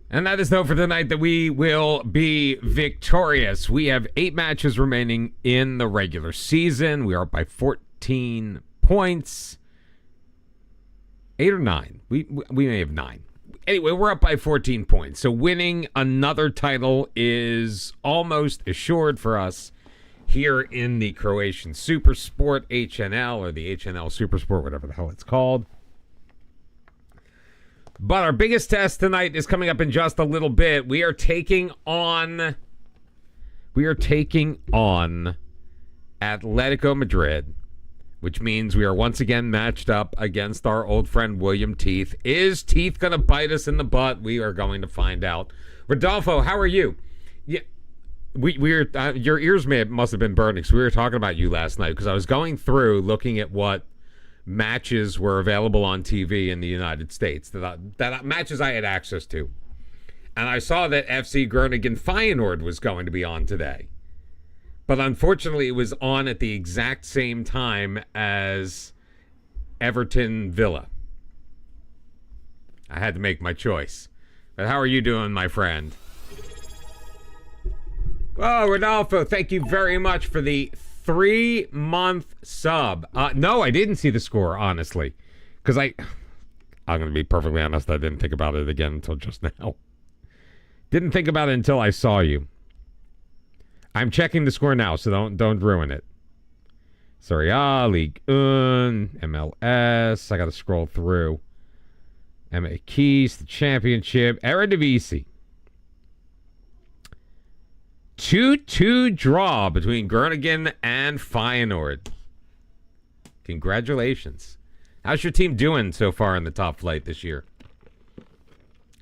And that is though for tonight that we will be victorious. We have 8 matches remaining in the regular season. We are up by 14 points. 8 or 9. We may have 9. Anyway, we're up by 14 points. So winning another title is almost assured for us here in the Croatian Supersport HNL, or the HNL Supersport, whatever the hell it's called. But our biggest test tonight is coming up in just a little bit. We are taking on Atletico Madrid, which means we are once again matched up against our old friend William Teeth. Is Teeth going to bite us in the butt? We are going to find out. Rodolfo, how are you? Yeah, your ears must have been burning, because we were talking about you last night, because I was going through looking at what matches were available on TV in the United States, that matches I had access to. And I saw that FC Groningen Feyenoord was going to be on today. But unfortunately, it was on at the exact same time as Everton Villa. I had to make my choice. But how are you doing, my friend? Oh, Rodolfo, thank you very much for the 3-month sub. No, I didn't see the score, honestly. Because I'm going to be perfectly honest, I didn't think about it again until just now. Didn't think about it until I saw you. I'm checking the score now, so don't ruin it. Serie A, Ligue 1, MLS. I got to scroll through. MX, the Championship, Eredivisie. 2-2 draw between Groningen and Feyenoord. Congratulations. How's your team doing so far in the top flight this year?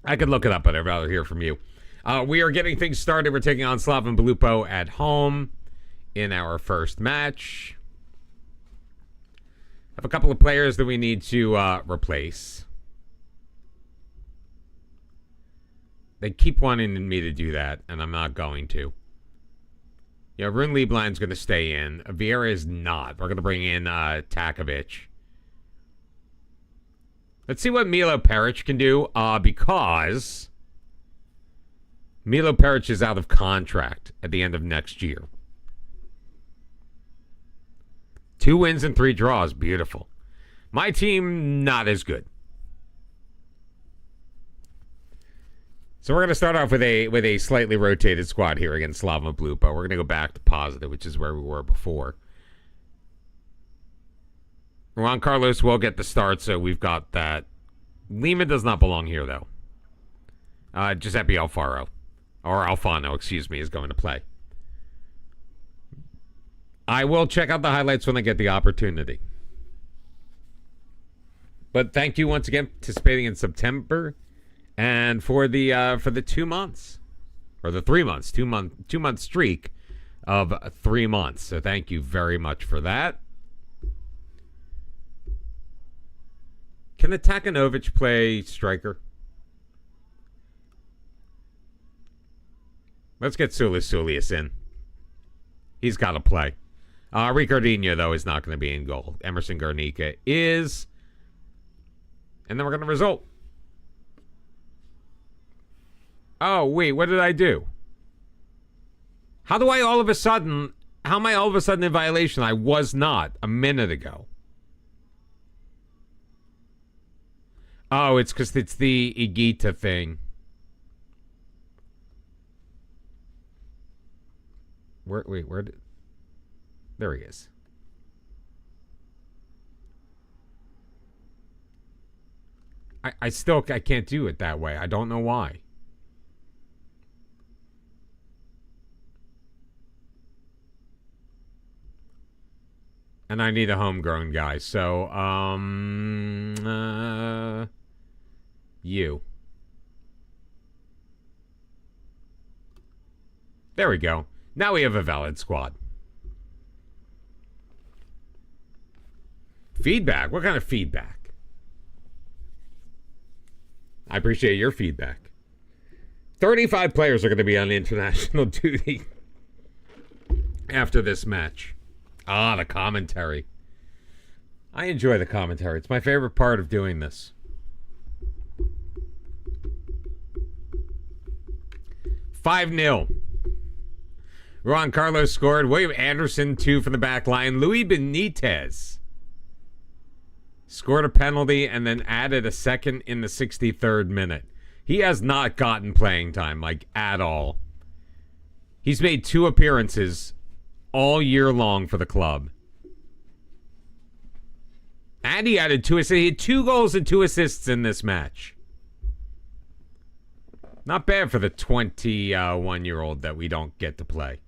I could look it up, but I'd rather hear from you. We are getting things started. We're taking on Slaven Belupo at home in our first match. I have a couple of players that we need to replace. They keep wanting me to do that, and I'm not going to. Yeah, Rune Lieblin's going to stay in. Vieira is not. We're going to bring in Takovic. Let's see what Milo Peric can do, because Milo Peric is out of contract at the end of next year. 2 wins and 3 draws. Beautiful. My team, not as good. So we're going to start off with a slightly rotated squad here against Slava Blupo. We're going to go back to positive, which is where we were before. Juan Carlos will get the start, so we've got that. Lima does not belong here, though. Giuseppe Alfaro, or Alfano, excuse me, is going to play. I will check out the highlights when I get the opportunity. But thank you once again for participating in September. And for the 2 months, or the 3 months, 2-month streak of 3 months. So thank you very much for that. Can Atakanovic play striker? Let's get Sulius in. He's got to play. Ricardinho, though, is not going to be in goal. Emerson Garnica is. And then we're going to result. Oh, wait, what did I do? How am I all of a sudden in violation? I was not a minute ago. Oh, it's because it's the Igita thing. Where did... There he is. I can't do it that way. I don't know why. And I need a homegrown guy. So, you. There we go. Now we have a valid squad. Feedback? What kind of feedback? I appreciate your feedback. 35 players are going to be on international duty after this match. Ah, the commentary. I enjoy the commentary. It's my favorite part of doing this. 5-0. Juan Carlos scored. William Anderson, 2 from the back line. Luis Benitez scored a penalty and then added a second in the 63rd minute. He has not gotten playing time, like, at all. He's made 2 appearances all year long for the club. And he added 2 assists. He had 2 goals and 2 assists in this match. Not bad for the 21-year-old that we don't get to play.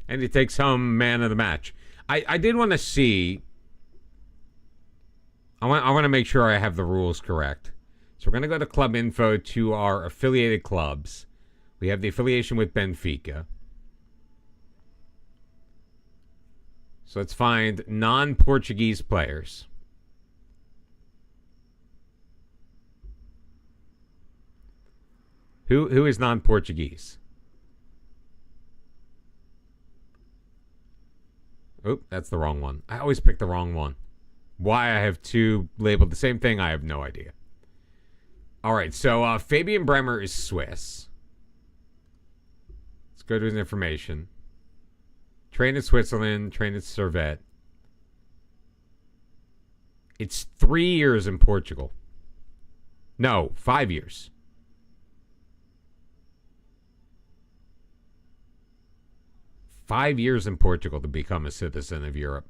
And he takes home man of the match. I did want to see. I want to make sure I have the rules correct. So we're going to go to club info to our affiliated clubs. We have the affiliation with Benfica. So let's find non-Portuguese players. Who is non-Portuguese? Oh, that's the wrong one. I always pick the wrong one. Why I have 2 labeled the same thing, I have no idea. All right, so Fabian Bremer is Swiss. Let's go to his information. Trained in Switzerland, trained in Servette. It's 3 years in Portugal. No, 5 years. Five years in Portugal to become a citizen of Europe.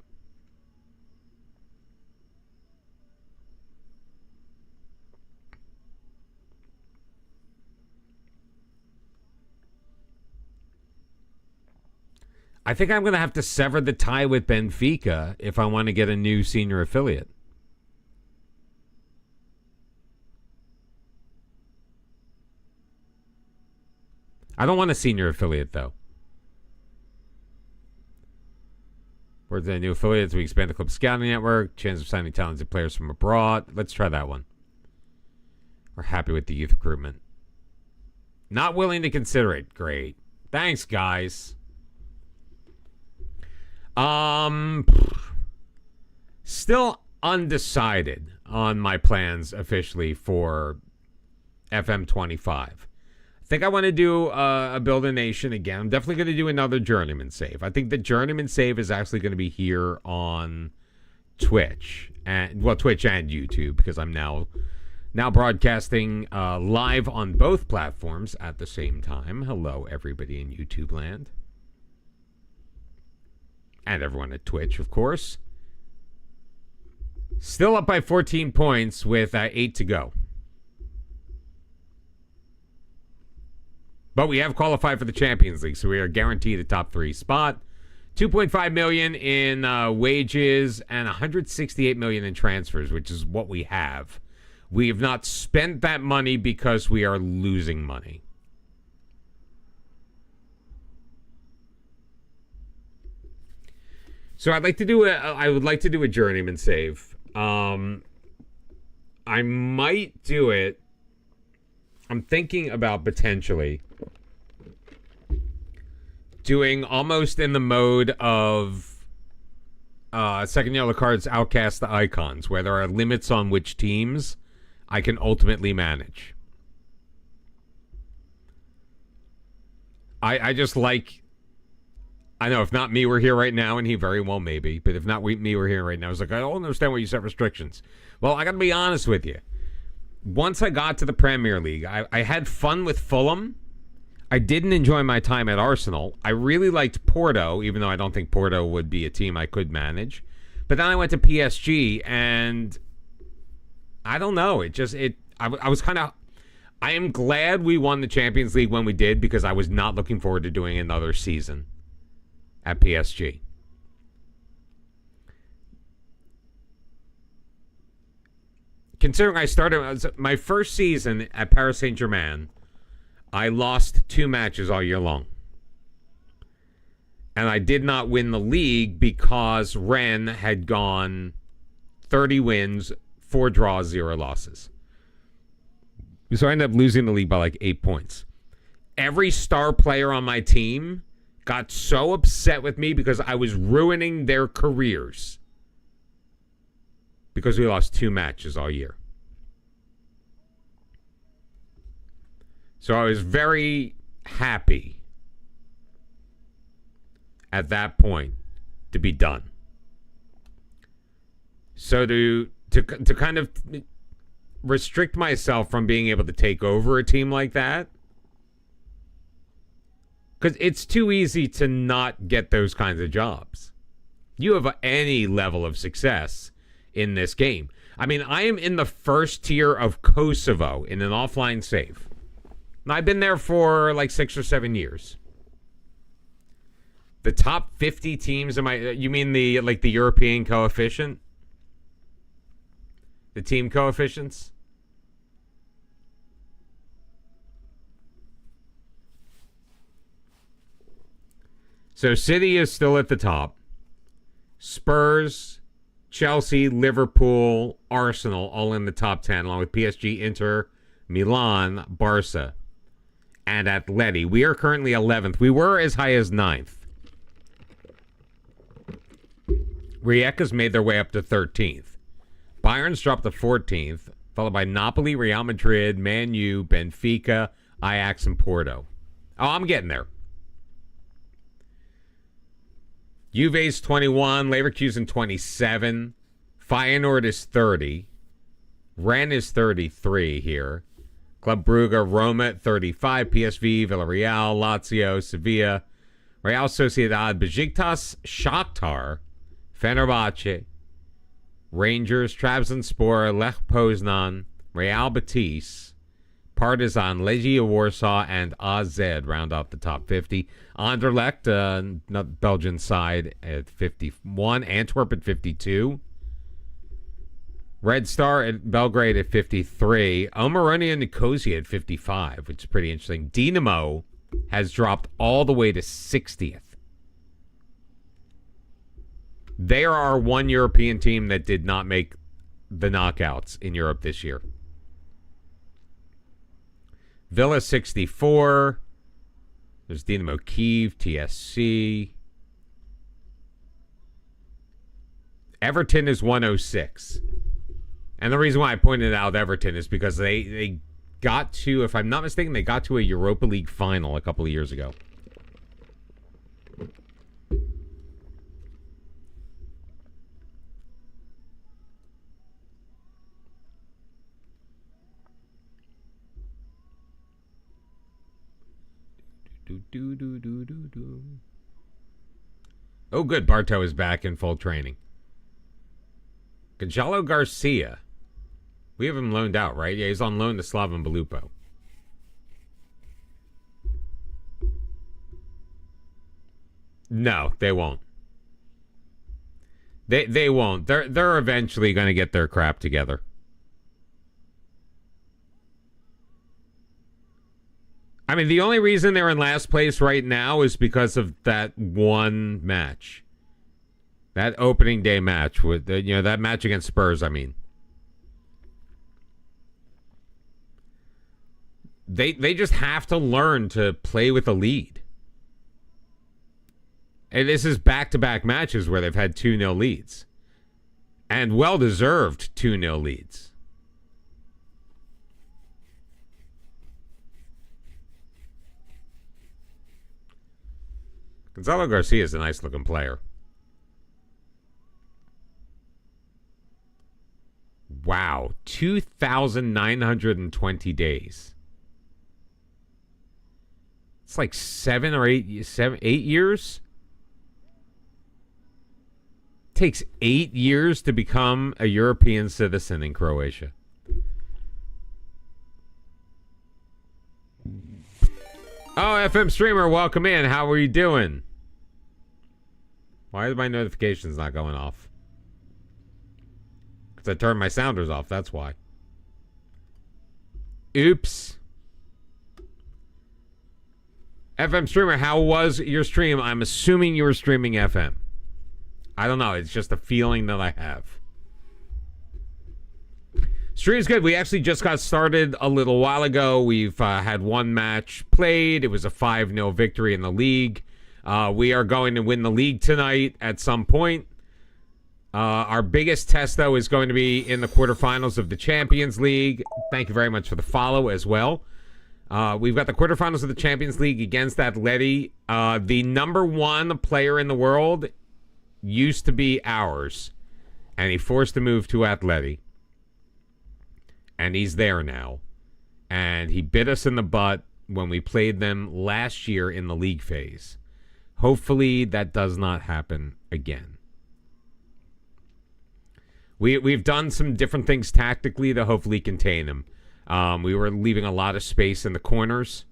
I think I'm going to have to sever the tie with Benfica if I want to get a new senior affiliate. I don't want a senior affiliate, though. Where's the new affiliates? We expand the club scouting network. Chance of signing talented players from abroad. Let's try that one. We're happy with the youth recruitment. Not willing to consider it. Great. Thanks, guys. Still undecided on my plans officially for FM25. I think I want to do a Build a Nation again. I'm definitely going to do another Journeyman Save. I think the Journeyman Save is actually going to be here on Twitch. Twitch and YouTube, because I'm now broadcasting live on both platforms at the same time. Hello, everybody in YouTube land. And everyone at Twitch, of course. Still up by 14 points with 8 to go. But we have qualified for the Champions League, so we are guaranteed a top 3 spot. $2.5 million in wages and $168 million in transfers, which is what we have. We have not spent that money because we are losing money. So I would like to do a Journeyman Save. I might do it. I'm thinking about potentially doing almost in the mode of second yellow cards outcast the icons, where there are limits on which teams I can ultimately manage. I just like, I know if not me were here right now, and he very well may be, but if not me were here right now, I was like, I don't understand why you set restrictions. Well, I got to be honest with you. Once I got to the Premier League, I had fun with Fulham. I didn't enjoy my time at Arsenal. I really liked Porto, even though I don't think Porto would be a team I could manage. But then I went to PSG, and I don't know. I was kind of... I am glad we won the Champions League when we did, because I was not looking forward to doing another season at PSG. Considering I started my first season at Paris Saint-Germain, I lost 2 matches all year long. And I did not win the league because Rennes had gone 30 wins, 4 draws, 0 losses. So I ended up losing the league by like 8 points. Every star player on my team got so upset with me because I was ruining their careers because we lost 2 matches all year. So I was very happy at that point to be done. So to kind of restrict myself from being able to take over a team like that, because it's too easy to not get those kinds of jobs. You have any level of success in this game. I mean, I am in the first tier of Kosovo in an offline save. And I've been there for like 6 or 7 years. The top 50 teams, you mean the European coefficient? The team coefficients? So City is still at the top. Spurs, Chelsea, Liverpool, Arsenal, all in the top 10, along with PSG, Inter, Milan, Barca, and Athleti. We are currently 11th. We were as high as 9th. Rijeka's made their way up to 13th. Bayern's dropped to 14th, followed by Napoli, Real Madrid, Man U, Benfica, Ajax, and Porto. Oh, I'm getting there. Juve's 21, Leverkusen 27, Feyenoord is 30, Rennes is 33 here, Club Brugge, Roma at 35, PSV, Villarreal, Lazio, Sevilla, Real Sociedad, Besiktas, Shakhtar, Fenerbahce, Rangers, Trabzonspor, Lech Poznan, Real Betis, Partizan, Legia Warsaw, and AZ round off the top 50. Anderlecht, Belgian side, at 51. Antwerp at 52. Red Star at Belgrade at 53. Omonia Nicosia at 55, which is pretty interesting. Dinamo has dropped all the way to 60th. They are our one European team that did not make the knockouts in Europe this year. Villa 64. There's Dynamo Kyiv, TSC. Everton is 106. And the reason why I pointed out Everton is because they got to, if I'm not mistaken, they got to a Europa League final a couple of years ago. Oh, good. Bartow is back in full training. Gonzalo Garcia. We have him loaned out, right? Yeah, he's on loan to Slaven Belupo. No, they won't. They won't. They're eventually going to get their crap together. I mean, the only reason they're in last place right now is because of that one match. That opening day match with that match against Spurs, I mean. They just have to learn to play with a lead. And this is back-to-back matches where they've had 2-0 leads. And well-deserved 2-0 leads. Gonzalo Garcia is a nice-looking player. Wow, 2,920 days. It's like 8 years? It takes 8 years to become a European citizen in Croatia. Oh, FM streamer, welcome in. How are you doing? Why are my notifications not going off? Because I turned my sounders off, that's why. Oops. FM streamer, how was your stream? I'm assuming you were streaming FM. I don't know, it's just a feeling that I have. Stream's good. We actually just got started a little while ago. We've had one match played. It was a 5-0 victory in the league. We are going to win the league tonight at some point. Our biggest test, though, is going to be in the quarterfinals of the Champions League. Thank you very much for the follow as well. We've got the quarterfinals of the Champions League against Athleti. The number 1 player in the world used to be ours, and he forced a move to Athleti. And he's there now. And he bit us in the butt when we played them last year in the league phase. Hopefully that does not happen again. We've done some different things tactically to hopefully contain him. We were leaving a lot of space in the corners.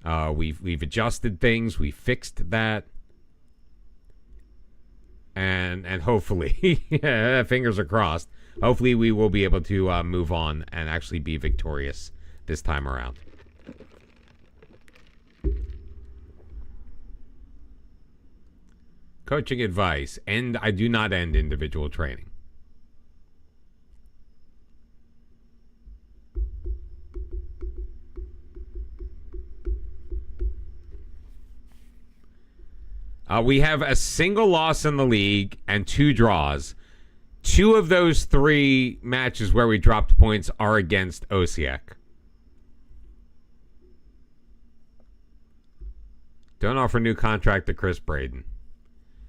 We've adjusted things. We fixed that. And hopefully, fingers are crossed, hopefully we will be able to move on and actually be victorious this time around. Coaching advice. I do not end individual training. We have a single loss in the league and 2 draws. 2 of those 3 matches where we dropped points are against Osijek. Don't offer new contract to Chris Braden.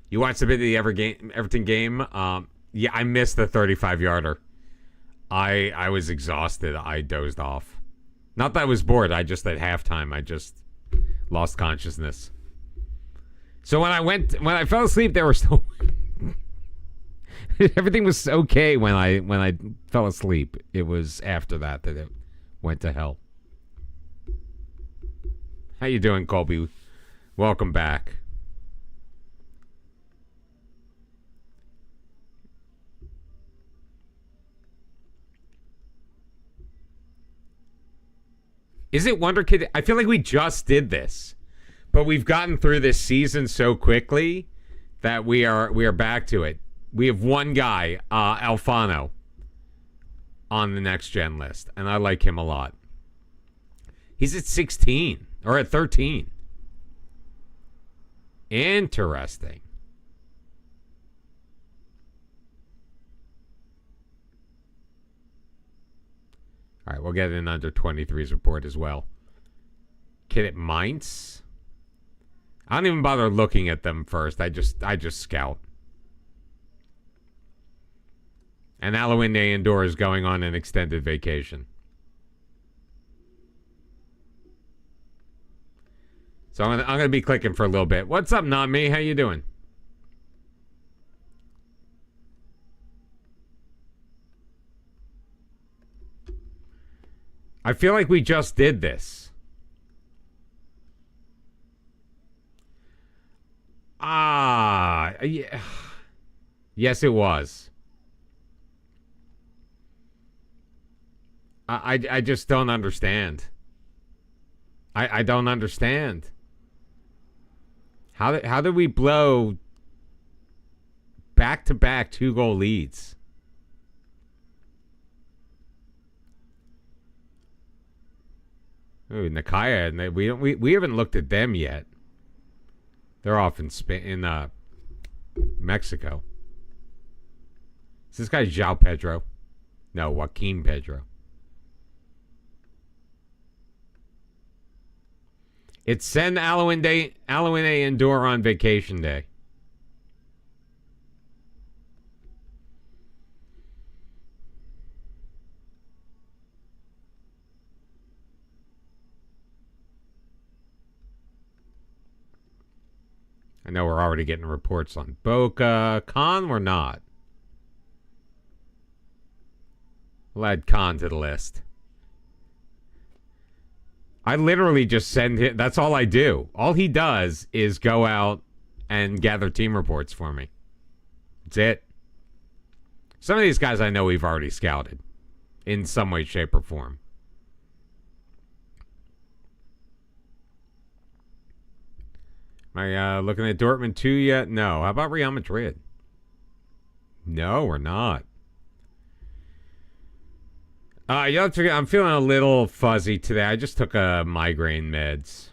You watched a bit of the Everton game? Yeah, I missed the 35-yarder. I was exhausted. I dozed off. Not that I was bored. I just, at halftime, I just lost consciousness. So when I fell asleep, there were still everything was okay when I fell asleep. It was after that it went to hell. How you doing, Colby? Welcome back. Is it Wonder Kid? I feel like we just did this. But we've gotten through this season so quickly that we are back to it. We have one guy, Alfano, on the next gen list, and I like him a lot. He's at 16 or at 13. Interesting. All right, we'll get an under 23s report as well. Kid at Mainz. I don't even bother looking at them first. I just scout. And Alawinde Andor is going on an extended vacation. So I'm gonna be clicking for a little bit. What's up, Not Me? How you doing? I feel like we just did this. Yeah. Yes, it was. I just don't understand. I don't understand. How did we blow back-to-back 2-goal leads? Ooh, Nakaya, and we haven't looked at them yet. They're off in Mexico. Is this guy João Pedro? No, Joaquin Pedro. It's send Alawinde Andor on vacation day. I know we're already getting reports on Boca. Khan, we're not. We'll add Khan to the list. I literally just send him. That's all I do. All he does is go out and gather team reports for me. That's it. Some of these guys I know we've already scouted in some way, shape, or form. Am I looking at Dortmund 2 yet? No. How about Real Madrid? No, we're not. I'm feeling a little fuzzy today. I just took a migraine meds.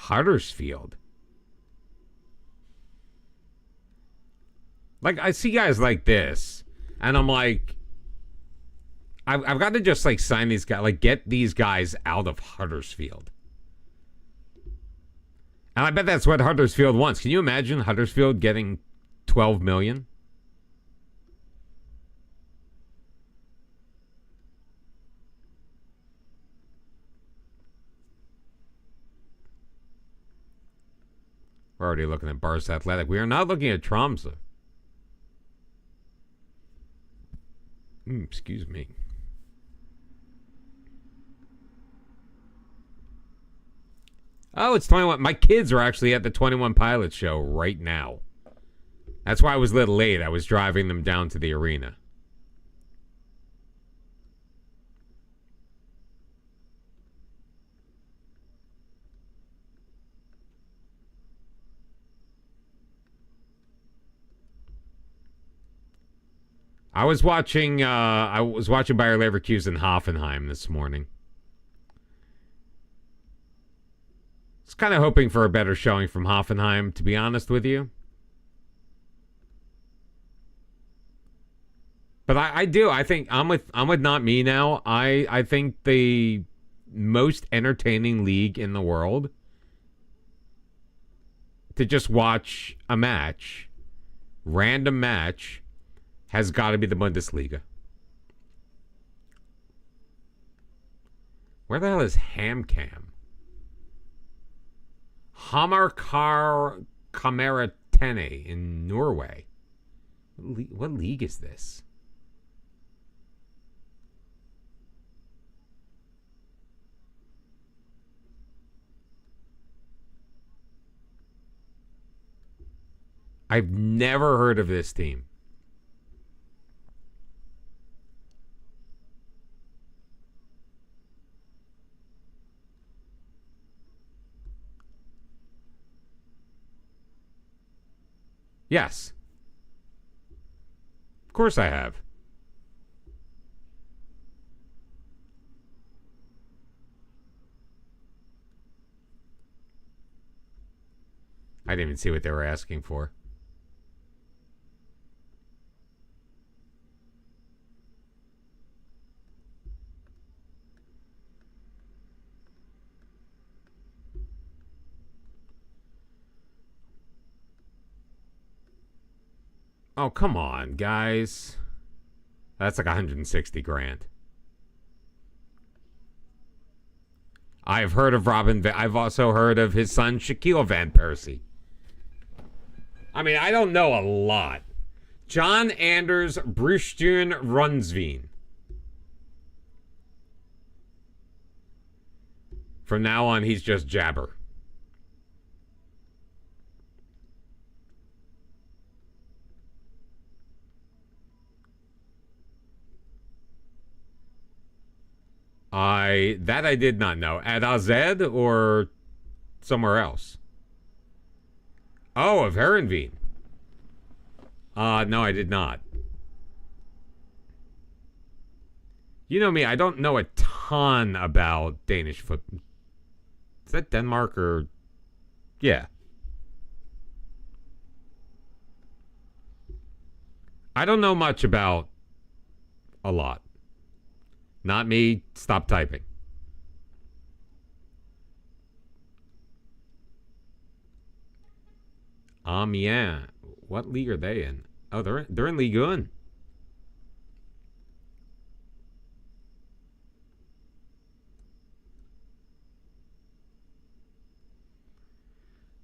Huddersfield. Like, I see guys like this, and I'm like, I've got to just, like, sign these guys, like, get these guys out of Huddersfield. And I bet that's what Huddersfield wants. Can you imagine Huddersfield getting $12 million? We're already looking at Barca Athletic. We are not looking at Tromsø. Excuse me. Oh, it's 21. My kids are actually at the 21 Pilots show right now. That's why I was a little late. I was driving them down to the arena. I was watching Bayer Leverkusen Hoffenheim this morning. I was kind of hoping for a better showing from Hoffenheim, to be honest with you. But I do. I think I'm with Not Me now. I think the most entertaining league in the world to just watch a match, random match, has got to be the Bundesliga. Where the hell is HamCam? Hamarkar Kameratene in Norway. What league is this? I've never heard of this team. Yes. Of course I have. I didn't even see what they were asking for. Oh, come on, guys. That's like 160 grand. I've heard of I've also heard of his son, Shaquille Van Persie. I mean, I don't know a lot. John Anders Brustuen Runsveen. From now on, he's just Jabber. I did not know. At AZ or somewhere else? Oh, of Herenveen. No, I did not. You know me, I don't know a ton about Danish football. Is that Denmark or... Yeah. I don't know much about a lot. Not me. Stop typing. Amiens. What league are they in? Oh, they're in Ligue 1.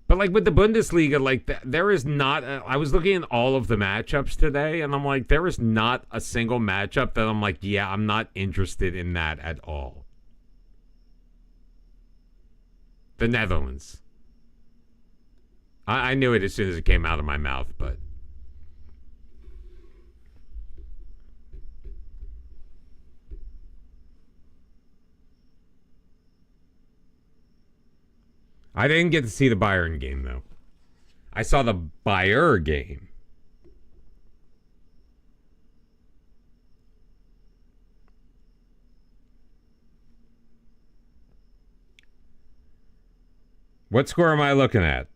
But like with the Bundesliga, like there is not. I was looking at all of the matchups today, and I'm like, there is not a single matchup that I'm like, yeah, I'm not interested in that at all. The Netherlands. I knew it as soon as it came out of my mouth, but I didn't get to see the Bayern game, though. I saw the Bayer game. What score am I looking at?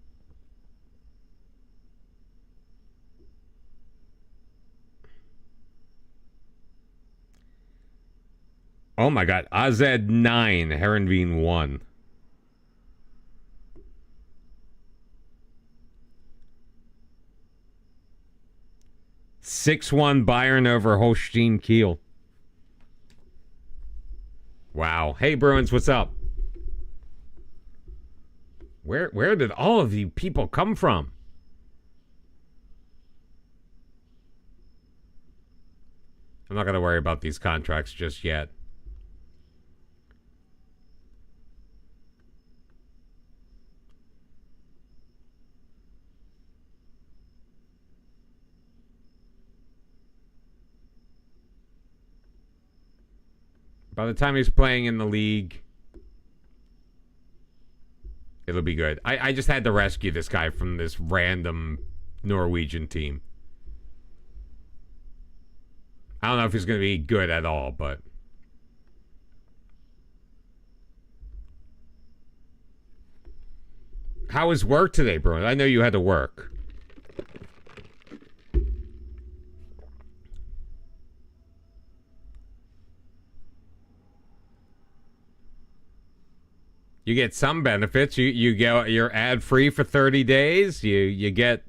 Oh my god. AZ 9, Herenveen 1. (6-1) Bayern over Holstein Kiel. Wow. Hey Bruins, what's up? Where did all of you people come from? I'm not going to worry about these contracts just yet. By the time he's playing in the league, it'll be good. I just had to rescue this guy from this random Norwegian team. I don't know if he's going to be good at all, but... How was work today, bro? I know you had to work. You get some benefits. You're ad free for 30 days. You get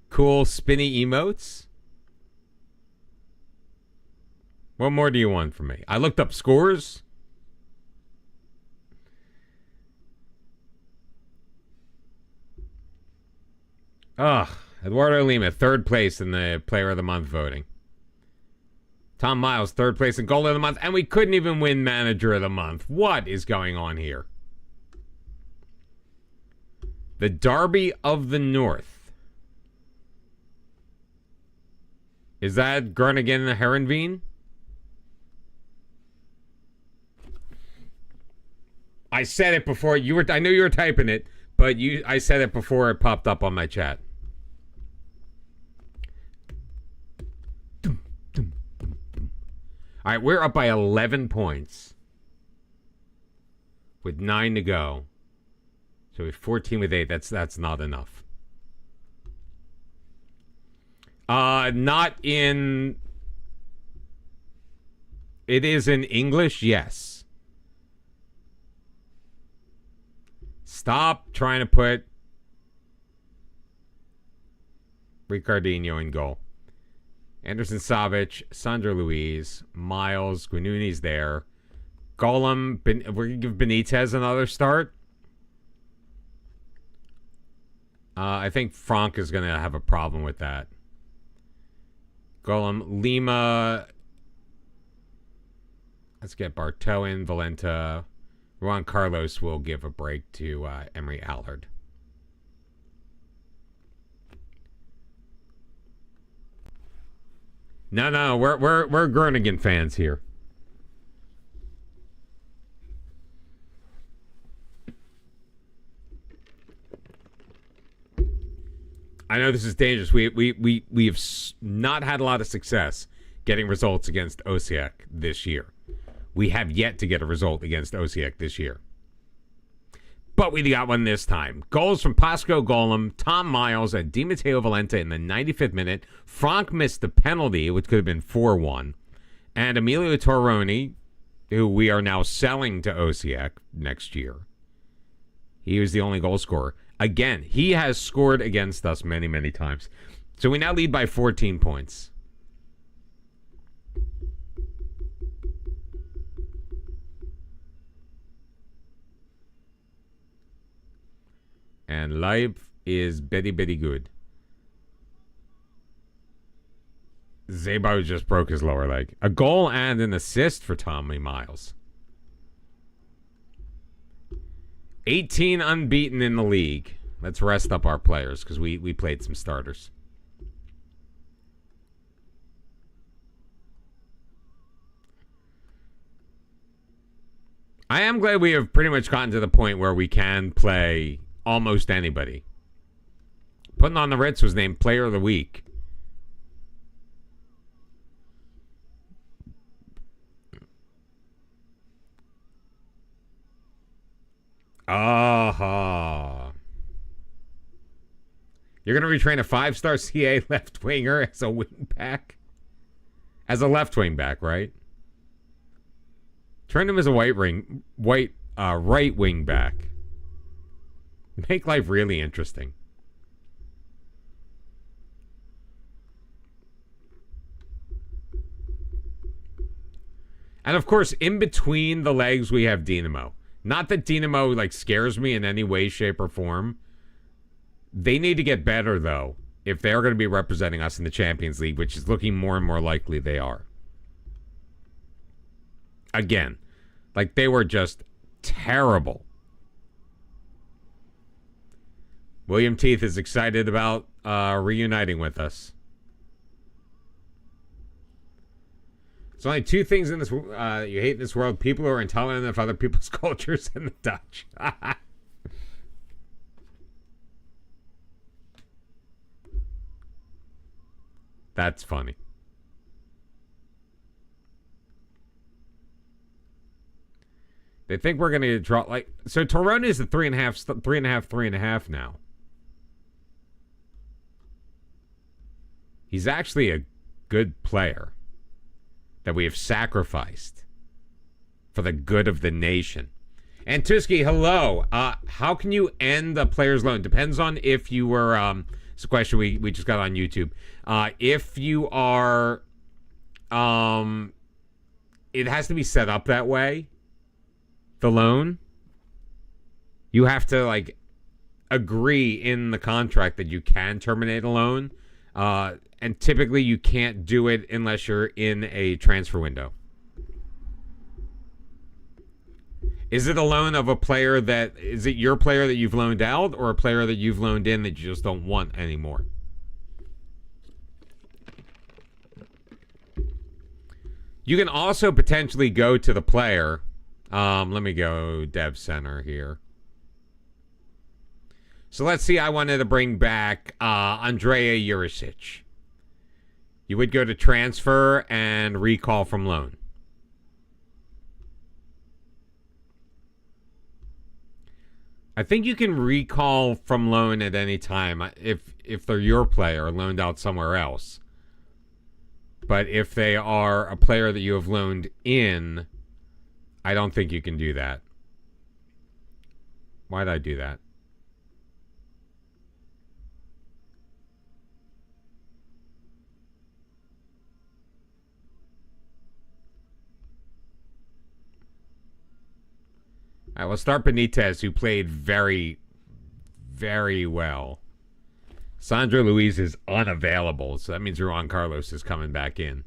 cool spinny emotes. What more do you want from me? I looked up scores. Ugh. Eduardo Lima, 3rd place in the Player of the Month voting. Tom Miles, 3rd place in Goal of the Month, and we couldn't even win Manager of the Month. What is going on here? The Derby of the North. Is that Groningen and Herenveen? I said it before. I knew you were typing it, but I said it before it popped up on my chat. All right, we're up by 11 points with 9 to go. So we're 14 with 8. That's not enough. Not in... It is in English, yes. Stop trying to put Ricardinho in goal. Anderson Savic, Sandra Luiz, Miles, Guinuni's there. Golem, we're going to give Benitez another start. I think Frank is going to have a problem with that. Golem, Lima. Let's get Bartow in, Valenta. Juan Carlos will give a break to Emery Allard. No, we're Groningen fans here. I know this is dangerous. We have not had a lot of success getting results against Osijek this year. We have yet to get a result against Osijek this year. But we got one this time. Goals from Pasco Golem, Tom Miles, and Di Matteo Valenta in the 95th minute. Frank missed the penalty, which could have been 4-1. And Emilio Torroni, who we are now selling to Osijek next year. He was the only goal scorer. Again, he has scored against us many, many times. So we now lead by 14 points. And life is very, very good. Zebo just broke his lower leg. A goal and an assist for Tommy Miles. 18 unbeaten in the league. Let's rest up our players because we played some starters. I am glad we have pretty much gotten to the point where we can play almost anybody. Putting on the Ritz was named Player of the Week. Aha. You're going to retrain a 5-star CA left winger as a wing back? As a left wing back, right? Train him as a right wing back. Make life really interesting. And of course, in between the legs, we have Dinamo. Not that Dinamo like scares me in any way, shape, or form. They need to get better, though, if they're going to be representing us in the Champions League, which is looking more and more likely they are. Again, like they were just terrible. William Teeth is excited about reuniting with us. There's only two things in this you hate in this world: people who are intolerant of other people's cultures and the Dutch. That's funny. They think we're going to draw like so. Torona is the 3.5 now. He's actually a good player that we have sacrificed for the good of the nation. And Tusky, hello. How can you end a player's loan? Depends on if you were. It's a question we just got on YouTube. If you are, it has to be set up that way. The loan, you have to like agree in the contract that you can terminate a loan, and typically you can't do it unless you're in a transfer window. Is it a loan of a player that is it your player that you've loaned out, or a player that you've loaned in that you just don't want anymore? You can also potentially go to the player. Let me go Dev Center here. So let's see. I wanted to bring back Andrea Jurisic. You would go to transfer and recall from loan. I think you can recall from loan at any time if they're your player loaned out somewhere else. But if they are a player that you have loaned in, I don't think you can do that. Why'd I do that? All right, we'll start Benitez, who played very, very well. Sandro Luiz is unavailable, so that means Juan Carlos is coming back in.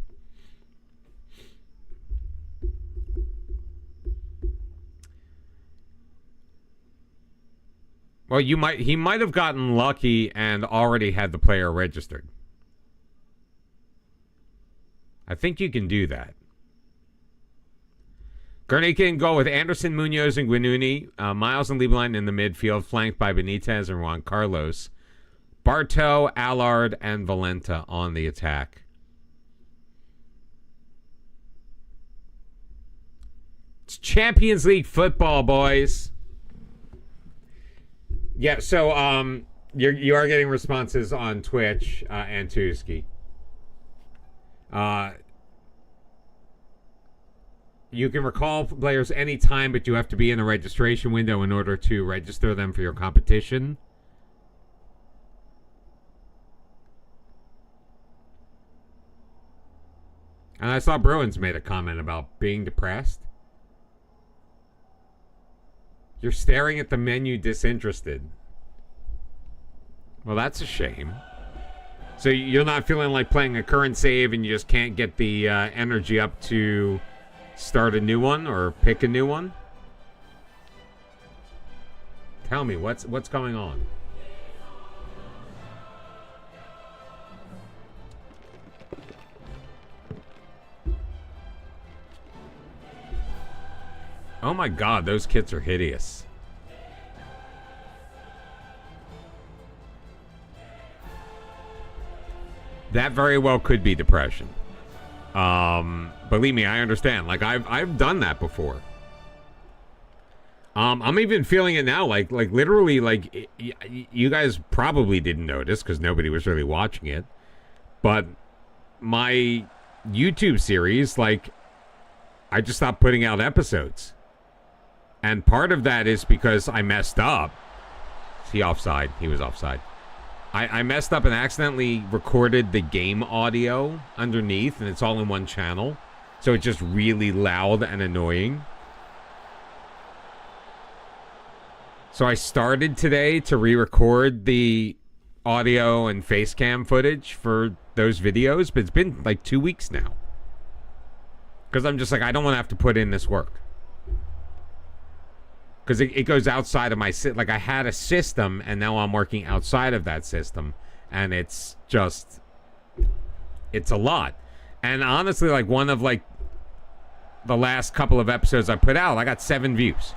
Well, he might have gotten lucky and already had the player registered. I think you can do that. Gurney can go with Anderson, Munoz, and Guinuni. Miles and Liebelein in the midfield, flanked by Benitez and Juan Carlos. Bartow, Allard, and Valenta on the attack. It's Champions League football, boys. Yeah, so you are getting responses on Twitch and Tuski. You can recall players anytime, but you have to be in a registration window in order to register them for your competition. And I saw Bruins made a comment about being depressed. You're staring at the menu disinterested. Well, that's a shame. So you're not feeling like playing a current save and you just can't get the energy up to start a new one or pick a new one? Tell me, what's going on? Oh my god, those kits are hideous. That very well could be depression. Believe me, I understand. Like I've done that before. I'm even feeling it now. Like literally, like you guys probably didn't notice because nobody was really watching it. But my YouTube series, like, I just stopped putting out episodes. And part of that is because I messed up. Is he offside? He was offside. I messed up and accidentally recorded the game audio underneath, and it's all in one channel. So it's just really loud and annoying. So I started today to re-record the audio and face cam footage for those videos, but it's been like 2 weeks now. Because I'm just like, I don't want to have to put in this work. Because it goes outside of my... Like, I had a system, and now I'm working outside of that system. And it's just... It's a lot. And honestly, like, one of, like, the last couple of episodes I put out, I got 7 views.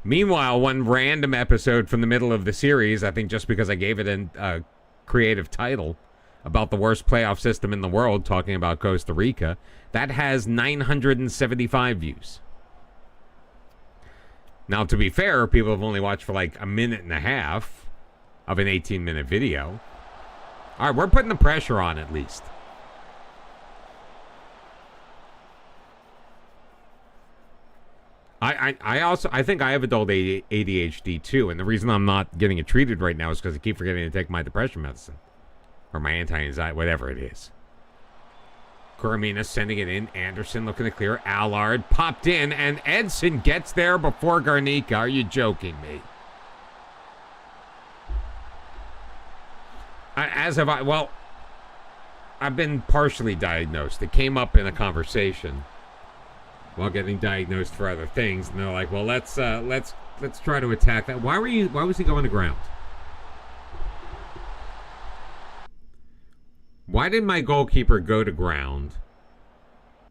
Meanwhile, one random episode from the middle of the series, I think just because I gave it a creative title, about the worst playoff system in the world, talking about Costa Rica, that has 975 views. Now, to be fair, people have only watched for like a minute and a half of an 18-minute video. All right, we're putting the pressure on at least. I think I have adult ADHD too, and the reason I'm not getting it treated right now is because I keep forgetting to take my depression medicine. Or my anti-anxiety, whatever it is. Coromina sending it in. Anderson looking to clear. Allard popped in, and Edson gets there before Garnica. Are you joking me? As have I. Well, I've been partially diagnosed. It came up in a conversation while getting diagnosed for other things, and they're like, "Well, let's try to attack that." Why was he going to ground? Why did my goalkeeper go to ground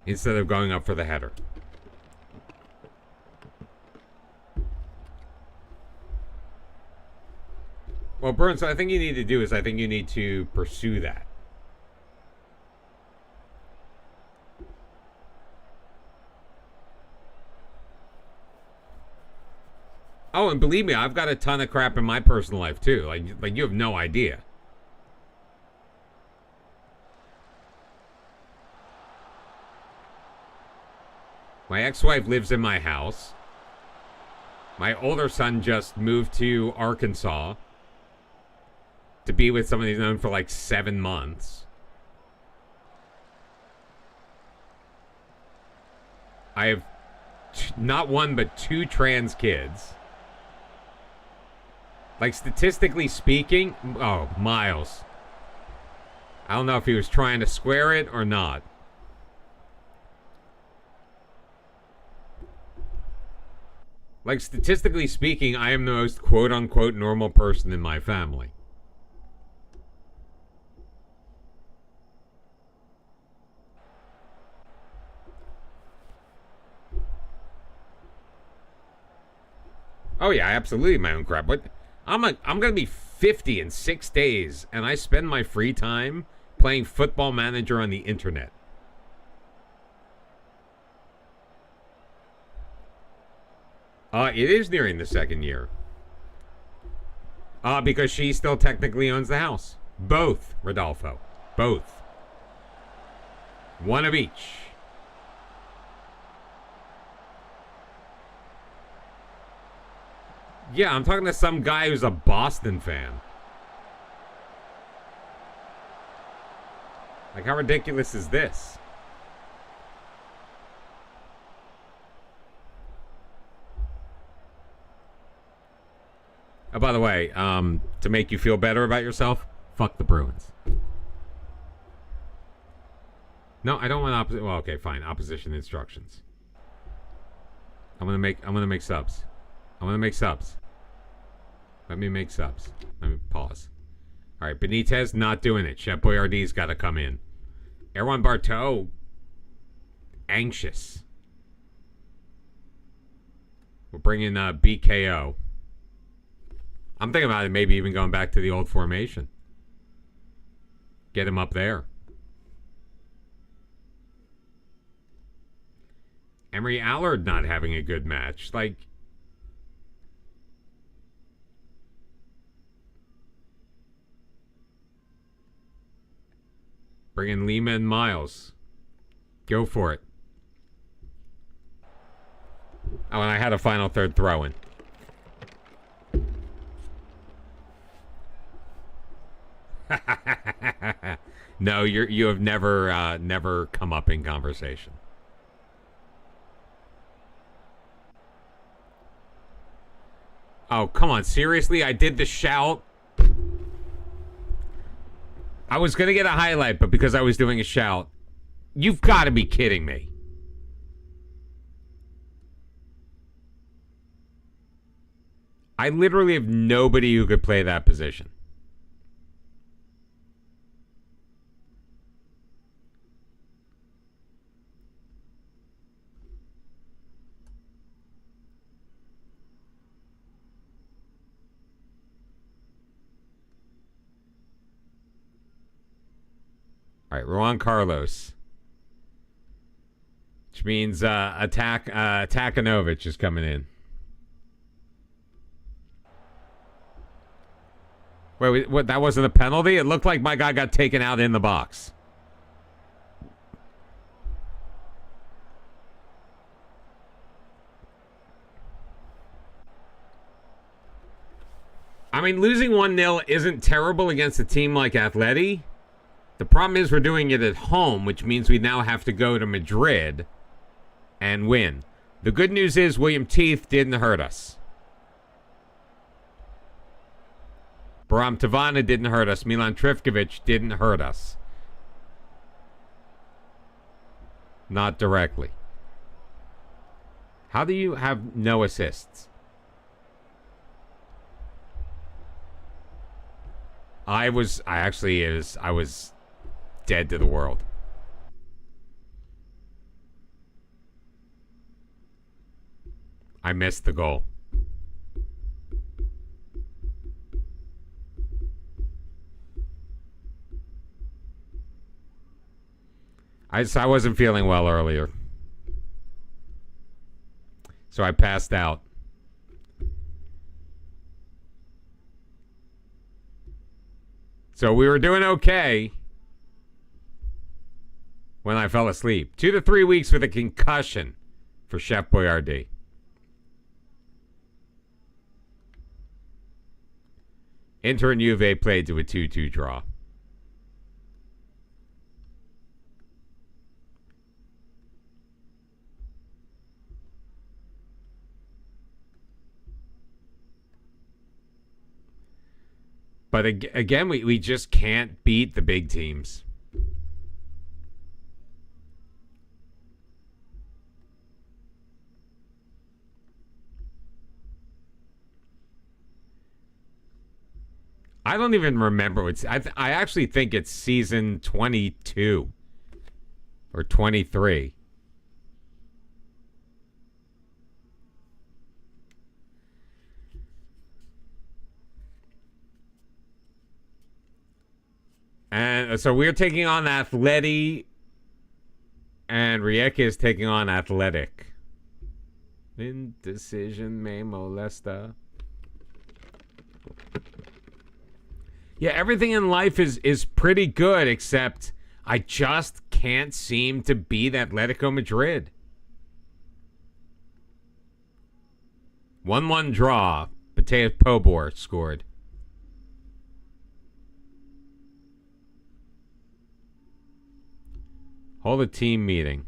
instead of going up for the header? Well, Burns, what I think you need to do is I think you need to pursue that. Oh, and believe me, I've got a ton of crap in my personal life too. Like you have no idea. My ex-wife lives in my house. My older son just moved to Arkansas to be with somebody he's known for like 7 months. I have not one but 2 trans kids. Like, statistically speaking, oh, Miles. I don't know if he was trying to square it or not. Like, statistically speaking, I am the most quote-unquote normal person in my family. Oh, yeah, absolutely my own crap. But I'm going to be 50 in 6 days, and I spend my free time playing Football Manager on the internet. It is nearing the 2nd year. Because she still technically owns the house. Both, Rodolfo. Both. One of each. Yeah, I'm talking to some guy who's a Boston fan. Like, how ridiculous is this? Oh, by the way, to make you feel better about yourself, fuck the Bruins. No, I don't want opposition. Well, okay, fine. Opposition instructions. I'm gonna make subs. I'm gonna make subs. Let me make subs. Let me pause. All right, Benitez not doing it. Chef Boyardee's got to come in. Erwan Barteau anxious. We're bringing BKO. I'm thinking about it, maybe even going back to the old formation. Get him up there. Emery Allard not having a good match. Like, bring in Lima and Miles. Go for it. Oh, and I had a final third throw in. No, you have never come up in conversation. Oh, come on, seriously? I did the shout. I was gonna get a highlight, but because I was doing a shout, you've got to be kidding me. I literally have nobody who could play that position. All right, Juan Carlos. Which means Takanovic is coming in. Wait, what? That wasn't a penalty? It looked like my guy got taken out in the box. I mean, losing 1-0 isn't terrible against a team like Athleti. The problem is we're doing it at home, which means we now have to go to Madrid and win. The good news is William Teeth didn't hurt us. Baram Tavana didn't hurt us. Milan Trifkovic didn't hurt us. Not directly. How do you have no assists? I was dead to the world. I missed the goal. I wasn't feeling well earlier. So I passed out. So we were doing okay when I fell asleep. 2 to 3 weeks with a concussion for Chef Boyardee. Inter and Juve played to a 2-2 draw. But again, we just can't beat the big teams. I don't even remember what's. I actually think it's season 22 or 23. And so we're taking on Athleti, and Rijeka is taking on Athletic. Indecision me molesta. Yeah, everything in life is pretty good, except I just can't seem to beat Atletico Madrid. 1-1 draw. Mateus Pobor scored. Hold a team meeting.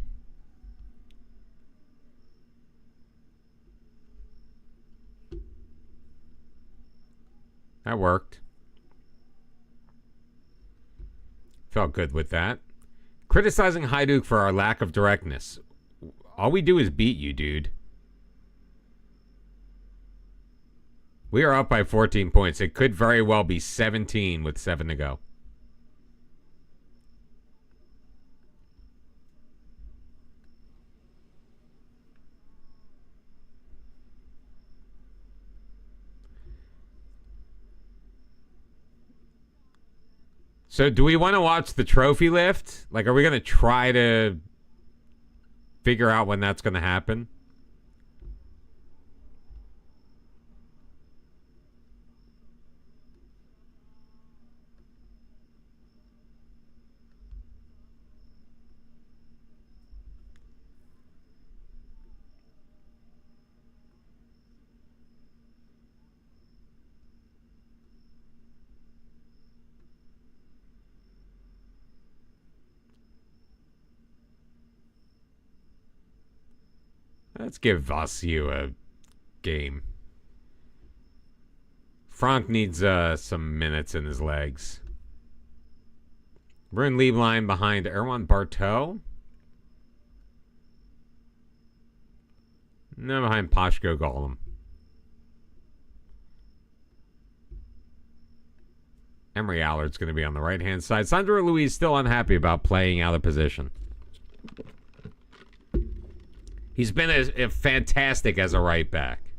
That worked. Felt good with that. Criticizing Hajduk for our lack of directness. All we do is beat you, dude. We are up by 14 points. It could very well be 17 with 7 to go. So do we want to watch the trophy lift? Like, are we going to try to figure out when that's going to happen. Let's give Vassiu a game. Frank needs some minutes in his legs. We're in lead line behind Erwan Bartow. No, behind Pashko Golem. Emery Allard's going to be on the right-hand side. Sandro Luis still unhappy about playing out of position. He's been fantastic as a right back.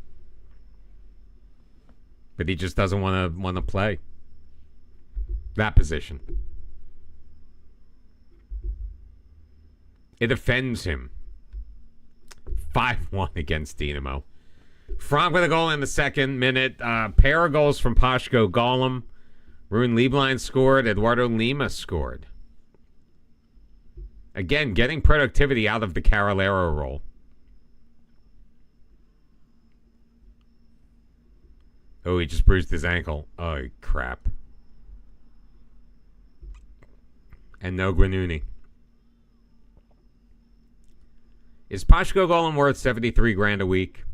But he just doesn't want to play that position. It offends him. 5-1 against Dinamo. Frank with a goal in the second minute. Pair of goals from Pashko Golem. Ruben Lieblein scored. Eduardo Lima scored. Again, getting productivity out of the Carolero role. Oh, he just bruised his ankle. Oh, crap. And no Granuni. Is Pashko Golem worth 73 grand a week?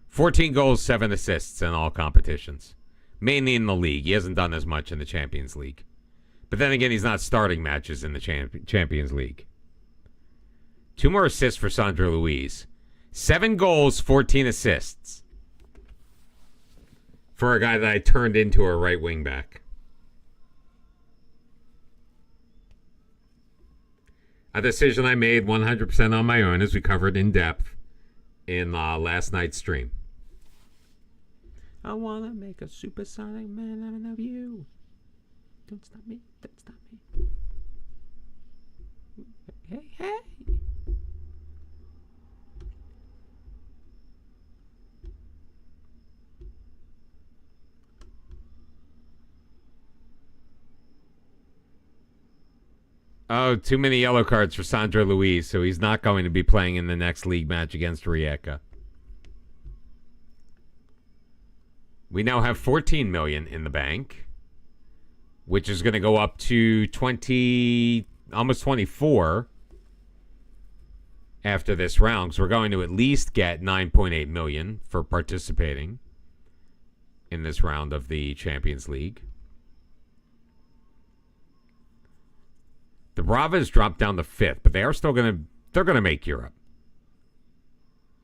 14 goals, 7 assists in all competitions. Mainly in the league. He hasn't done as much in the Champions League. But then again, he's not starting matches in the Champions League. 2 more assists for Sandro Luis. 7 goals, 14 assists. For a guy that I turned into a right wing back. A decision I made 100% on my own, as we covered in depth in last night's stream. I want to make a supersonic man out of you. Don't stop me. Don't stop me. Hey, hey. Oh, too many yellow cards for Sandro Luis, so he's not going to be playing in the next league match against Rijeka. We now have 14 million in the bank, which is going to go up to 20, almost 24 after this round. So we're going to at least get 9.8 million for participating in this round of the Champions League. The Bravas dropped down to 5th, but they are still they're going to make Europe.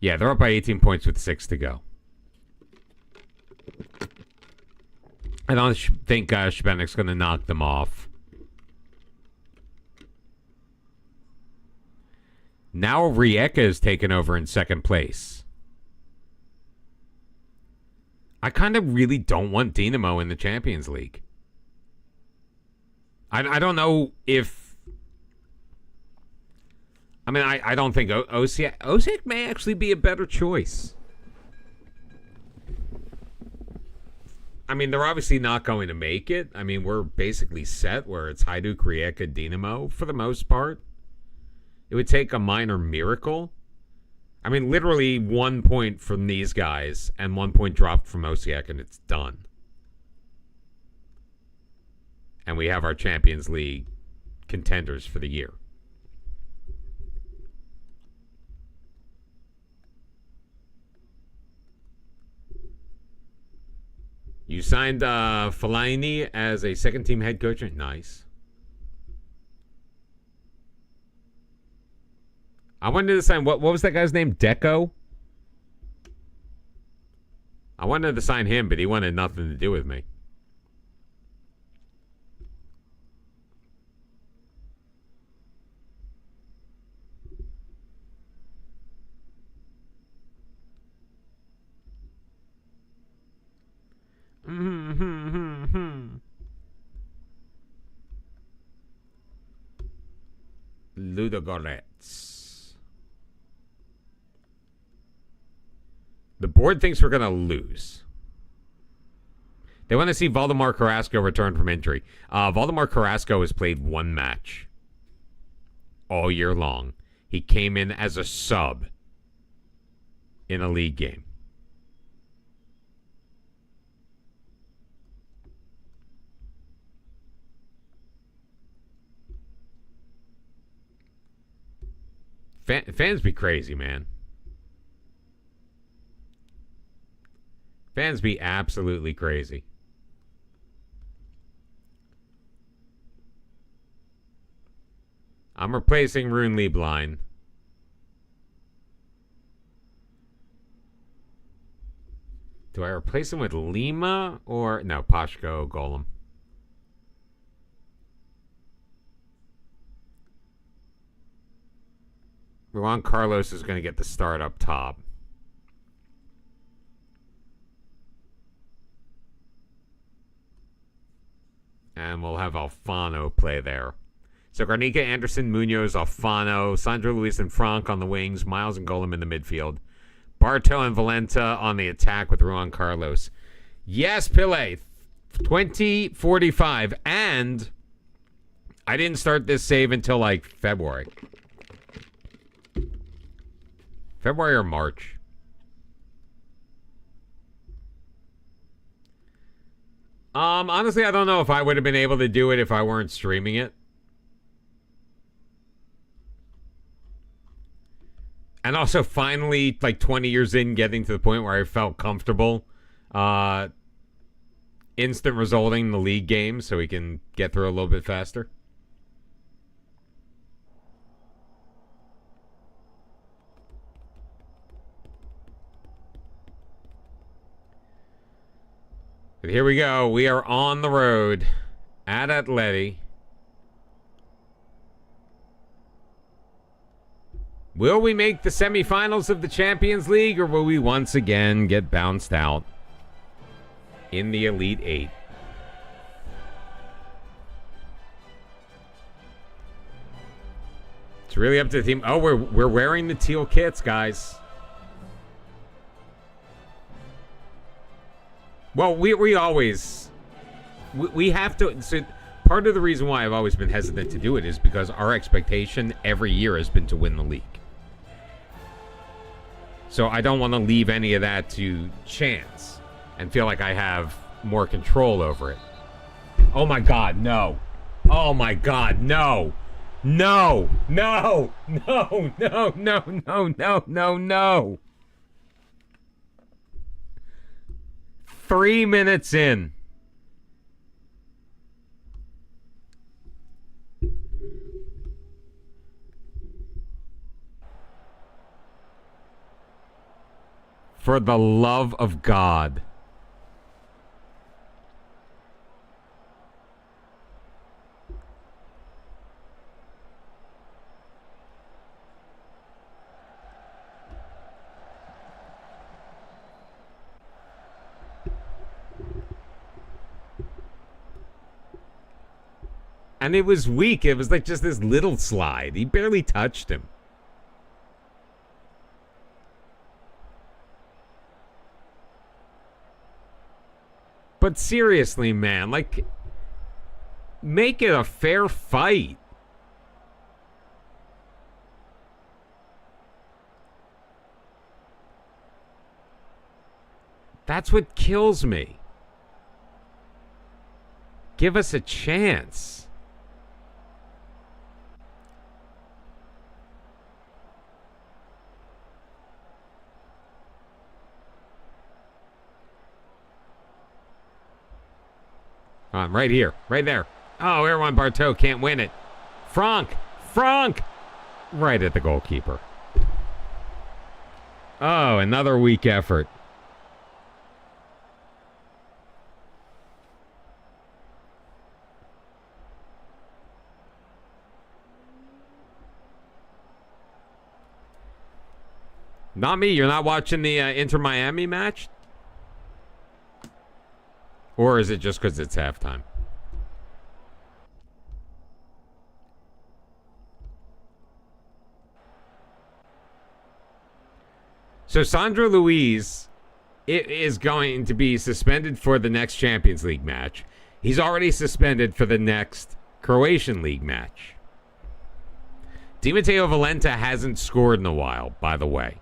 Yeah, they're up by 18 points with 6 to go. I don't think Šbenik's going to knock them off. Now Rijeka is taken over in second place. I kind of really don't want Dinamo in the Champions League. I don't know if... I mean, I don't think Osijek may actually be a better choice. I mean, they're obviously not going to make it. I mean, we're basically set where it's Hajduk, Rijeka, Dinamo for the most part. It would take a minor miracle. I mean, literally 1 point from these guys and 1 point dropped from Osijek and it's done. And we have our Champions League contenders for the year. You signed Fellaini as a second-team head coach. Nice. I wanted to sign... What was that guy's name? Deco? I wanted to sign him, but he wanted nothing to do with me. Ludogorets. The board thinks we're going to lose. They want to see Valdemar Carrasco return from injury. Valdemar Carrasco has played one match all year long. He came in as a sub in a league game. Fans be crazy, man. Fans be absolutely crazy. I'm replacing Rune Lieblein. Do I replace him with Lima or... No, Pashko Golem. Juan Carlos is going to get the start up top. And we'll have Alfano play there. So Garnica, Anderson, Munoz, Alfano, Sandro Luis and Frank on the wings, Miles and Golem in the midfield. Barto and Valenta on the attack with Juan Carlos. Yes, Pele. 2045. And I didn't start this save until like February. February or March. Honestly, I don't know if I would have been able to do it if I weren't streaming it. And also, finally, like 20 years in, getting to the point where I felt comfortable. Instant resulting in the league game so we can get through a little bit faster. But here we go. We are on the road at Athleti. Will we make the semifinals of the Champions League, or will we once again get bounced out in the Elite Eight? It's really up to the team. Oh, we're wearing the teal kits, guys. Well, we always... We have to... So part of the reason why I've always been hesitant to do it is because our expectation every year has been to win the league. So I don't want to leave any of that to chance and feel like I have more control over it. Oh my God, no. Oh my God, no. No, no, no, no, no, no, no, no, no. 3 minutes in. For the love of God. And it was weak. It was like just this little slide. He barely touched him. But seriously, man, like, make it a fair fight. That's what kills me. Give us a chance. Right here. Right there. Oh, Erwan Barteau can't win it. Frank! Right at the goalkeeper. Oh, another weak effort. Not me. You're not watching the Inter-Miami match? Or is it just because it's halftime? So Sandro Luis is going to be suspended for the next Champions League match. He's already suspended for the next Croatian League match. Di Matteo Valenta hasn't scored in a while, by the way.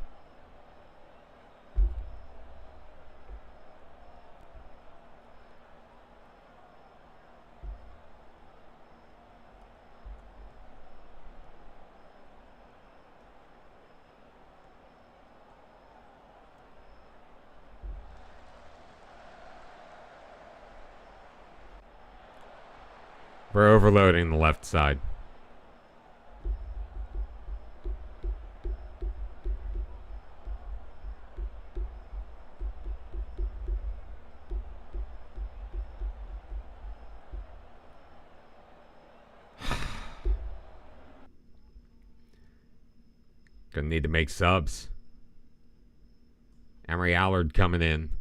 We're overloading the left side. Gonna need to make subs. Emery Allard coming in.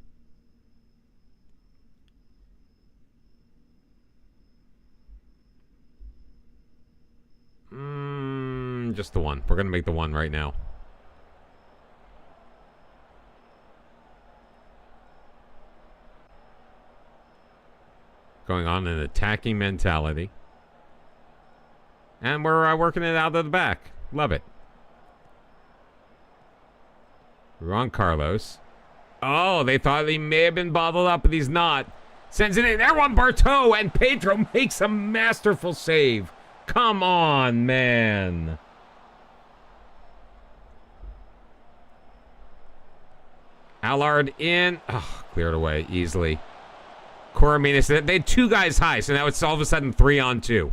Just the one. We're going to make the one right now. Going on an attacking mentality. And we're working it out of the back. Love it. Ron Carlos. Oh, they thought he may have been bottled up, but he's not. Sends it in. Erwan Barteau, and Pedro makes a masterful save. Come on, man. Allard in. Oh, cleared away easily. Coromines. They had two guys high, so now it's all of a sudden 3-on-2.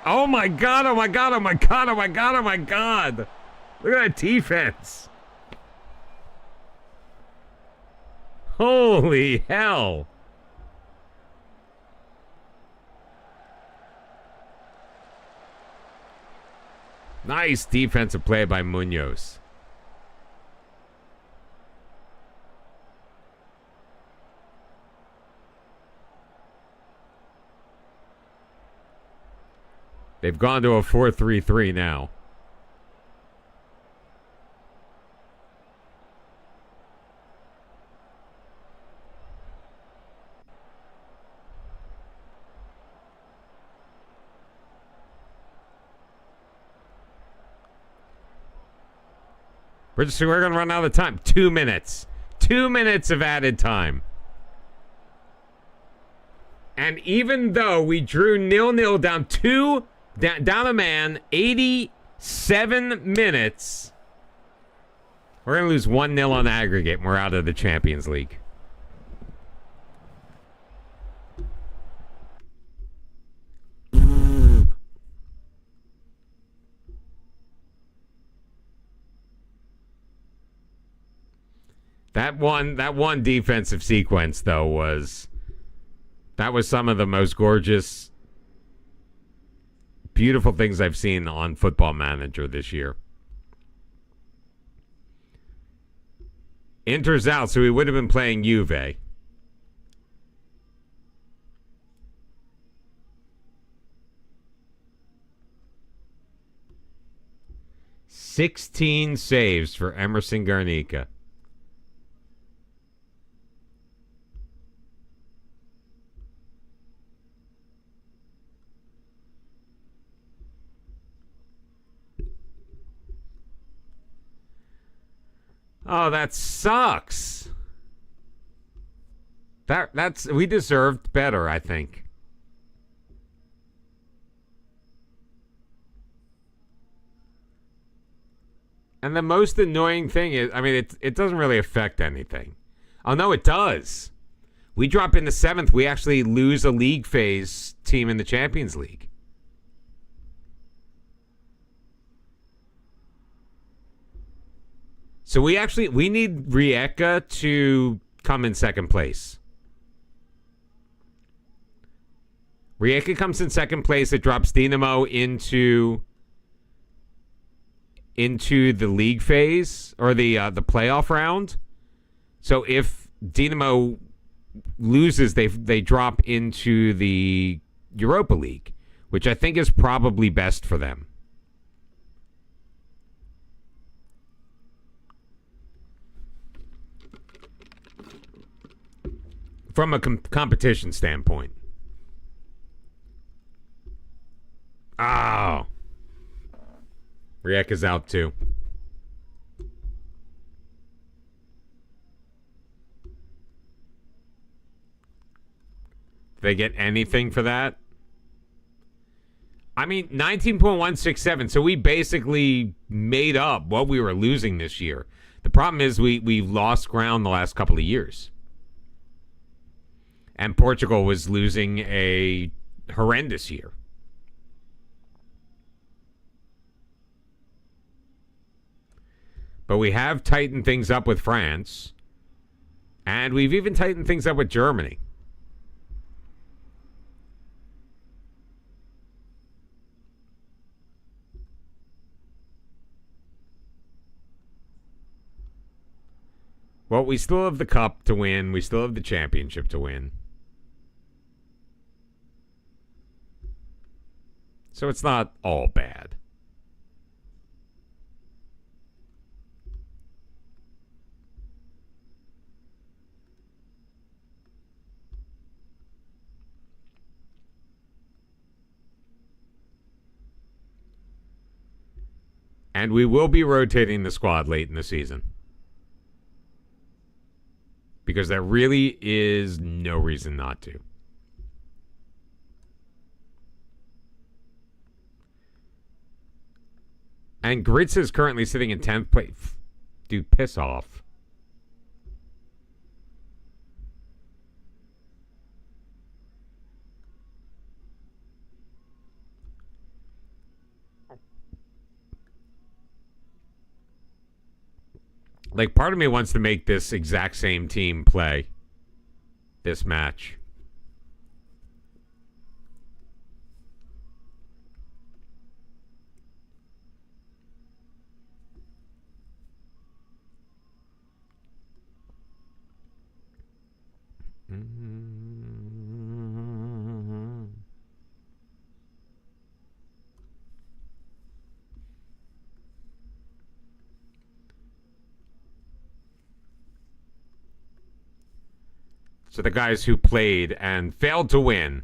Oh my god, oh my god, oh my god, oh my god, oh my god. Look at that defense. Holy hell. Nice defensive play by Munoz. They've gone to a 4-3-3 now. We're going to run out of time. 2 minutes. 2 minutes of added time. And even though we drew 0-0 down a man, 87 minutes, we're going to lose 1-0 on aggregate, and we're out of the Champions League. That one defensive sequence, though, was some of the most gorgeous, beautiful things I've seen on Football Manager this year. Inter's out, so we would have been playing Juve. "16 saves for Emerson Garnica." Oh, that sucks. We deserved better, I think. And the most annoying thing is, I mean, it doesn't really affect anything. Oh, no, it does. We drop into 7th, we actually lose a league phase team in the Champions League. So we need Rijeka to come in 2nd place. Rijeka comes in 2nd place. It drops Dinamo into the league phase or the playoff round. So if Dinamo loses, they drop into the Europa League, which I think is probably best for them. From a competition standpoint. Oh. Riek is out too. Did they get anything for that? I mean, 19.167. So we basically made up what we were losing this year. The problem is we've lost ground the last couple of years. And Portugal was losing a horrendous year. But we have tightened things up with France. And we've even tightened things up with Germany. Well, we still have the cup to win. We still have the championship to win. So it's not all bad. And we will be rotating the squad late in the season. Because there really is no reason not to. And Grits is currently sitting in 10th place. Dude, piss off. Like, part of me wants to make this exact same team play this match. So the guys who played and failed to win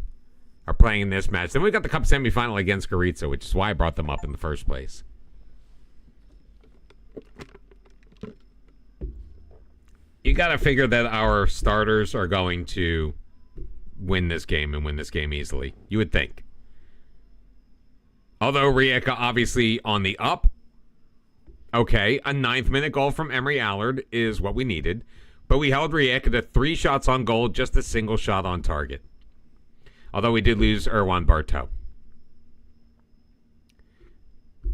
are playing in this match. Then we got the cup semifinal against Goritza, which is why I brought them up in the first place. You got to figure that our starters are going to win this game and win this game easily. You would think. Although Rijeka obviously on the up. Okay, a 9th-minute goal from Emery Allard is what we needed. But we held Rijeka to 3 shots on goal, just a single shot on target. Although we did lose Erwan Bartow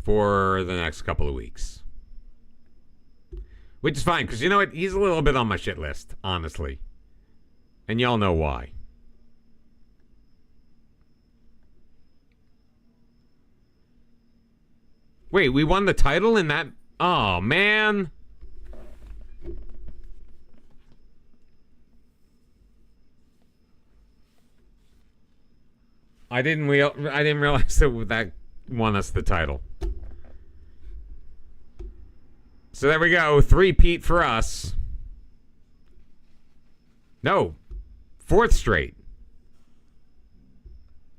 for the next couple of weeks. Which is fine, because you know what? He's a little bit on my shit list, honestly. And y'all know why. Wait, we won the title in that? Oh, man. I didn't realize that won us the title. So there we go. 3-peat for us. No. 4th straight.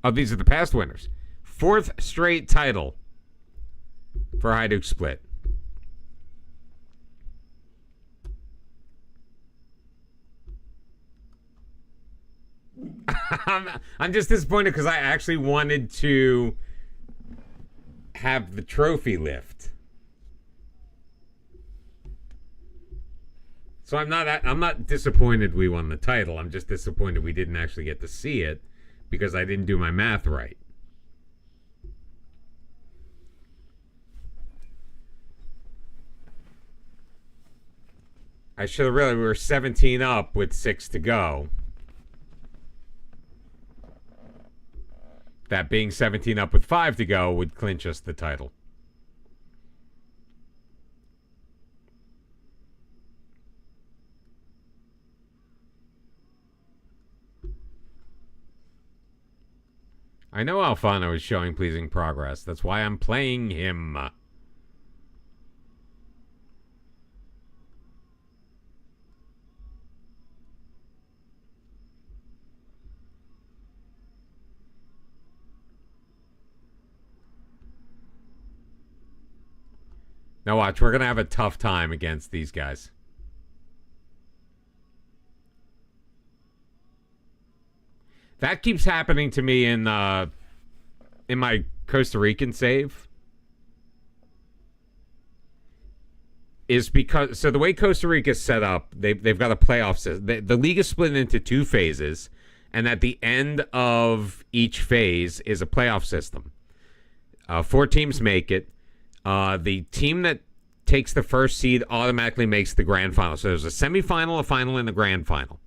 Oh, these are the past winners. 4th straight title for Hajduk Split. I'm just disappointed because I actually wanted to have the trophy lift. So I'm not disappointed we won the title. I'm just disappointed we didn't actually get to see it because I didn't do my math right. I should have realized we were 17 up with 6 to go. That being 17 up with 5 to go would clinch us the title. I know Alfano is showing pleasing progress. That's why I'm playing him. Now watch, we're going to have a tough time against these guys. That keeps happening to me in my Costa Rican save. Is because, so the way Costa Rica is set up, they've got a playoff system. The league is split into 2 phases, and at the end of each phase is a playoff system. 4 teams make it. The team that takes the first seed automatically makes the grand final. So there's a semifinal, a final, and a grand final.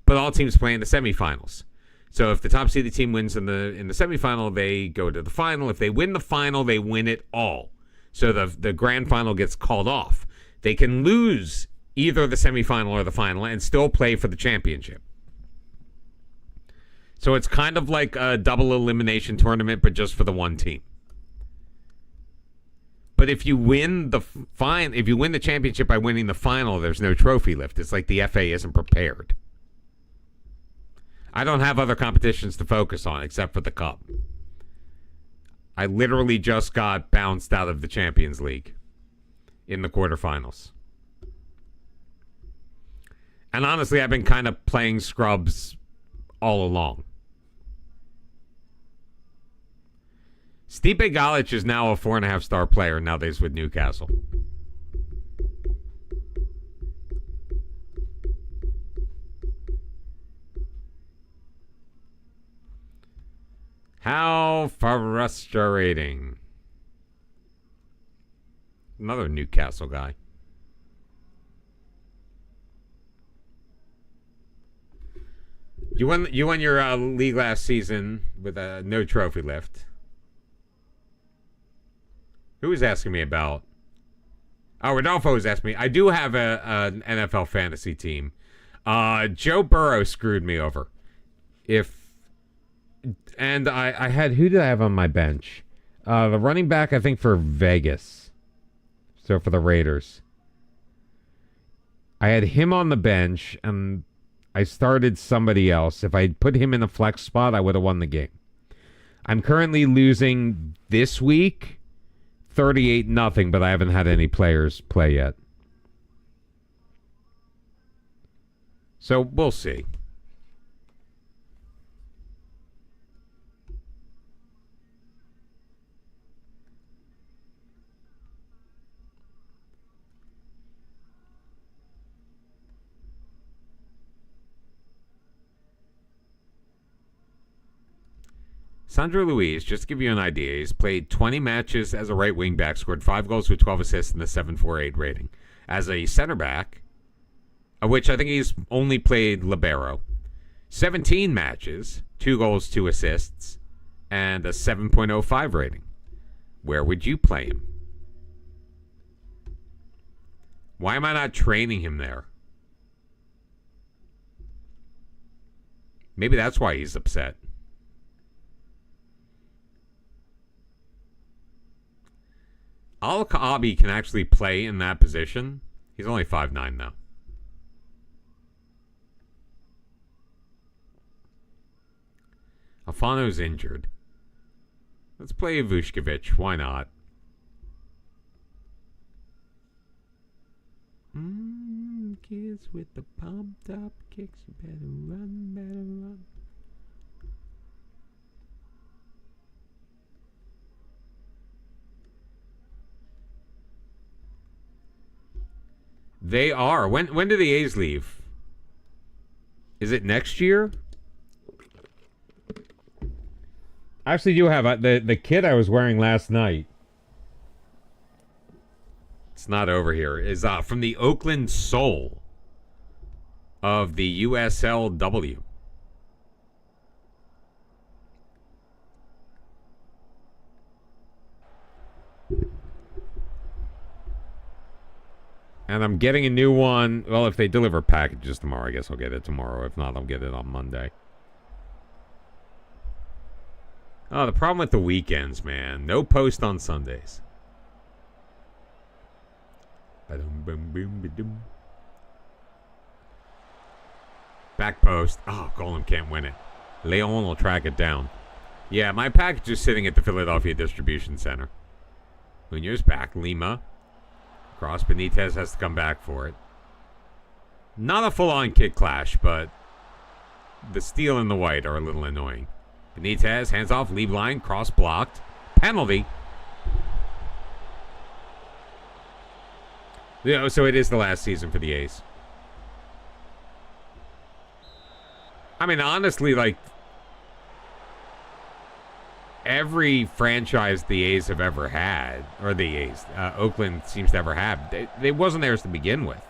But all teams play in the semifinals. So if the top seeded team wins in the semifinal, they go to the final. If they win the final, they win it all. So the grand final gets called off. They can lose either the semifinal or the final and still play for the championship. So it's kind of like a double elimination tournament, but just for the one team. But if you win the championship by winning the final, there's no trophy lift. It's like the FA isn't prepared. I don't have other competitions to focus on except for the Cup. I literally just got bounced out of the Champions League in the quarterfinals. And honestly, I've been kind of playing scrubs all along. Stipe Galic is now a 4.5-star player nowadays with Newcastle. How frustrating. Another Newcastle guy. You won your league last season with a no trophy lift. Who was asking me about? Oh, Rodolfo was asking me. I do have an NFL fantasy team. Joe Burrow screwed me over. I had, who did I have on my bench? The running back, I think, for Vegas. So for the Raiders. I had him on the bench, and I started somebody else. If I put him in a flex spot, I would have won the game. I'm currently losing this week 38-0, but I haven't had any players play yet. So we'll see. Sandro Luiz, just to give you an idea, he's played 20 matches as a right wing back, scored 5 goals with 12 assists and a 7.48 rating. As a center back, of which I think he's only played libero, 17 matches, 2 goals, 2 assists, and a 7.05 rating. Where would you play him? Why am I not training him there? Maybe that's why he's upset. Al-Kaabi can actually play in that position. He's only 5'9", though. Alfano's injured. Let's play Vuskovic. Why not? Kids with the pumped up kicks. You better run, better run. They are. When do the A's leave? Is it next year? I actually do have the kit I was wearing last night. It's not over here. Is from the Oakland Soul of the USLW. And I'm getting a new one. Well, if they deliver packages tomorrow, I guess I'll get it tomorrow. If not, I'll get it on Monday. Oh, the problem with the weekends, man. No post on Sundays. Back post. Oh, Golem can't win it. Leon will track it down. Yeah, my package is sitting at the Philadelphia Distribution Center. Munoz back. Lima. Cross. Benitez has to come back for it. Not a full-on kick clash, but the steel and the white are a little annoying. Benitez, hands off, leave line, cross blocked. Penalty. Yeah, so it is the last season for the A's. I mean, honestly, like, every franchise the A's have ever had, or the A's, Oakland seems to ever have, they wasn't theirs to begin with.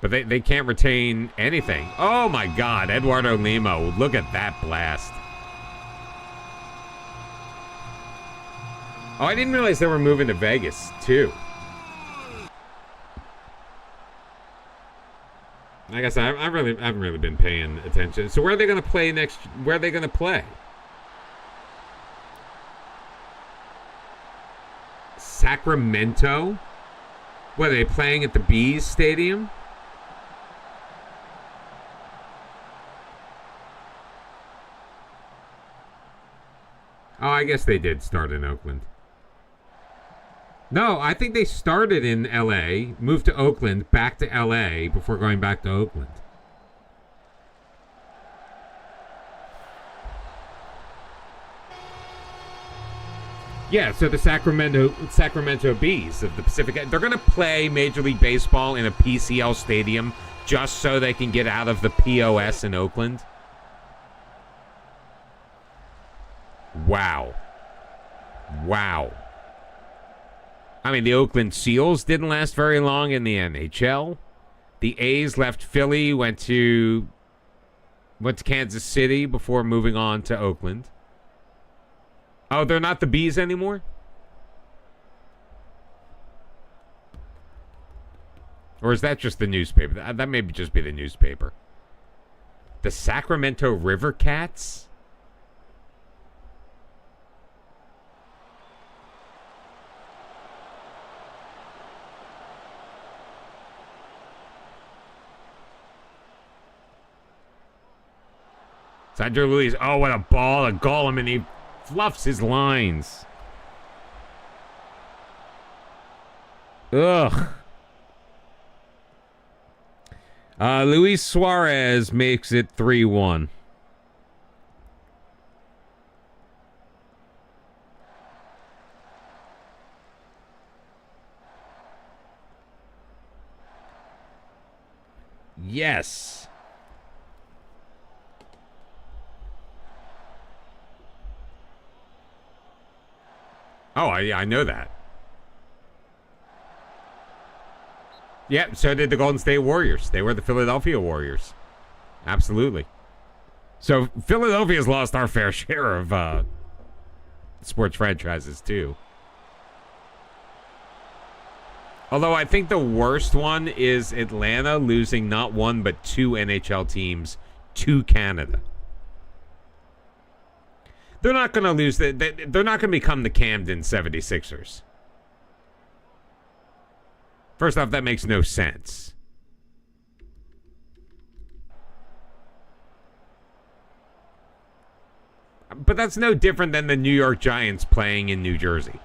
But they can't retain anything. Oh, my God. Eduardo Lima. Look at that blast. Oh, I didn't realize they were moving to Vegas, too. I guess I haven't really been paying attention. So where are they going to play next? Where are they going to play? Sacramento? What, are they playing at the Bees Stadium? Oh, I guess they did start in Oakland. No, I think they started in L.A., moved to Oakland, back to L.A. before going back to Oakland. Yeah, so the Sacramento Bees of the Pacific, they're going to play Major League Baseball in a PCL stadium just so they can get out of the POS in Oakland. Wow. Wow. I mean, the Oakland Seals didn't last very long in the NHL. The A's left Philly, went to Kansas City before moving on to Oakland. Oh, they're not the Bees anymore? Or is that just the newspaper? That may just be the newspaper. The Sacramento River Cats? Sandro Luis. Oh, what a ball. A Golem, and he fluffs his lines. Ugh. Luis Suarez makes it 3-1. Yes. Oh, I know that. Yeah, so did the Golden State Warriors. They were the Philadelphia Warriors. Absolutely. So Philadelphia's lost our fair share of sports franchises, too. Although I think the worst one is Atlanta losing not one but two NHL teams to Canada. They're not going to lose. They're not going to become the Camden 76ers. First off, that makes no sense. But that's no different than the New York Giants playing in New Jersey.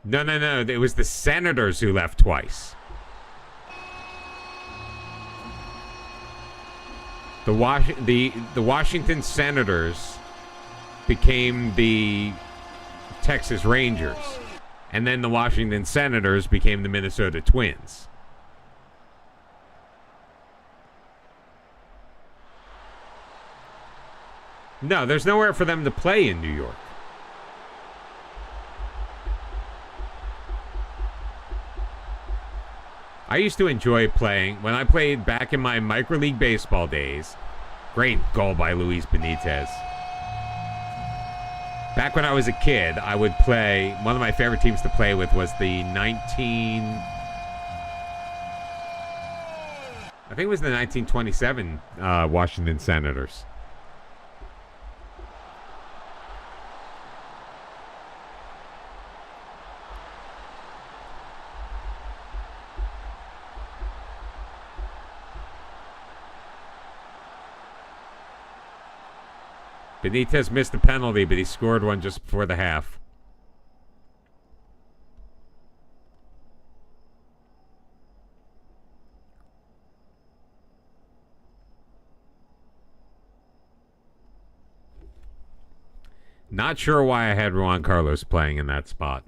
No. It was the Senators who left twice. The Washington Senators became the Texas Rangers. And then the Washington Senators became the Minnesota Twins. No, there's nowhere for them to play in New York. I used to enjoy playing, when I played back in my micro league baseball days. Great goal by Luis Benitez. Back when I was a kid, I would play... One of my favorite teams to play with was the I think it was the 1927 Washington Senators. Benitez missed a penalty, but he scored one just before the half. Not sure why I had Juan Carlos playing in that spot.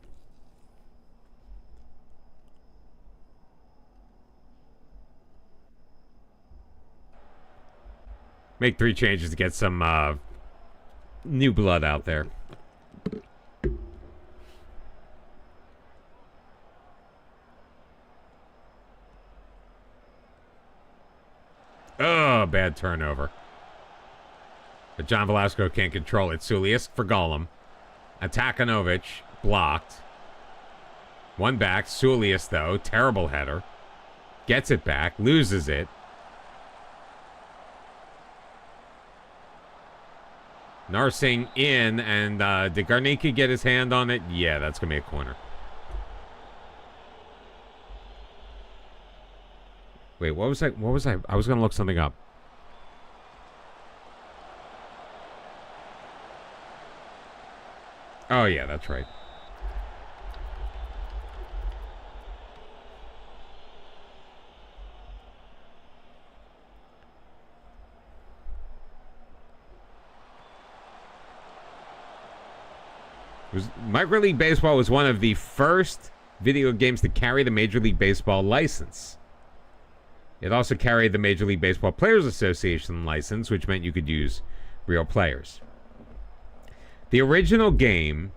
Make 3 changes to get some new blood out there. Oh, bad turnover. But John Velasco can't control it. Sulius for Gollum. Atakanovic blocked. One back. Sulius, though. Terrible header. Gets it back. Loses it. Narsing in, and did Garnica get his hand on it? Yeah, that's going to be a corner. Wait, what was I? I was going to look something up. Oh, yeah, that's right. Minor League Baseball was one of the first video games to carry the Major League Baseball license. It also carried the Major League Baseball Players Association license, which meant you could use real players. The original game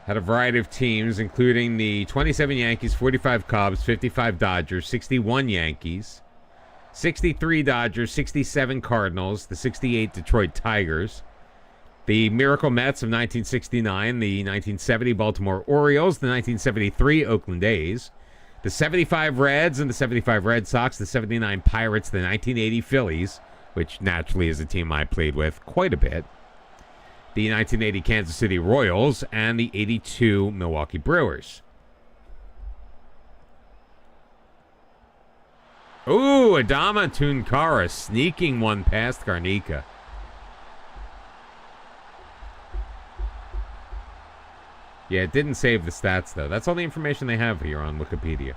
had a variety of teams, including the 27 Yankees, 45 Cubs, 55 Dodgers, 61 Yankees, 63 Dodgers, 67 Cardinals, the 68 Detroit Tigers, the Miracle Mets of 1969, the 1970 Baltimore Orioles, the 1973 Oakland A's, the 75 Reds and the 75 Red Sox, the 79 Pirates, the 1980 Phillies, which naturally is a team I played with quite a bit, the 1980 Kansas City Royals, and the 82 Milwaukee Brewers. Ooh, Adama Tunkara sneaking one past Garnica. Yeah, it didn't save the stats, though. That's all the information they have here on Wikipedia.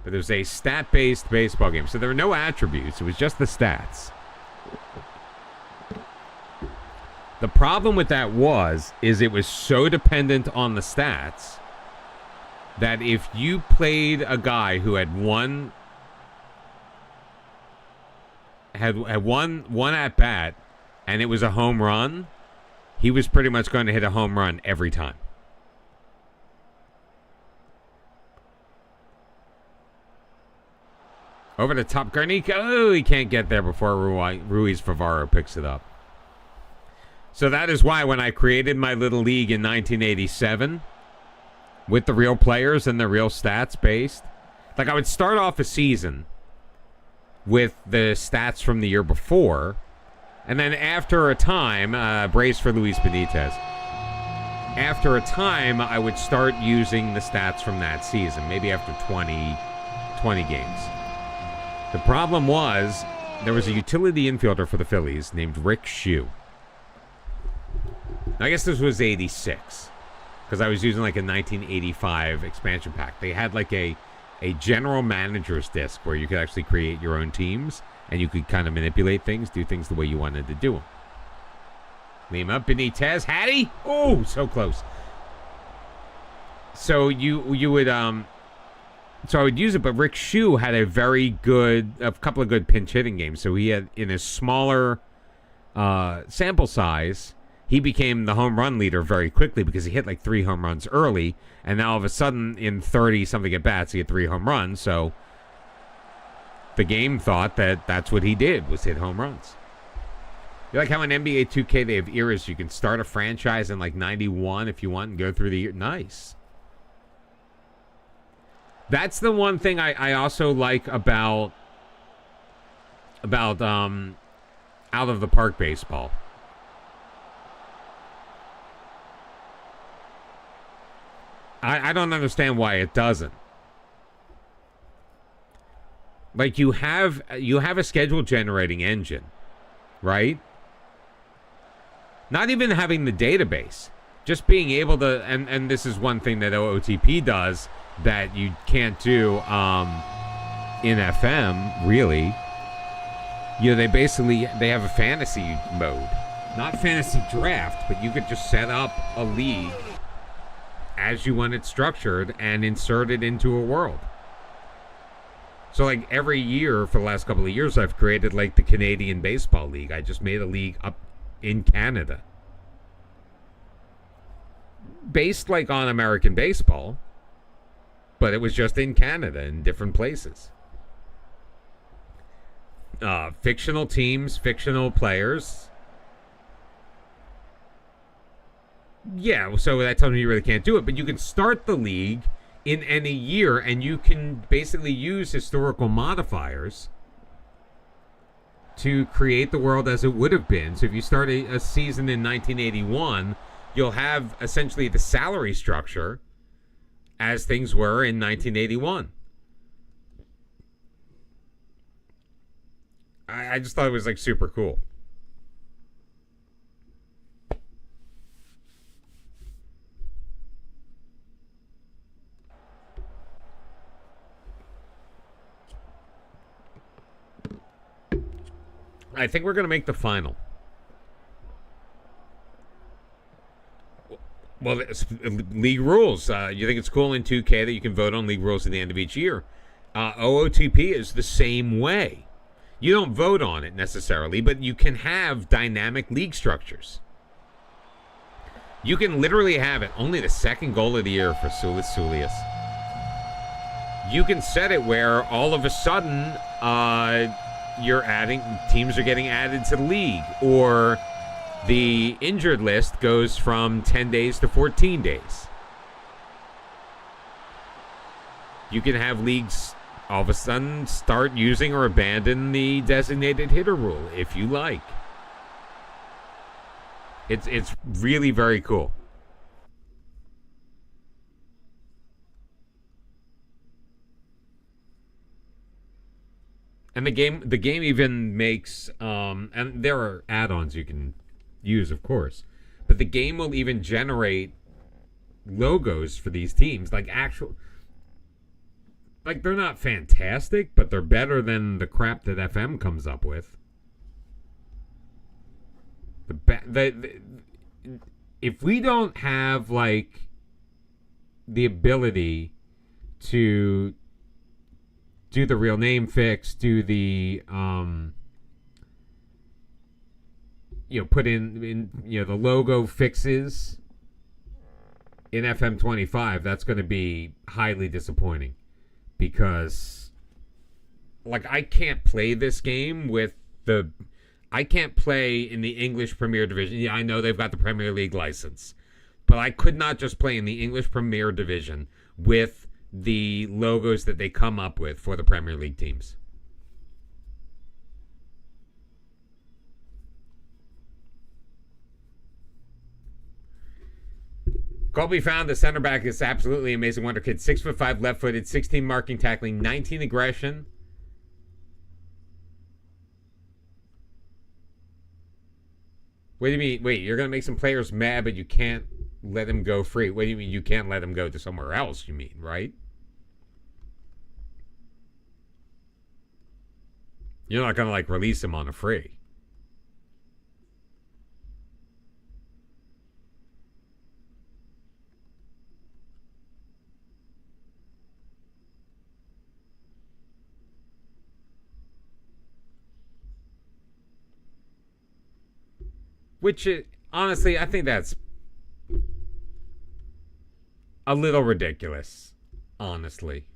But there's a stat-based baseball game, so there were no attributes. It was just the stats. The problem with that is it was so dependent on the stats that if you played a guy who had one at bat, and it was a home run, he was pretty much going to hit a home run every time. Over the top, Garnica. Oh, he can't get there before Ruiz Favaro picks it up. So that is why when I created my little league in 1987, with the real players and the real stats based, like I would start off a season with the stats from the year before, and then after a time, brace for Luis Benitez. After a time, I would start using the stats from that season, maybe after 20 games. The problem was, there was a utility infielder for the Phillies named Rick Shue. I guess this was 86, because I was using like a 1985 expansion pack. They had like a general manager's disc where you could actually create your own teams, and you could kind of manipulate things, do things the way you wanted to do them. Lima, Benitez, Hattie. Oh, so close. So you would so I would use it, but Rick Shue had a couple of good pinch hitting games. So he had, in a smaller sample size, he became the home run leader very quickly because he hit like 3 home runs early, and now all of a sudden in 30 something at bats he had 3 home runs. So the game thought that that's what he did, was hit home runs. You like how in NBA 2K they have eras? You can start a franchise in like 91 if you want and go through the year. Nice. That's the one thing I also like about out of the park baseball. I don't understand why it doesn't. Like you have a schedule generating engine, right? Not even having the database, just being able to, and this is one thing that OOTP does that you can't do in FM, really. You know, they have a fantasy mode. Not fantasy draft, but you could just set up a league as you want it structured and insert it into a world. So, like, every year for the last couple of years, I've created, like, the Canadian Baseball League. I just made a league up in Canada. Based, like, on American baseball, but it was just in Canada in different places. Fictional teams, fictional players. Yeah, so that tells me you really can't do it, but you can start the league in any year, and you can basically use historical modifiers to create the world as it would have been. So if you start a season in 1981, you'll have essentially the salary structure as things were in 1981. I just thought it was like super cool. I think we're going to make the final. Well, league rules. You think it's cool in 2K that you can vote on league rules at the end of each year? OOTP is the same way. You don't vote on it necessarily, but you can have dynamic league structures. You can literally have it. Only the second goal of the year for Sulius. You can set it where all of a sudden teams are getting added to the league, or the injured list goes from 10 days to 14 days. You can have leagues all of a sudden start using or abandon the designated hitter rule if you like. It's really very cool. And the game even makes and there are add-ons you can use, of course, but the game will even generate logos for these teams, like they're not fantastic, but they're better than the crap that FM comes up with. If we don't have like the ability to do the real name fix, do the put in the logo fixes in FM25, that's going to be highly disappointing, because like I can't play this game I can't play in the English Premier Division. Yeah, I know they've got the Premier League license, but I could not just play in the English Premier Division with the logos that they come up with for the Premier League teams. Colby found the center back is absolutely amazing wonder kid. 6'5", left-footed, 16 marking, tackling, 19 aggression. What do you mean? Wait, you're going to make some players mad, but you can't let him go free. What do you mean you can't let him go to somewhere else, you mean, right? You're not going to, like, release him on a free. Which, honestly, I think that's a little ridiculous, honestly.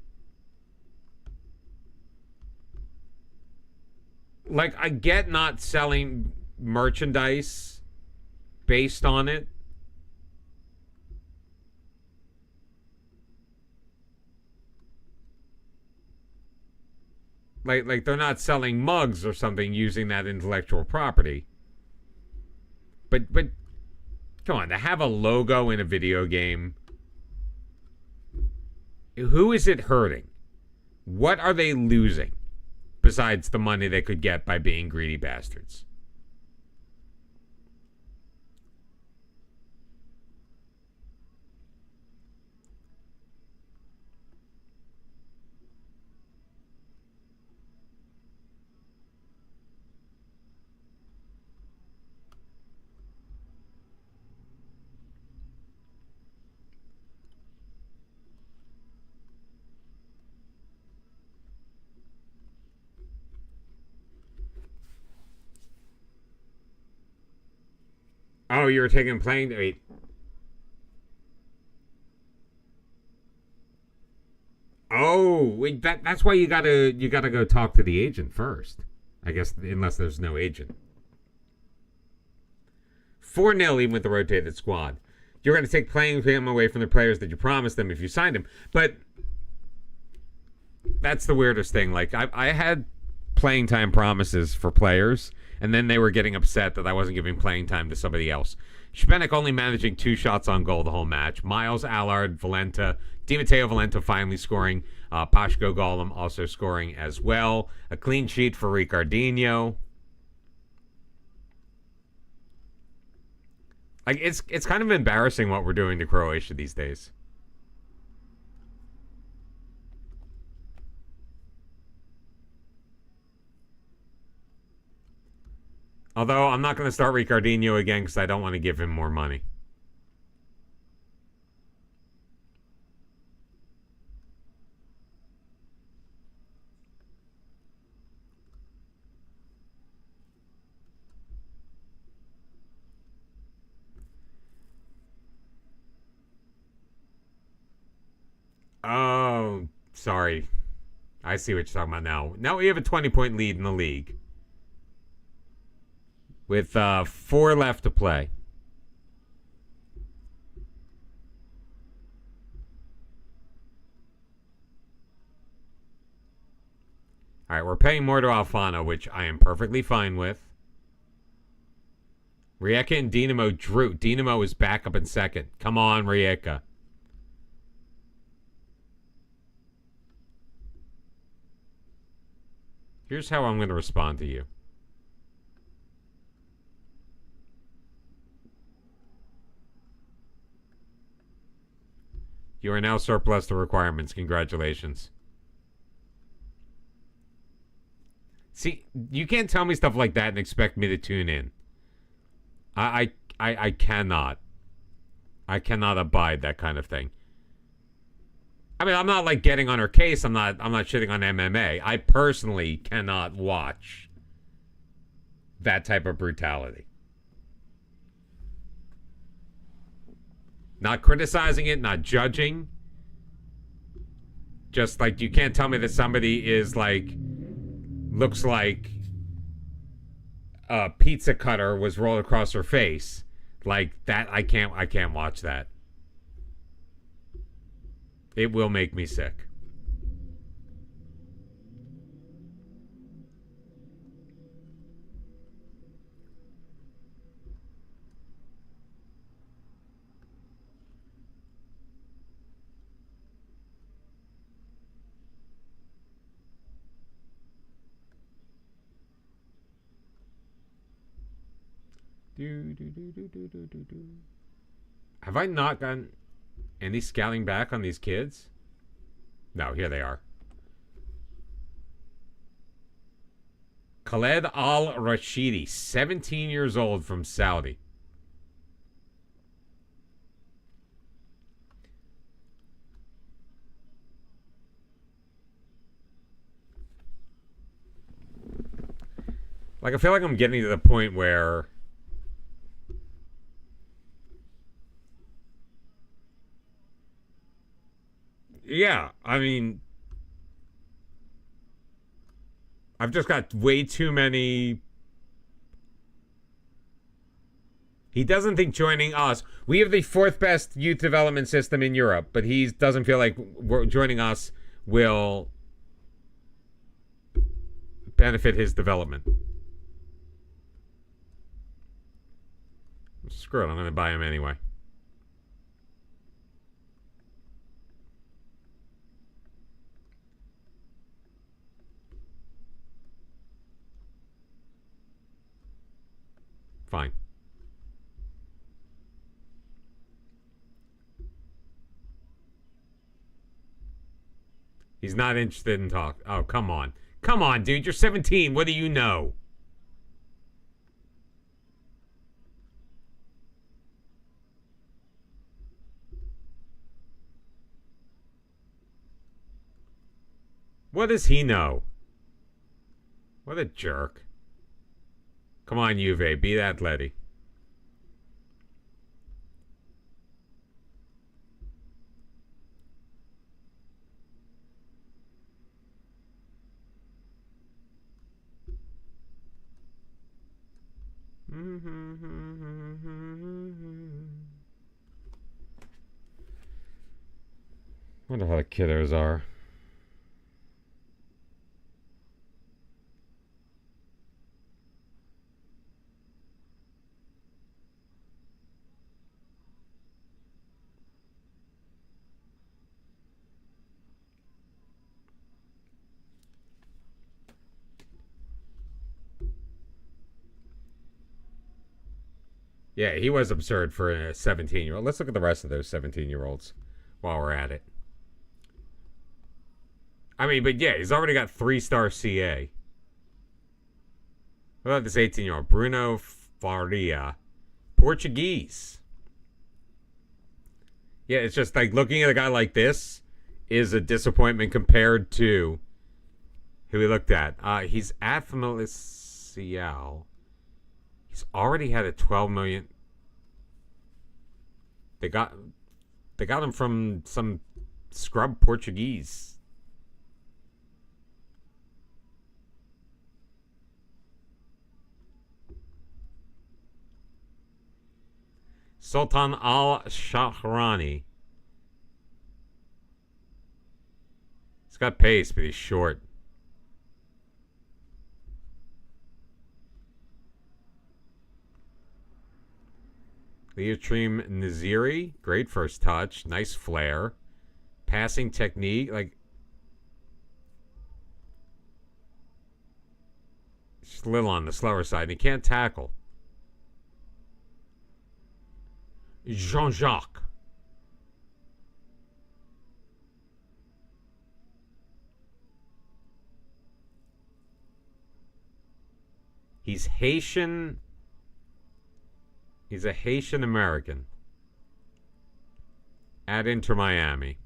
Like, I get not selling merchandise based on it. Like they're not selling mugs or something using that intellectual property. But come on, to have a logo in a video game, who is it hurting? What are they losing besides the money they could get by being greedy bastards? Oh, you were taking playing. Wait. Oh, wait, that's why you gotta go talk to the agent first. I guess unless there's no agent. 4-0 even with the rotated squad. You're going to take playing time away from the players that you promised them if you signed them. But that's the weirdest thing. Like, I had playing time promises for players, and then they were getting upset that I wasn't giving playing time to somebody else. Špenik only managing 2 shots on goal the whole match. Miles, Allard, Valenta, Di Matteo Valenta finally scoring. Pashko Golem also scoring as well. A clean sheet for Ricardinho. Like, it's kind of embarrassing what we're doing to Croatia these days. Although I'm not going to start Ricardinho again because I don't want to give him more money. Oh, sorry. I see what you're talking about now. Now we have a 20-point lead in the league. With 4 left to play. All right, we're paying more to Alfano, which I am perfectly fine with. Rijeka and Dinamo drew. Dinamo is back up in second. Come on, Rijeka. Here's how I'm going to respond to you. You are now surplus to requirements. Congratulations. See, you can't tell me stuff like that and expect me to tune in. I cannot. I cannot abide that kind of thing. I mean, I'm not like getting on her case. I'm not shitting on MMA. I personally cannot watch that type of brutality. Not criticizing it, not judging. Just like you can't tell me that somebody is like looks like a pizza cutter was rolled across her face. Like that I can't watch that. It will make me sick. Have I not gotten any scouting back on these kids? No, here they are. Khaled Al-Rashidi, 17 years old from Saudi. Like, I feel like I'm getting to the point where yeah, I mean, I've just got way too many. He doesn't think joining us. We have the 4th best youth development system in Europe, but he doesn't feel like joining us will benefit his development. Screw it, I'm going to buy him anyway. Fine. He's not interested in talk. Oh, come on. Come on, dude. You're 17. What do you know? What does he know? What a jerk. Come on, Juve. Beat Athleti. Wonder how the kiddos are. Yeah, he was absurd for a 17-year-old. Let's look at the rest of those 17-year-olds while we're at it. I mean, but yeah, he's already got 3-star CA. What about this 18-year-old? Bruno Faria. Portuguese. Yeah, it's just like looking at a guy like this is a disappointment compared to who we looked at. He's at Familial. He's already had a 12 million. They got him from some scrub Portuguese. Sultan Al Shahrani. He's got pace, but he's short. Leotrim Naziri, great first touch, nice flair, passing technique, like just a little on the slower side. And he can't tackle. Jean-Jacques. He's Haitian. He's a Haitian American at Inter Miami.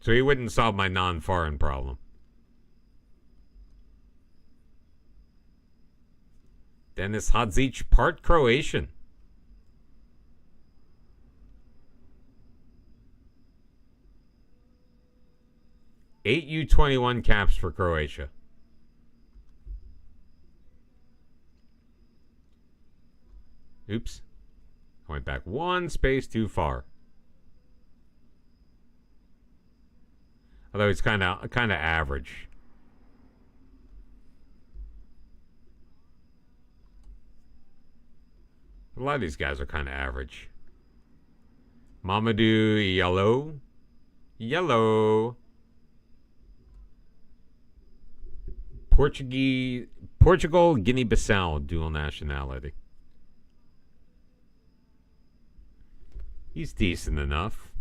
So he wouldn't solve my non-foreign problem. Dennis Hadzic, part Croatian. 8 U21 caps for Croatia. Oops. I went back one space too far. Although it's kind of average. A lot of these guys are kind of average. Mamadou Yellow. Portugal, Guinea-Bissau, dual nationality. He's decent enough.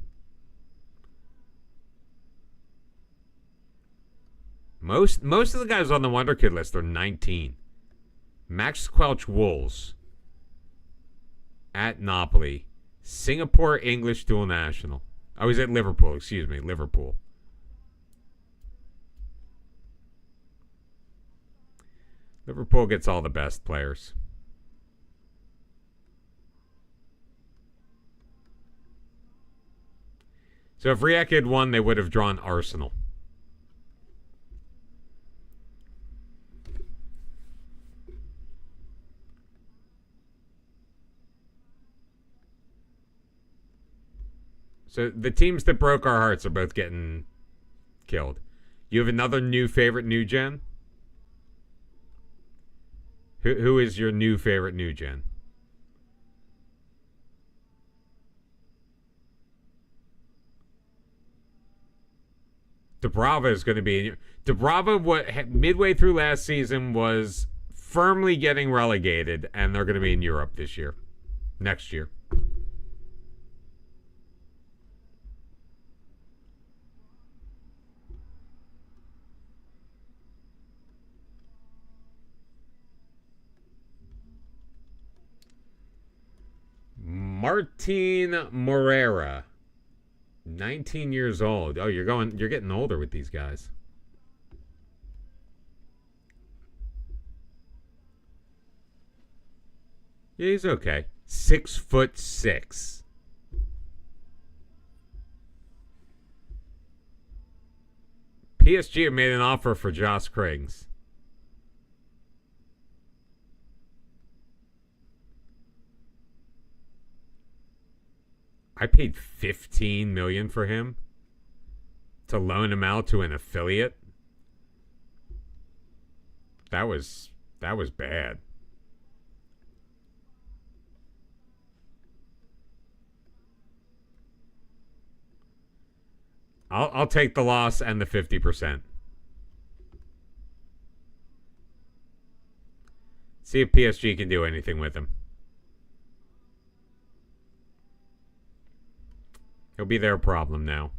Most of the guys on the Wonder Kid list are 19. Max Quelch Wolves at Napoli. Singapore English dual national. Oh, he's at Liverpool. Excuse me, Liverpool. Liverpool gets all the best players. So if Riek had won, they would have drawn Arsenal. So the teams that broke our hearts are both getting killed. You have another new favorite new gen? Who is your new favorite new gen? Dubrava is going to be... Dubrava, midway through last season, was firmly getting relegated, and they're going to be in Europe this year. Next year. Martin Morera, 19 years old. Oh, you're getting older with these guys. Yeah, he's okay. 6'6". PSG have made an offer for Josh Kriggs. I paid $15 million for him to loan him out to an affiliate. That was bad. I'll take the loss and the 50%. See if PSG can do anything with him. He'll be their problem now.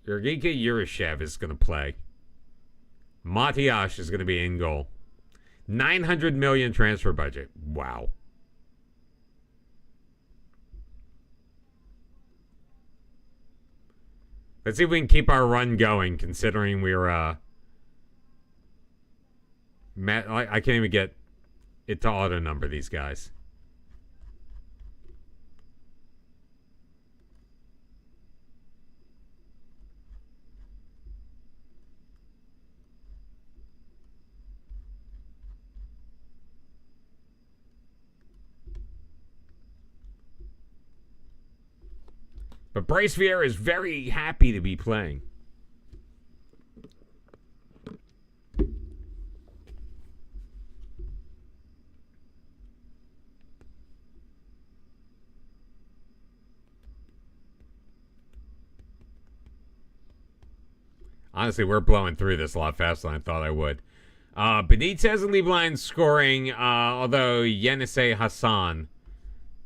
Yurgika Yurashev is going to play. Matiash is going to be in goal. $900 million transfer budget. Wow. Let's see if we can keep our run going, considering we're I can't even get it to auto number these guys. But Bryce Vieira is very happy to be playing. Honestly, we're blowing through this a lot faster than I thought I would. Benitez and Lieblein scoring, although Yenisei Hassan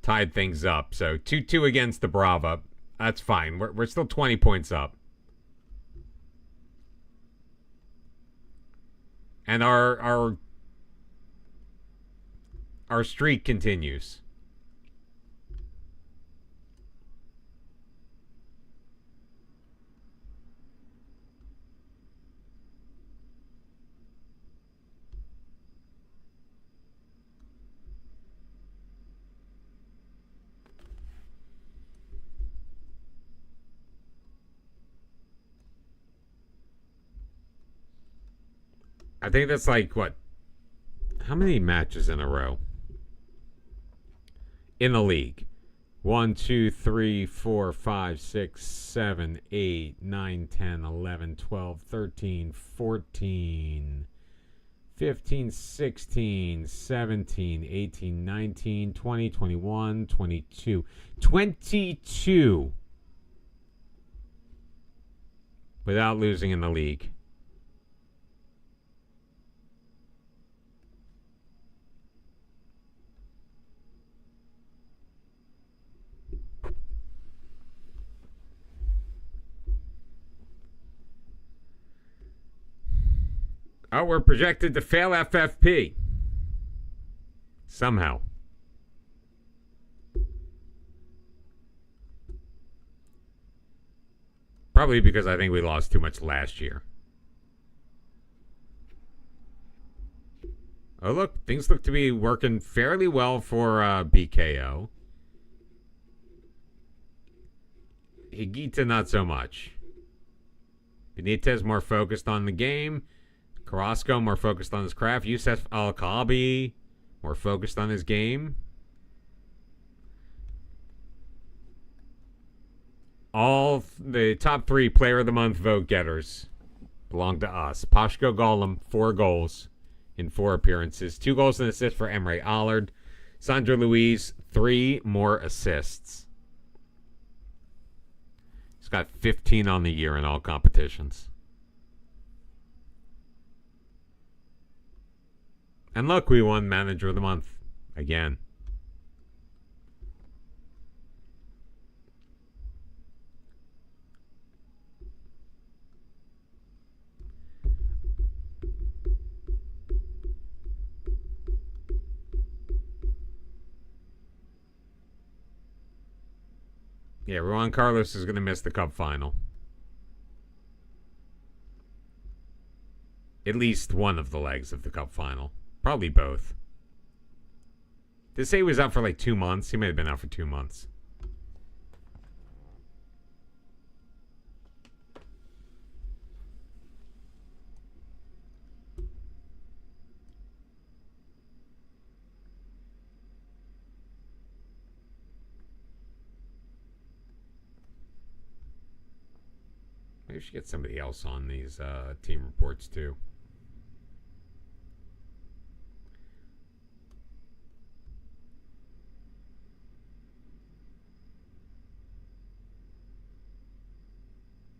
tied things up. So 2-2 against the Brava. That's fine. We're still 20 points up. And our streak continues. I think that's like, what? How many matches in a row? In the league. 1, 2, 3, 4, 5, 6, 7, 8, 9, 10, 11, 12, 13, 14, 15, 16, 17, 18, 19, 20, 21, 22. 22 without losing in the league. Oh, we're projected to fail FFP. Somehow. Probably because I think we lost too much last year. Oh, look. Things look to be working fairly well for BKO. Higuita, not so much. Benitez more focused on the game. Carrasco, more focused on his craft. Youssef Al-Kaabi, more focused on his game. All the top 3 Player of the Month vote getters belong to us. Pashko Golem, 4 goals in 4 appearances. 2 goals and assists for Emre Allard. Sandro Luiz, 3 more assists. He's got 15 on the year in all competitions. And look, we won Manager of the Month again. Yeah, Juan Carlos is going to miss the Cup final. At least one of the legs of the Cup final. Probably both. Did they say he was out for like 2 months? He may have been out for 2 months. Maybe we should get somebody else on these team reports too.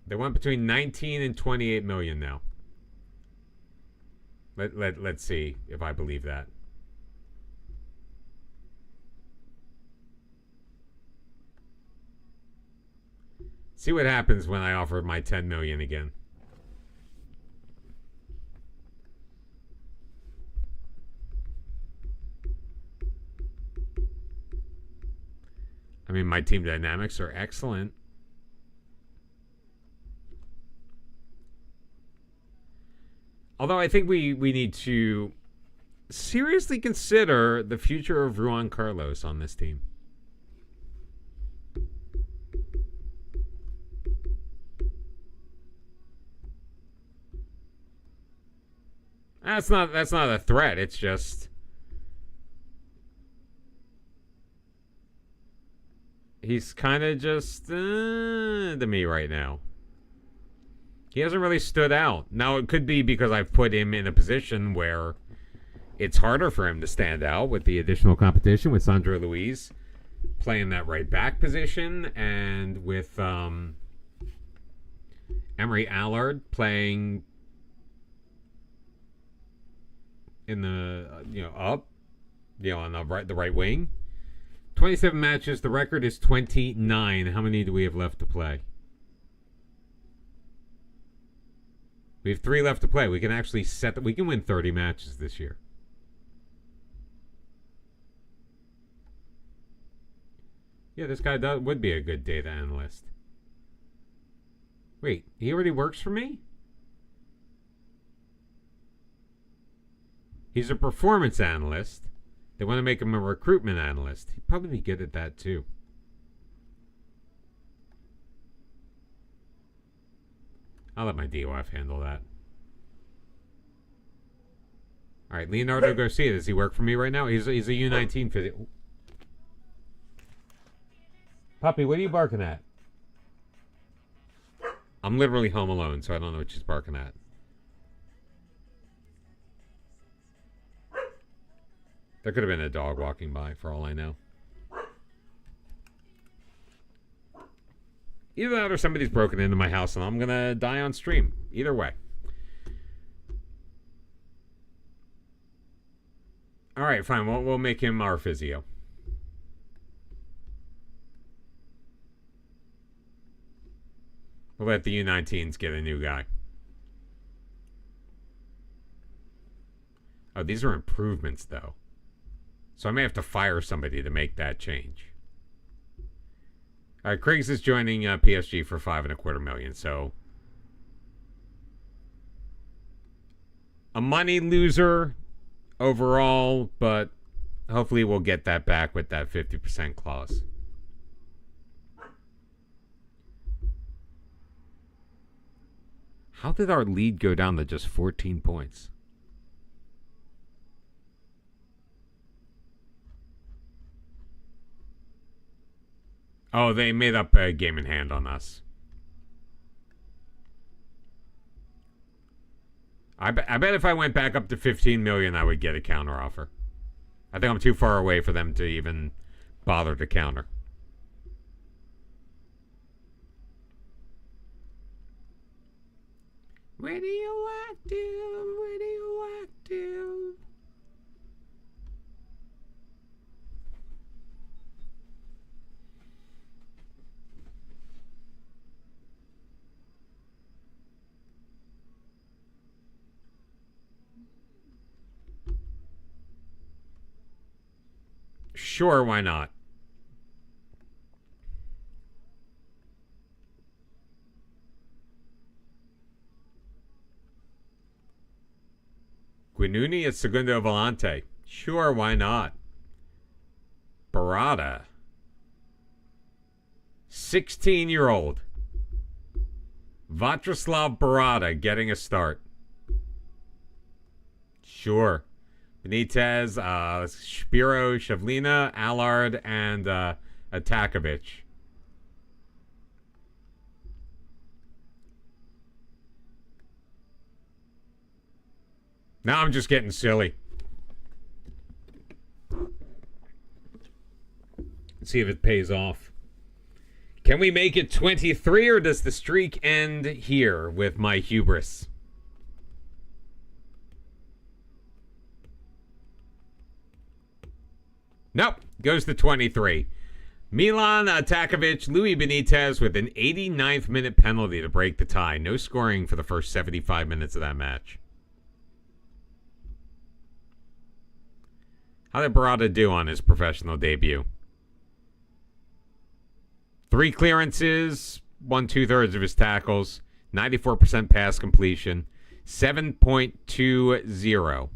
They went between 19 and 28 million now. Let's see if I believe that. See what happens when I offer my 10 million again. I mean, my team dynamics are excellent. Although I think we need to seriously consider the future of Juan Carlos on this team. That's not a threat. It's just he's kind of just to me right now. He hasn't really stood out. Now, it could be because I've put him in a position where it's harder for him to stand out with the additional competition, with Sandro Luiz playing that right back position, and with Emre Allard playing in the up, on the right wing. 27 matches. The record is 29. How many do we have left to play? We have 3 left to play. We can actually we can win 30 matches this year. Yeah, this guy would be a good data analyst. Wait, he already works for me? He's a performance analyst. They want to make him a recruitment analyst. He'd probably be good at that too. I'll let my DOF handle that. All right, Leonardo Garcia. Does he work for me right now? He's a U19 physio. Puppy, what are you barking at? I'm literally home alone, so I don't know what she's barking at. There could have been a dog walking by, for all I know. Either that or somebody's broken into my house and I'm going to die on stream. Either way. All right, fine. We'll make him our physio. We'll let the U19s get a new guy. Oh, these are improvements, though. So I may have to fire somebody to make that change. All right, Kriegs is joining PSG for $5.25 million. So a money loser overall, but hopefully we'll get that back with that 50% clause. How did our lead go down to just 14 points? Oh, they made up a game in hand on us. I bet if I went back up to 15 million, I would get a counteroffer. I think I'm too far away for them to even bother to counter. Radioactive, radioactive. Sure, why not? Guinuni at Segundo Volante. Sure, why not? Barada. 16-year-old. Vatroslav Barada getting a start. Sure. Benitez, Spiro, Shavlina, Allard, and Atakovic. Now I'm just getting silly. Let's see if it pays off. Can we make it 23, or does the streak end here with my hubris? Nope, goes to 23. Milan Atakovic, Louis Benitez with an 89th minute penalty to break the tie. No scoring for the first 75 minutes of that match. How did Barada do on his professional debut? 3 clearances, won 2/3 of his tackles, 94% pass completion, 7.20.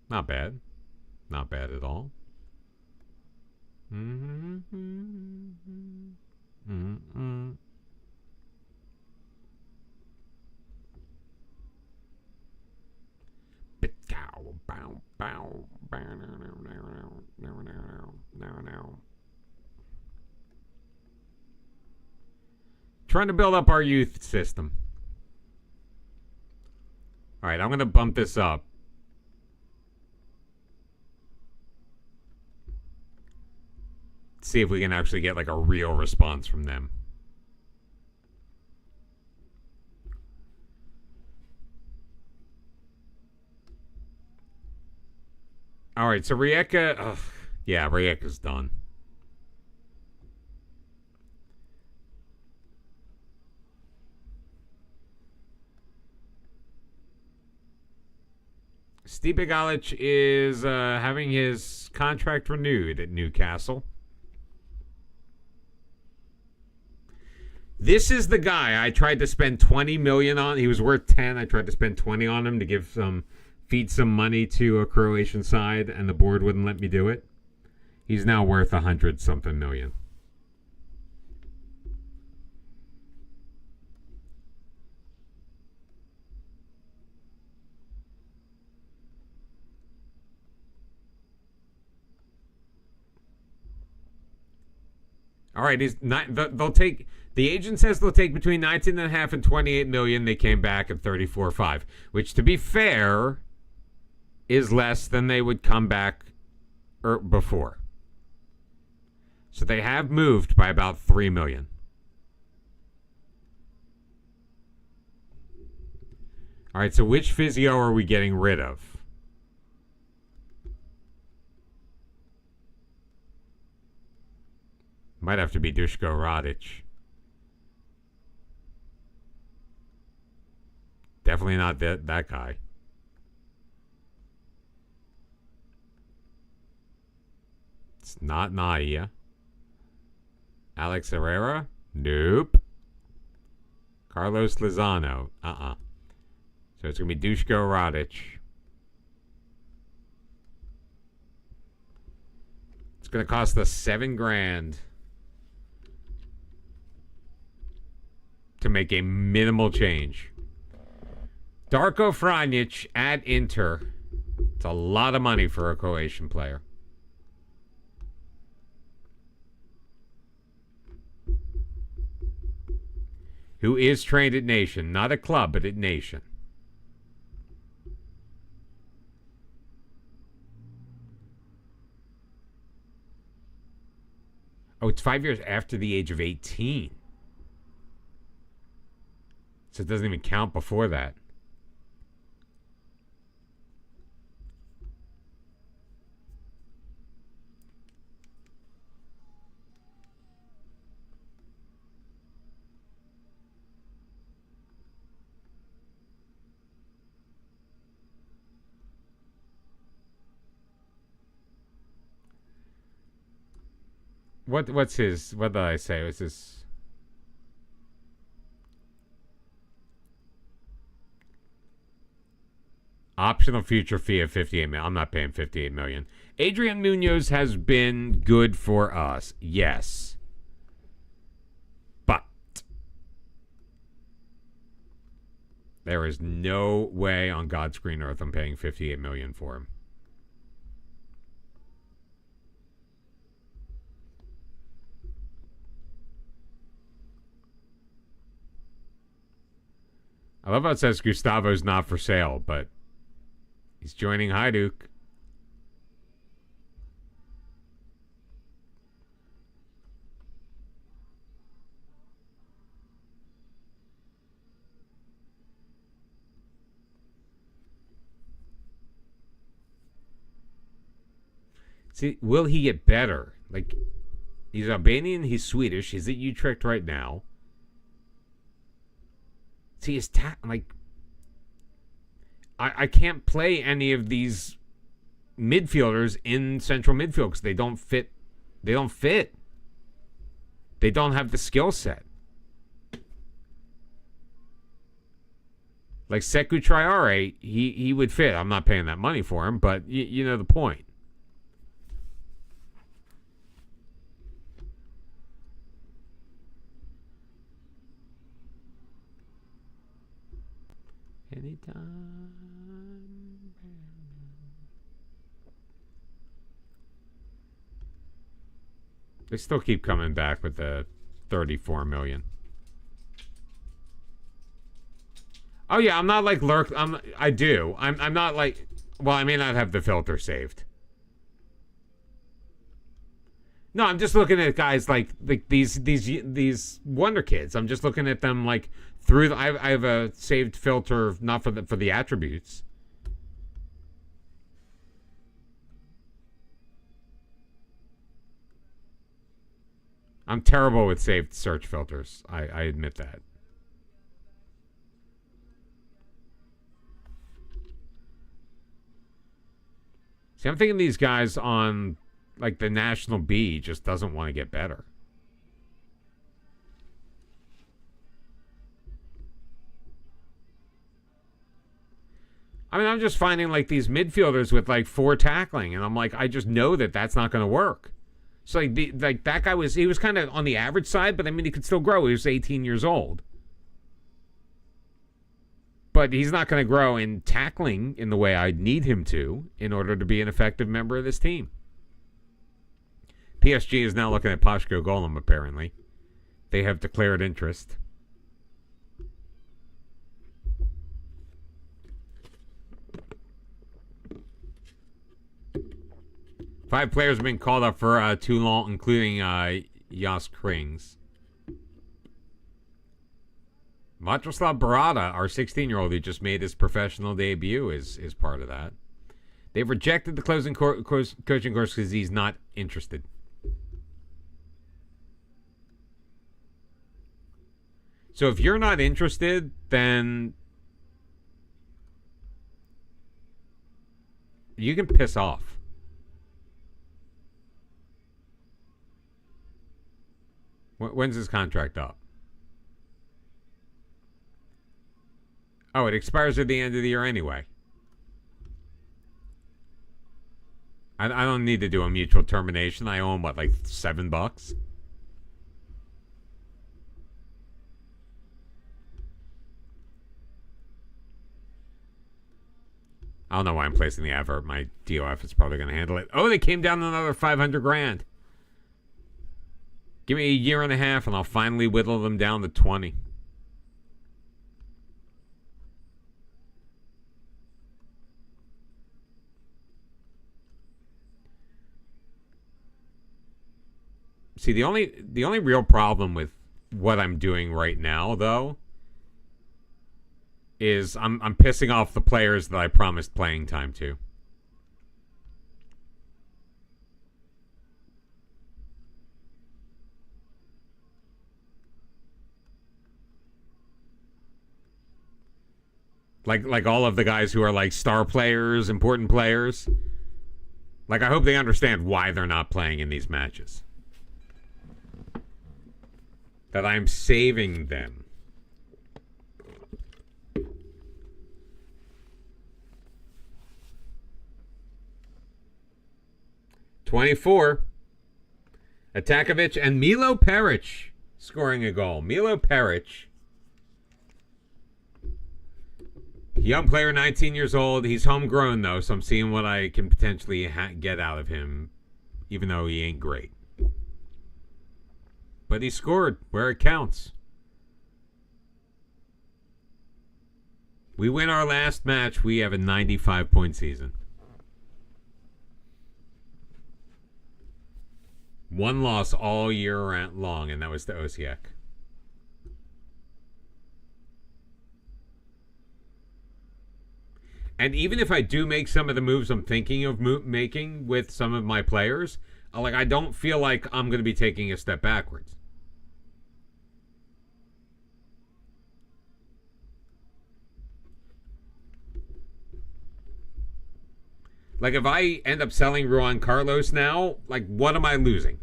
Not bad. Not bad at all. Trying to build up our youth system. All right, I'm going to bump this up. See if we can actually get like a real response from them. All right, so Rijeka, yeah, Rijeka's done. Stipe Galic is having his contract renewed at Newcastle. This is the guy I tried to spend 20 million on. He was worth 10. I tried to spend 20 on him to feed some money to a Croatian side, and the board wouldn't let me do it. He's now worth 100-something million. All right, they'll take. The agent says they'll take between 19.5 and 28 million. They came back at 34.5, which, to be fair, is less than they would come back before. So they have moved by about 3 million. All right, so which physio are we getting rid of? Might have to be Dushko Radic. Definitely not that guy. It's not Naya. Alex Herrera? Nope. Carlos Lozano? So it's going to be Dushko Radic. It's going to cost us $7,000. to make a minimal change. Darko Franjic at Inter. It's a lot of money for a Croatian player. Who is trained at Nation. Not at club, but at Nation. Oh, it's 5 years after the age of 18. So it doesn't even count before that. What's his? What did I say? Was this? Optional future fee of $58 million. I'm not paying $58 million. Adrian Munoz has been good for us. Yes. But there is no way on God's green earth I'm paying $58 million for him. I love how it says Gustavo's not for sale, but he's joining Hajduk. See, will he get better? Like, he's Albanian, he's Swedish, he's at Utrecht right now. See, his I can't play any of these midfielders in central midfield because they don't fit. They don't fit. They don't have the skill set. Like Sekou Traore, he would fit. I'm not paying that money for him, but you know the point. Anytime. They still keep coming back with the $34 million. Oh yeah, I'm not like lurk. I'm not like. Well, I may not have the filter saved. No, I'm just looking at guys like these wonder kids. I'm just looking at them like through. I have a saved filter not for the attributes. I'm terrible with saved search filters. I admit that. See, I'm thinking these guys on like the National B just doesn't want to get better. I mean, I'm just finding like these midfielders with like 4 tackling, and I'm like, I just know that that's not going to work. So like that guy was kind of on the average side, but I mean he could still grow. He was 18 years old. But he's not going to grow in tackling in the way I'd need him to in order to be an effective member of this team. PSG is now looking at Pashko Golem, apparently. They have declared interest. Five players have been called up for Toulon, including Jas Krings. Vatroslav Barada, our 16-year-old who just made his professional debut, is part of that. They've rejected the coaching course because he's not interested. So if you're not interested, then you can piss off. When's his contract up? Oh, it expires at the end of the year anyway. I don't need to do a mutual termination. I owe him, what, like $7? I don't know why I'm placing the advert. My DOF is probably going to handle it. Oh, they came down another 500 grand. Give me a year and a half and I'll finally whittle them down to 20. See, the only real problem with what I'm doing right now, though, is I'm pissing off the players that I promised playing time to. Like all of the guys who are like star players, important players. Like, I hope they understand why they're not playing in these matches. That I'm saving them. $24. Atakovic and Milo Peric scoring a goal. Milo Peric, young player, 19 years old. He's homegrown, though, so I'm seeing what I can potentially get out of him, even though he ain't great. But he scored where it counts. We win our last match, we have a 95-point season. One loss all year long, and that was to Osijek. And even if I do make some of the moves I'm thinking of making with some of my players, I don't feel like I'm going to be taking a step backwards. Like, if I end up selling Juan Carlos now, like, what am I losing?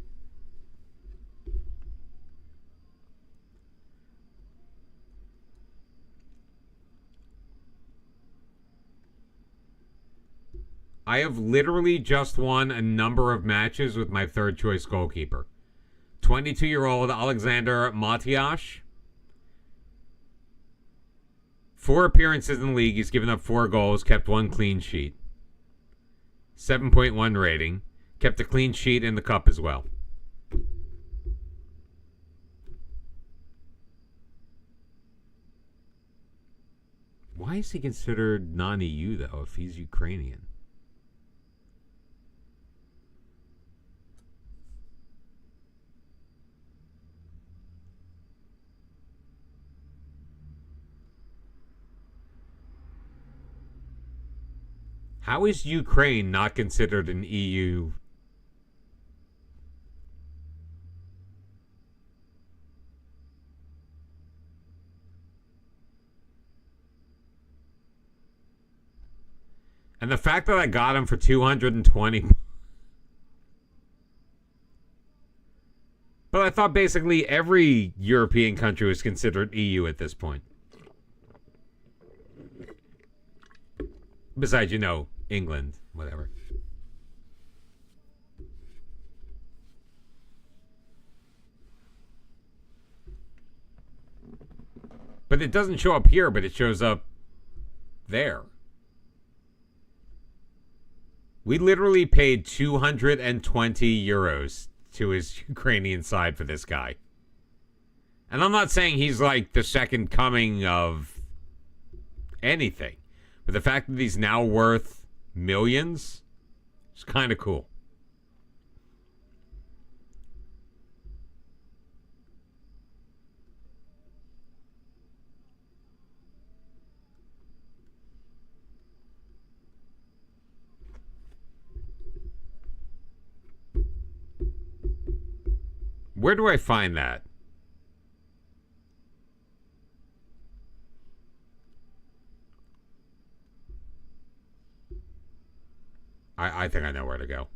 I have literally just won a number of matches with my third choice goalkeeper. 22-year-old Alexander Matias. 4 appearances in the league. He's given up 4 goals, kept 1 clean sheet. 7.1 rating. Kept a clean sheet in the cup as well. Why is he considered non-EU, though, if he's Ukrainian? How is Ukraine not considered an EU? And the fact that I got him for 220. But I thought basically every European country was considered EU at this point. Besides, England, whatever. But it doesn't show up here, but it shows up there. We literally paid 220 euros to his Ukrainian side for this guy. And I'm not saying he's like the second coming of anything. But the fact that he's now worth millions is kind of cool. Where do I find that? I think I know where to go.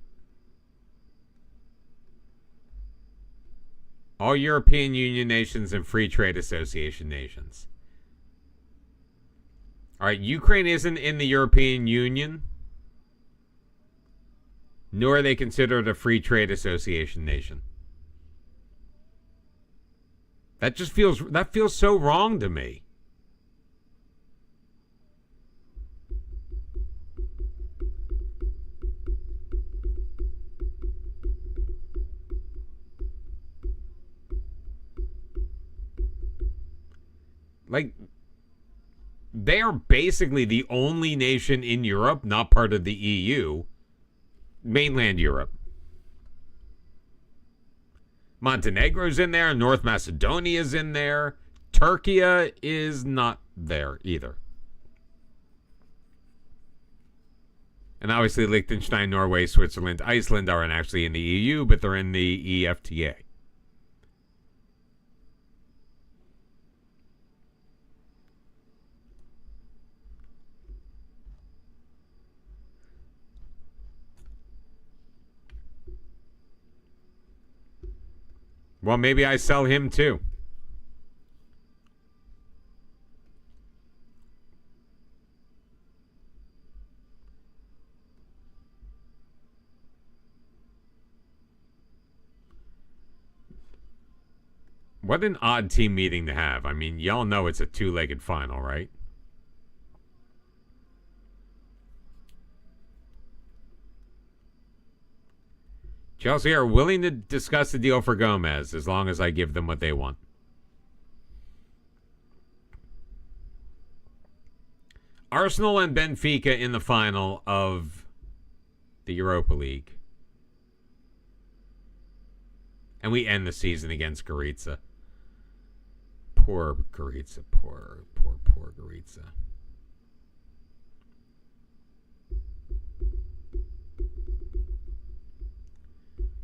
All European Union nations and Free Trade Association nations. All right, Ukraine isn't in the European Union, nor are they considered a Free Trade Association nation. That feels so wrong to me. they are basically the only nation in Europe, not part of the EU, mainland Europe. Montenegro's in there. North Macedonia's in there. Turkey is not there either. And obviously Liechtenstein, Norway, Switzerland, Iceland aren't actually in the EU, but they're in the EFTA. Well, maybe I sell him too. What an odd team meeting to have. I mean, y'all know it's a two-legged final, right? Chelsea are willing to discuss the deal for Gomez as long as I give them what they want. Arsenal and Benfica in the final of the Europa League. And we end the season against Goritza. Poor Goritza. Poor Goritza.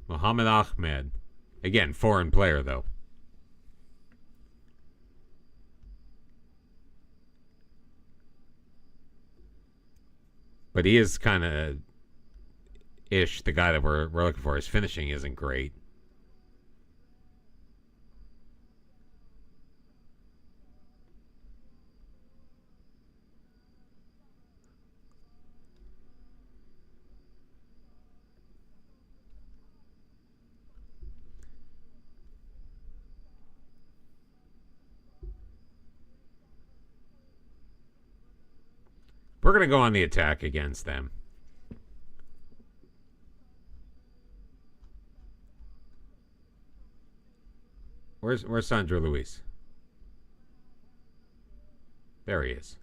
Mohamed Ahmed. Again, foreign player, though. But he is kind of ish. The guy that we're looking for. His finishing isn't great. We're going to go on the attack against them. Where's Sandro Luis? There he is.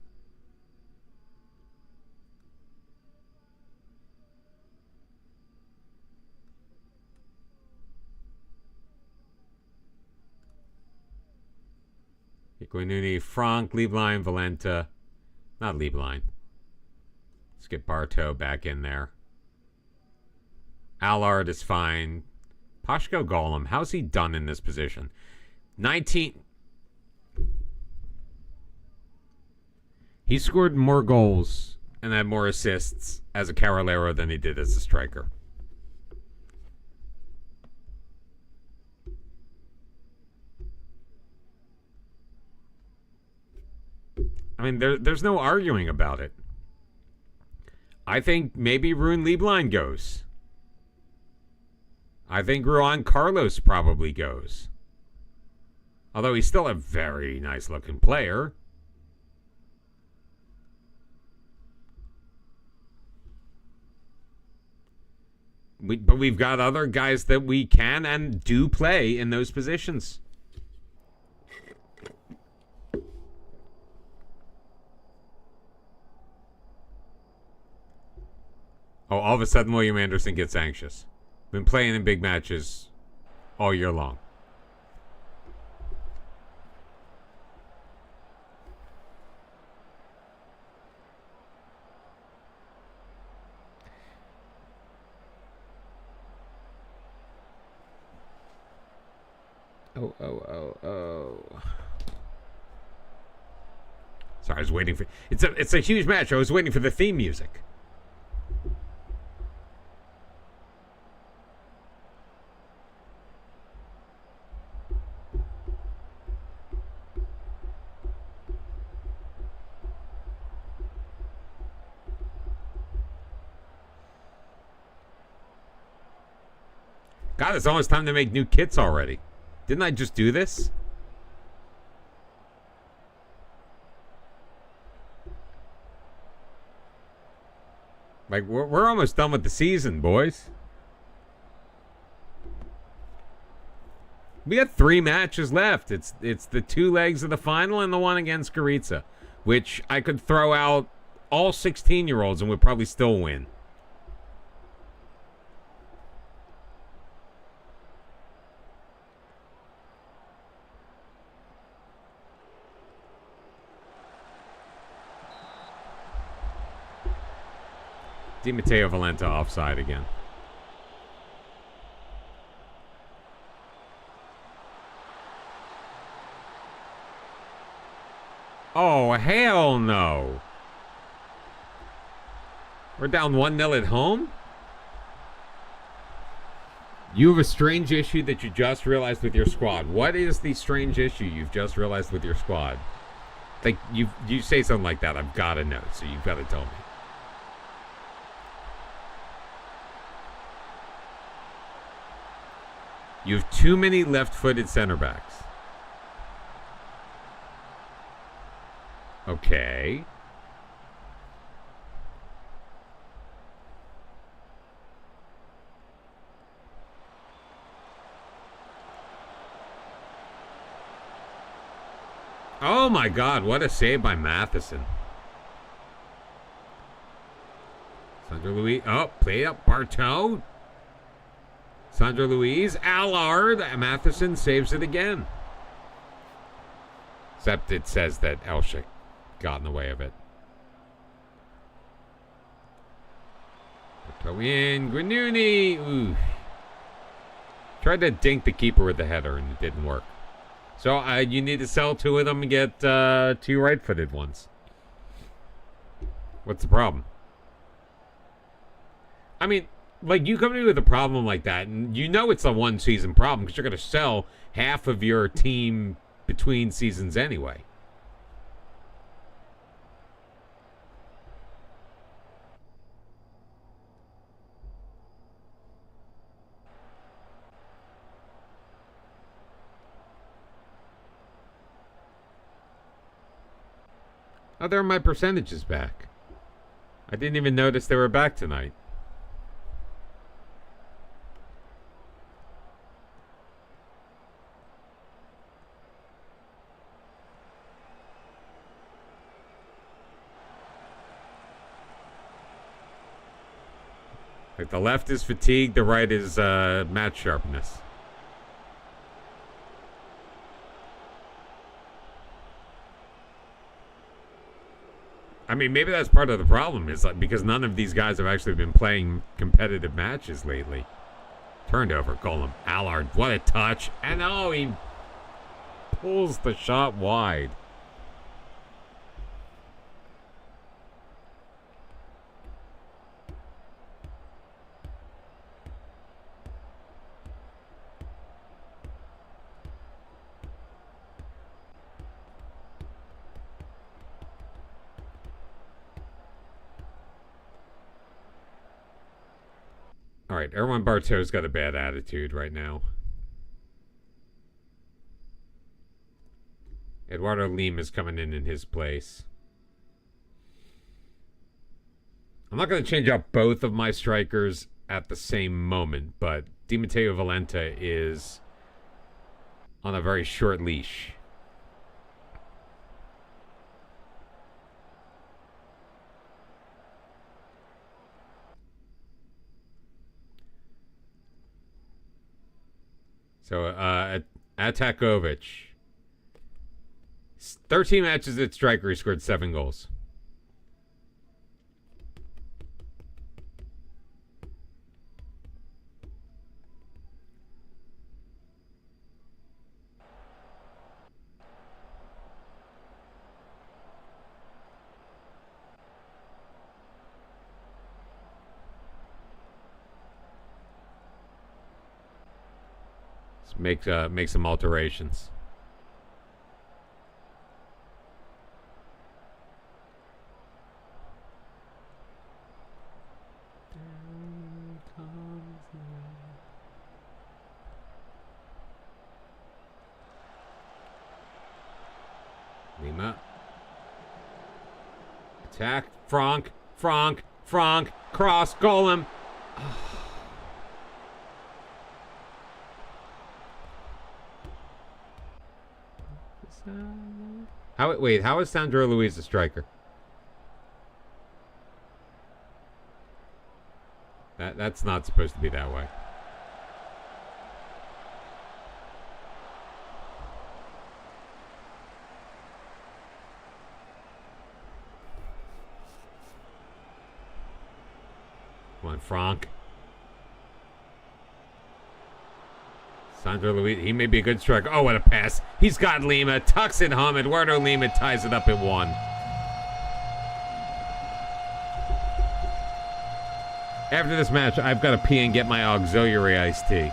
Iguanuni, Frank, Lieblein, Valenta. Not Lieblein. Let's get Bartow back in there. Allard is fine. Pashko Golem, how's he done in this position? 19. He scored more goals and had more assists as a Carolero than he did as a striker. I mean, there's no arguing about it. I think maybe Rune Lieblein goes. I think Juan Carlos probably goes. Although he's still a very nice-looking player. But we've got other guys that we can and do play in those positions. Oh, all of a sudden William Anderson gets anxious. Been playing in big matches all year long. Oh. Sorry, I was waiting for... It's a huge match. I was waiting for the theme music. God, it's almost time to make new kits already. Didn't I just do this? Like, we're almost done with the season, boys. We got 3 matches left. It's the 2 legs of the final and the one against Goritza. which I could throw out all 16-year-olds and would probably still win. Di Matteo Valenta offside again. Oh, hell no. We're down 1-0 at home? You have a strange issue that you just realized with your squad. What is the strange issue you've just realized with your squad? Like, you say something like that, I've got to know, so you've got to tell me. You have too many left-footed center backs. Okay. Oh my God, what a save by Matheson. Sandro Luis. Oh, play up Bartow. Sandro Luis. Allard. Matheson saves it again. Except it says that Elshik got in the way of it. Bartow in. Granuni. Ooh. Tried to dink the keeper with the header and it didn't work. So you need to sell 2 of them and get 2 right-footed ones. What's the problem? I mean, like, you come to me with a problem like that, and you know it's a one-season problem because you're going to sell half of your team between seasons anyway. Oh, there are my percentages back. I didn't even notice they were back tonight. Like, the left is fatigue, the right is match sharpness. I mean, maybe that's part of the problem, is like because none of these guys have actually been playing competitive matches lately. Turned over, Golem. Allard, what a touch. And oh, he pulls the shot wide. All right, Erwan Bartow's got a bad attitude right now. Eduardo Lim is coming in his place. I'm not going to change out both of my strikers at the same moment, but Di Matteo Valenta is on a very short leash. So, Atakovic. 13 matches at striker, he scored 7 goals. Make some alterations. Lima. Attack. Franck. Cross. Golem. How is Sandro Luis a striker? That's not supposed to be that way. Come on, Frank. Sandro Luis, he may be a good striker. Oh, what a pass. He's got Lima. Tucks in home. Eduardo Lima ties it up at 1. After this match, I've got to pee and get my auxiliary iced tea.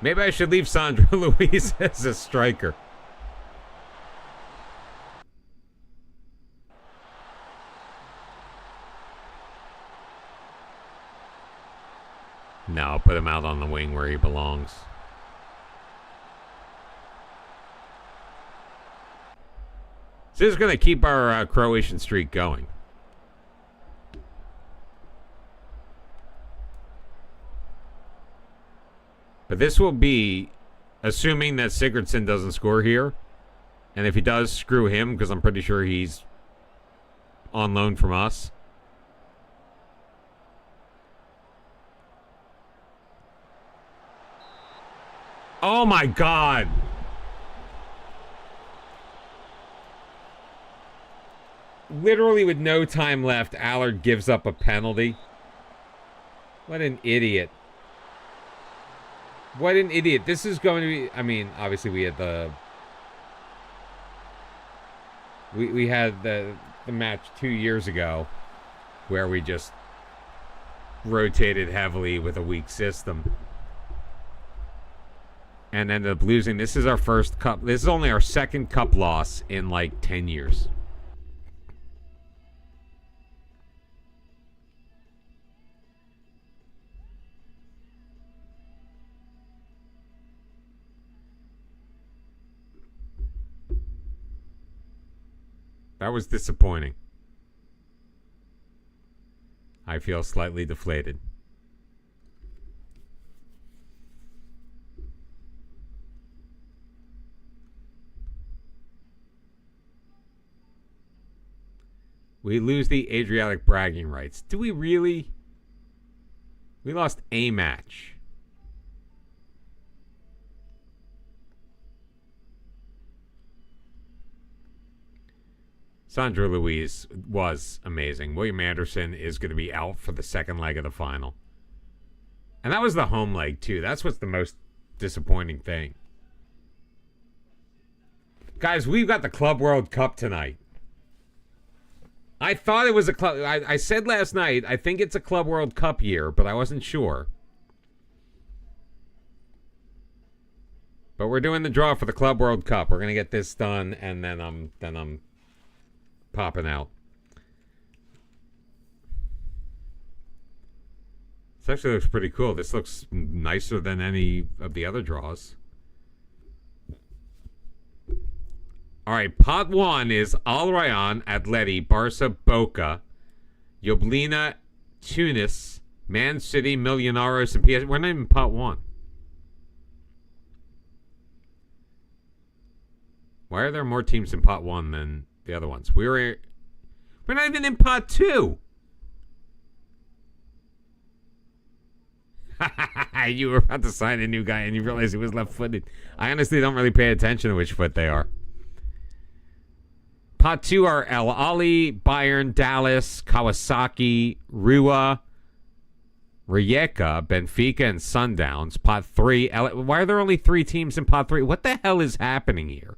Maybe I should leave Sandro Luis as a striker. No, put him out on the wing where he belongs. So this is going to keep our Croatian streak going. But this will be assuming that Sigurdsson doesn't score here. And if he does, screw him, because I'm pretty sure he's on loan from us. Oh my God. Literally with no time left, Allard gives up a penalty. What an idiot. What an idiot. This is going to be, I mean, obviously we had the we had the match 2 years ago where we just rotated heavily with a weak system and ended up losing. This is our first cup. This is only our second cup loss in like 10 years. That was disappointing. I feel slightly deflated. We lose the Adriatic bragging rights. Do we really? We lost a match. Sandro Luis was amazing. William Anderson is going to be out for the second leg of the final. And that was the home leg, too. That's what's the most disappointing thing. Guys, we've got the Club World Cup tonight. I thought it was a club. I said last night, I think it's a Club World Cup year, but I wasn't sure. But we're doing the draw for the Club World Cup. We're going to get this done, and then I'm popping out. This actually looks pretty cool. This looks nicer than any of the other draws. All right, pot 1 is Al Rayyan, Athleti, Barca, Boca, Ljubljana, Tunis, Man City, Millonarios, and PS. We're not even pot 1. Why are there more teams in pot 1 than the other ones? We're not even in pot 2. You were about to sign a new guy and you realized he was left-footed. I honestly don't really pay attention to which foot they are. Pot 2 are El Ali, Bayern, Dallas, Kawasaki, Rua, Rijeka, Benfica, and Sundowns. Pot 3. Why are there only 3 teams in pot 3? What the hell is happening here?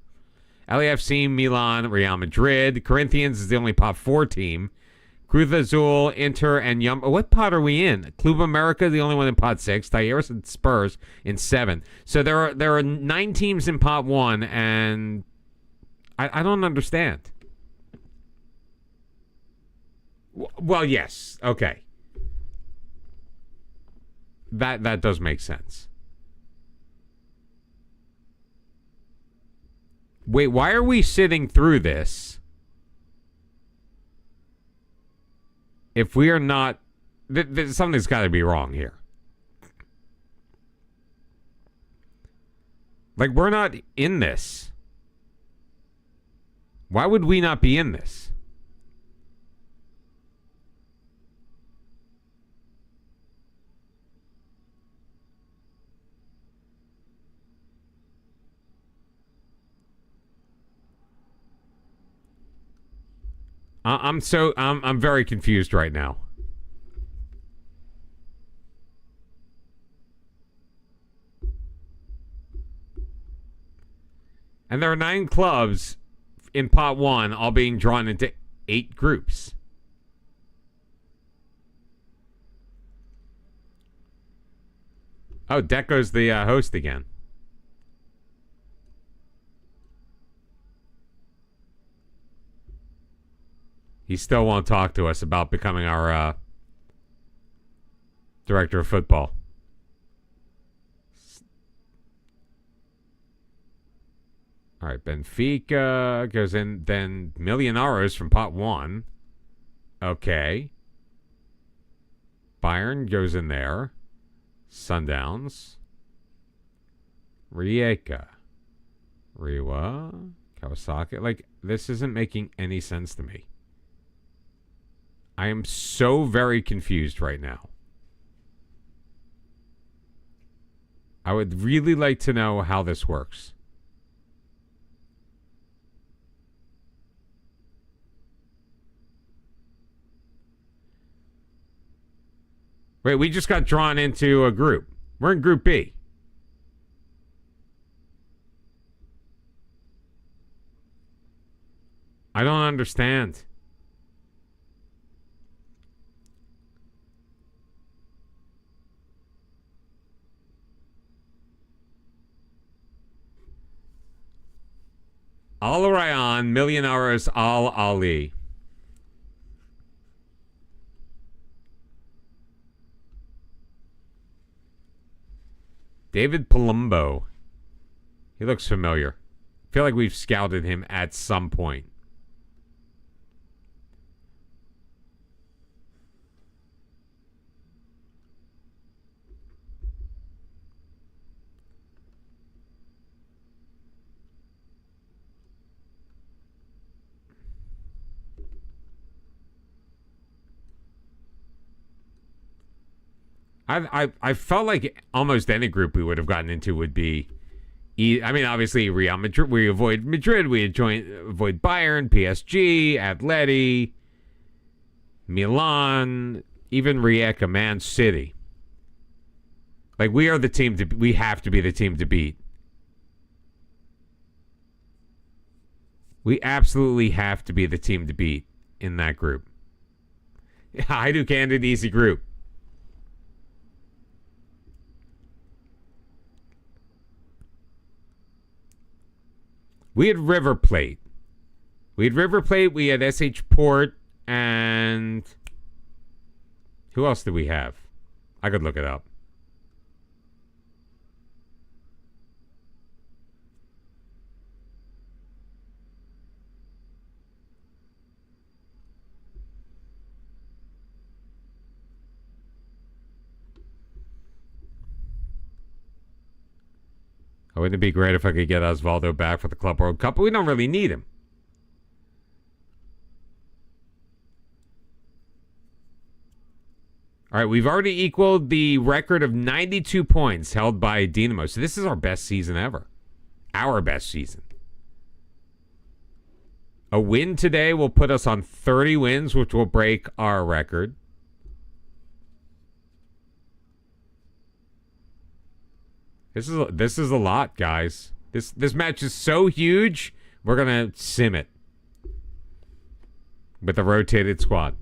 LAFC, Milan, Real Madrid. Corinthians is the only pot 4 team. Cruz Azul, Inter, and what pot are we in? Club America, the only one in pot 6. Talleres and Spurs in 7. So there are 9 teams in pot 1, and I don't understand. Well, yes. Okay. That does make sense. Wait, why are we sitting through this if we are not... something's got to be wrong here. Like, we're not in this. Why would we not be in this? I'm very confused right now. And there are 9 clubs in pot 1, all being drawn into 8 groups. Oh, Deco's the host again. He still won't talk to us about becoming our director of football. All right, Benfica goes in, then Millonarios from pot 1. Okay. Bayern goes in there. Sundowns. Rijeka. Rewa. Kawasaki. Like, this isn't making any sense to me. I am so very confused right now. I would really like to know how this works. Wait, we just got drawn into a group. We're in Group B. I don't understand. Al Rayyan, Millonarios Al Ali. David Palumbo. He looks familiar. I feel like we've scouted him at some point. I felt like almost any group we would have gotten into would be, I mean, obviously Real Madrid. We avoid Madrid. We avoid Bayern, PSG, Athleti, Milan, even Rijeka, Man City. Like, we are the team to. We have to be the team to beat. We absolutely have to be the team to beat in that group. Hajduk and an easy group. We had River Plate. We had SH Port, and who else did we have? I could look it up. Wouldn't it be great if I could get Osvaldo back for the Club World Cup? But we don't really need him. All right, we've already equaled the record of 92 points held by Dinamo. So this is our best season ever. Our best season. A win today will put us on 30 wins, which will break our record. This is a lot, guys. This match is so huge. We're gonna sim it with a rotated squad.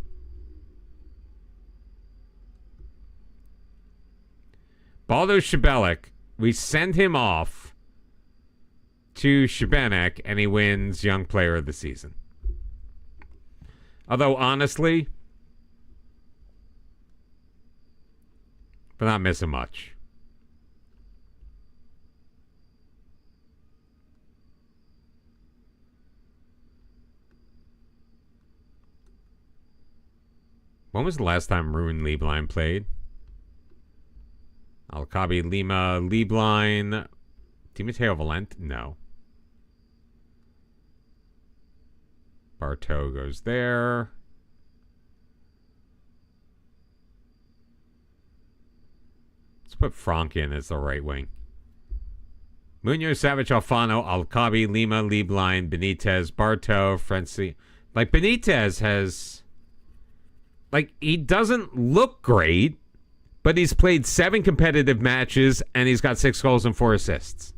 Baldo Šibelik, we send him off to Šibenik, and he wins Young Player of the Season. Although, honestly, we're not missing much. When was the last time Ruin Lieblein played? Alcabi Lima Lieblein Timoteo Valente? No. Bartow goes there. Let's put Frank in as the right wing. Munoz, Savage, Alfano, Alcabi, Lima, Lieblein, Benitez, Bartow, Frenzy. Like, Benitez has... Like, he doesn't look great, but he's played 7 competitive matches, and he's got 6 goals and 4 assists.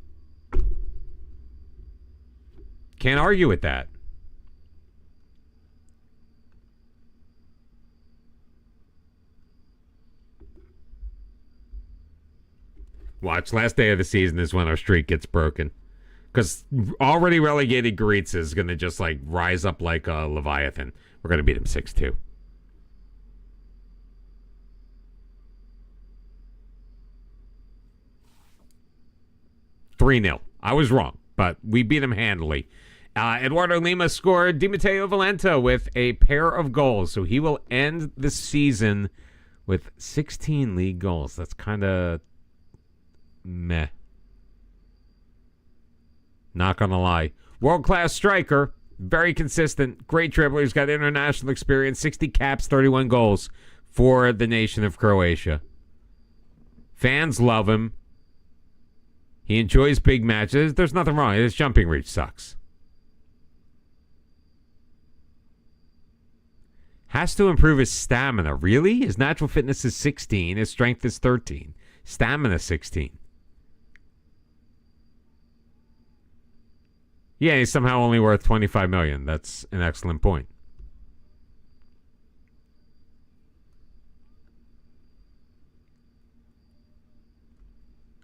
Can't argue with that. Watch, last day of the season is when our streak gets broken. Because already relegated Goritza is going to just, like, rise up like a Leviathan. We're going to beat him 6-2. $3-0. I was wrong, but we beat him handily. Eduardo Lima scored DiMatteo Valente with a pair of goals, so he will end the season with 16 league goals. That's kind of meh. Not gonna lie. World-class striker, very consistent, great dribbler. He's got international experience, 60 caps, 31 goals for the nation of Croatia. Fans love him. He enjoys big matches. There's nothing wrong. His jumping reach sucks. Has to improve his stamina. Really? His natural fitness is 16. His strength is 13. Stamina 16. Yeah, he's somehow only worth $25 million. That's an excellent point.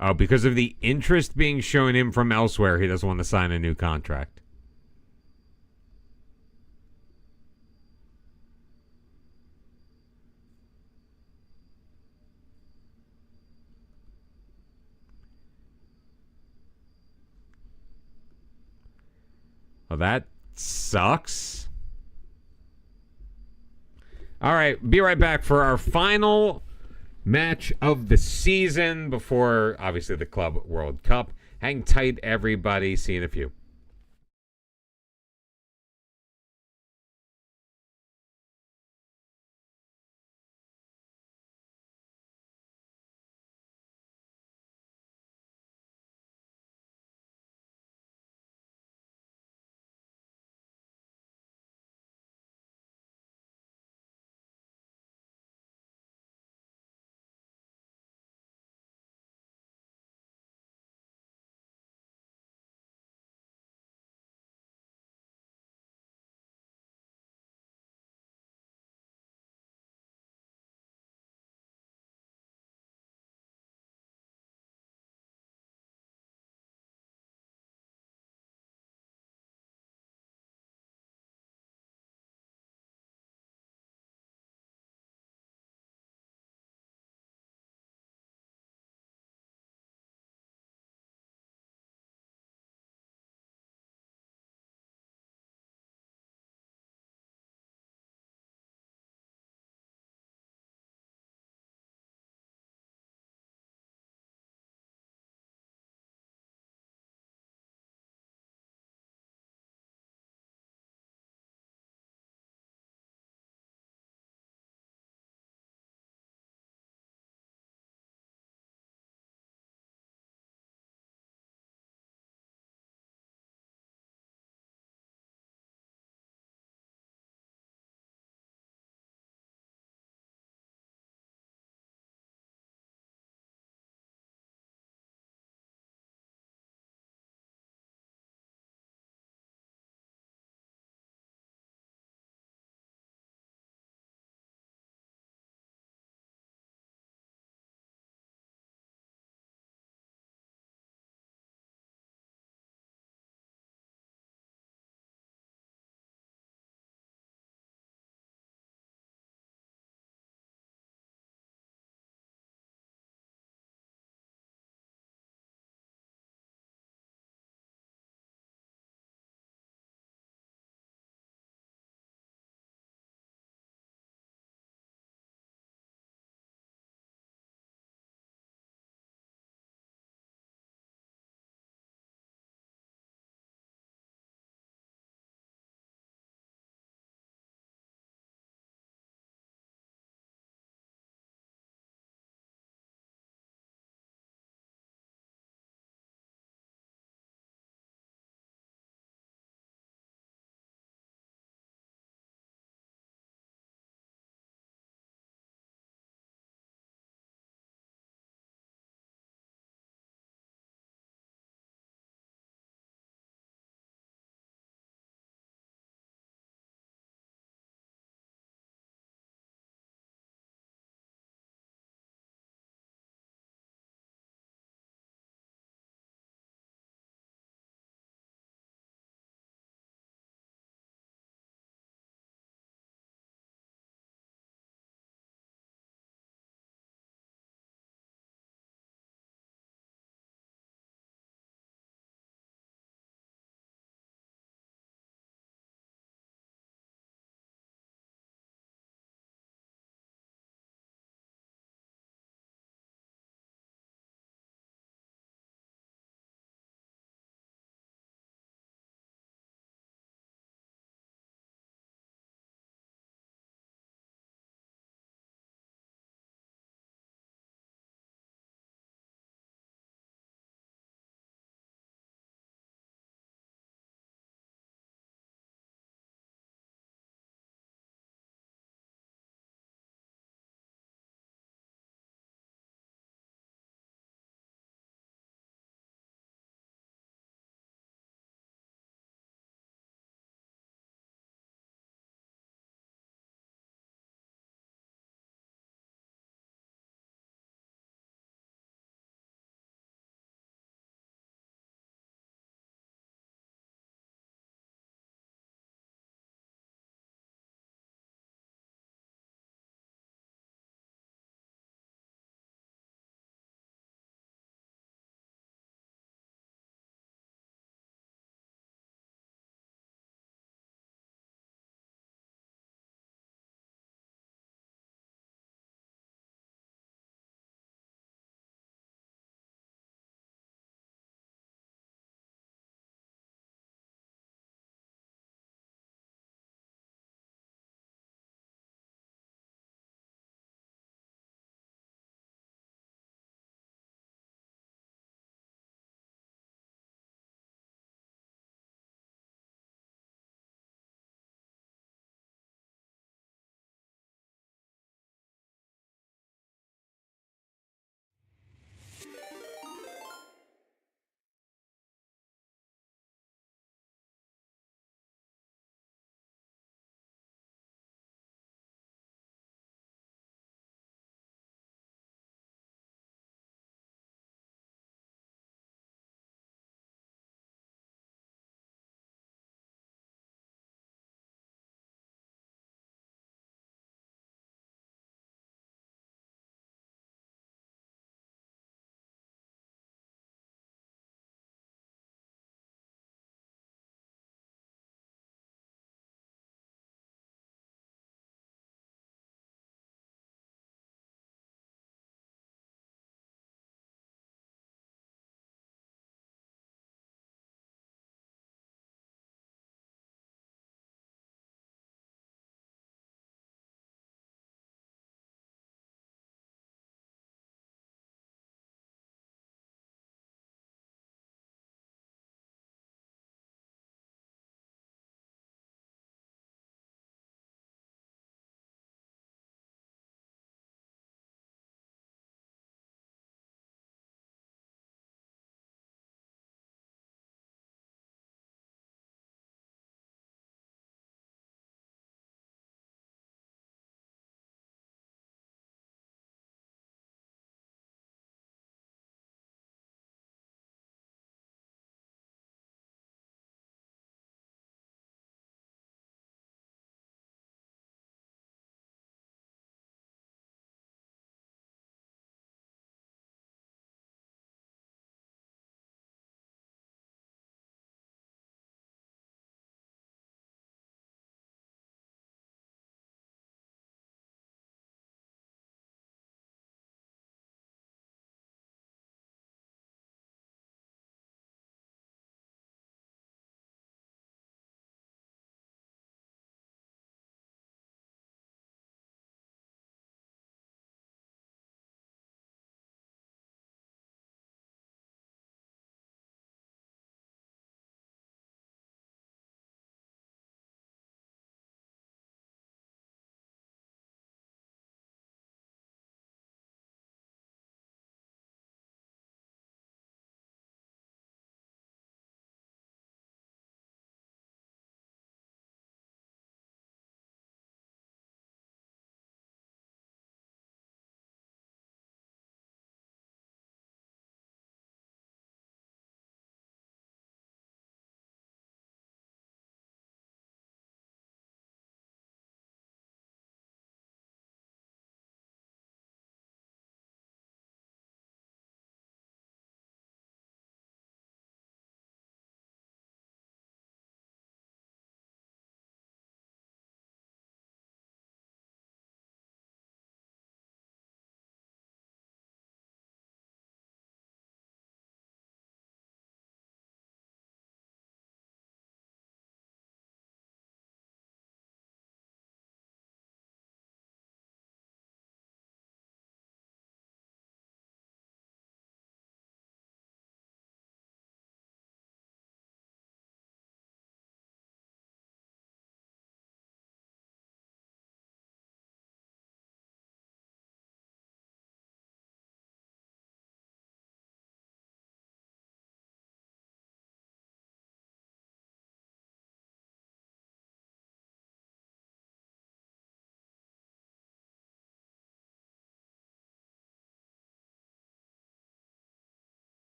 Oh, because of the interest being shown him from elsewhere, he doesn't want to sign a new contract. Well, that sucks. All right, be right back for our final match of the season before, obviously, the Club World Cup. Hang tight, everybody. See you in a few.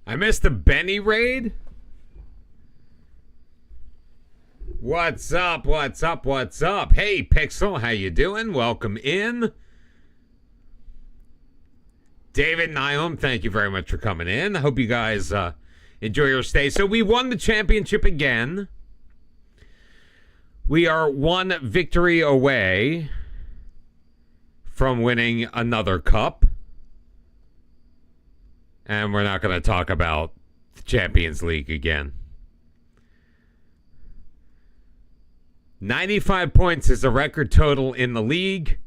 I missed the Benny raid? What's up? What's up? What's up? Hey, Pixel, how you doing? Welcome in. David Nyholm, thank you very much for coming in. I hope you guys enjoy your stay. So we won the championship again. We are one victory away from winning another cup. And we're not going to talk about the Champions League again. 95 points is a record total in the league.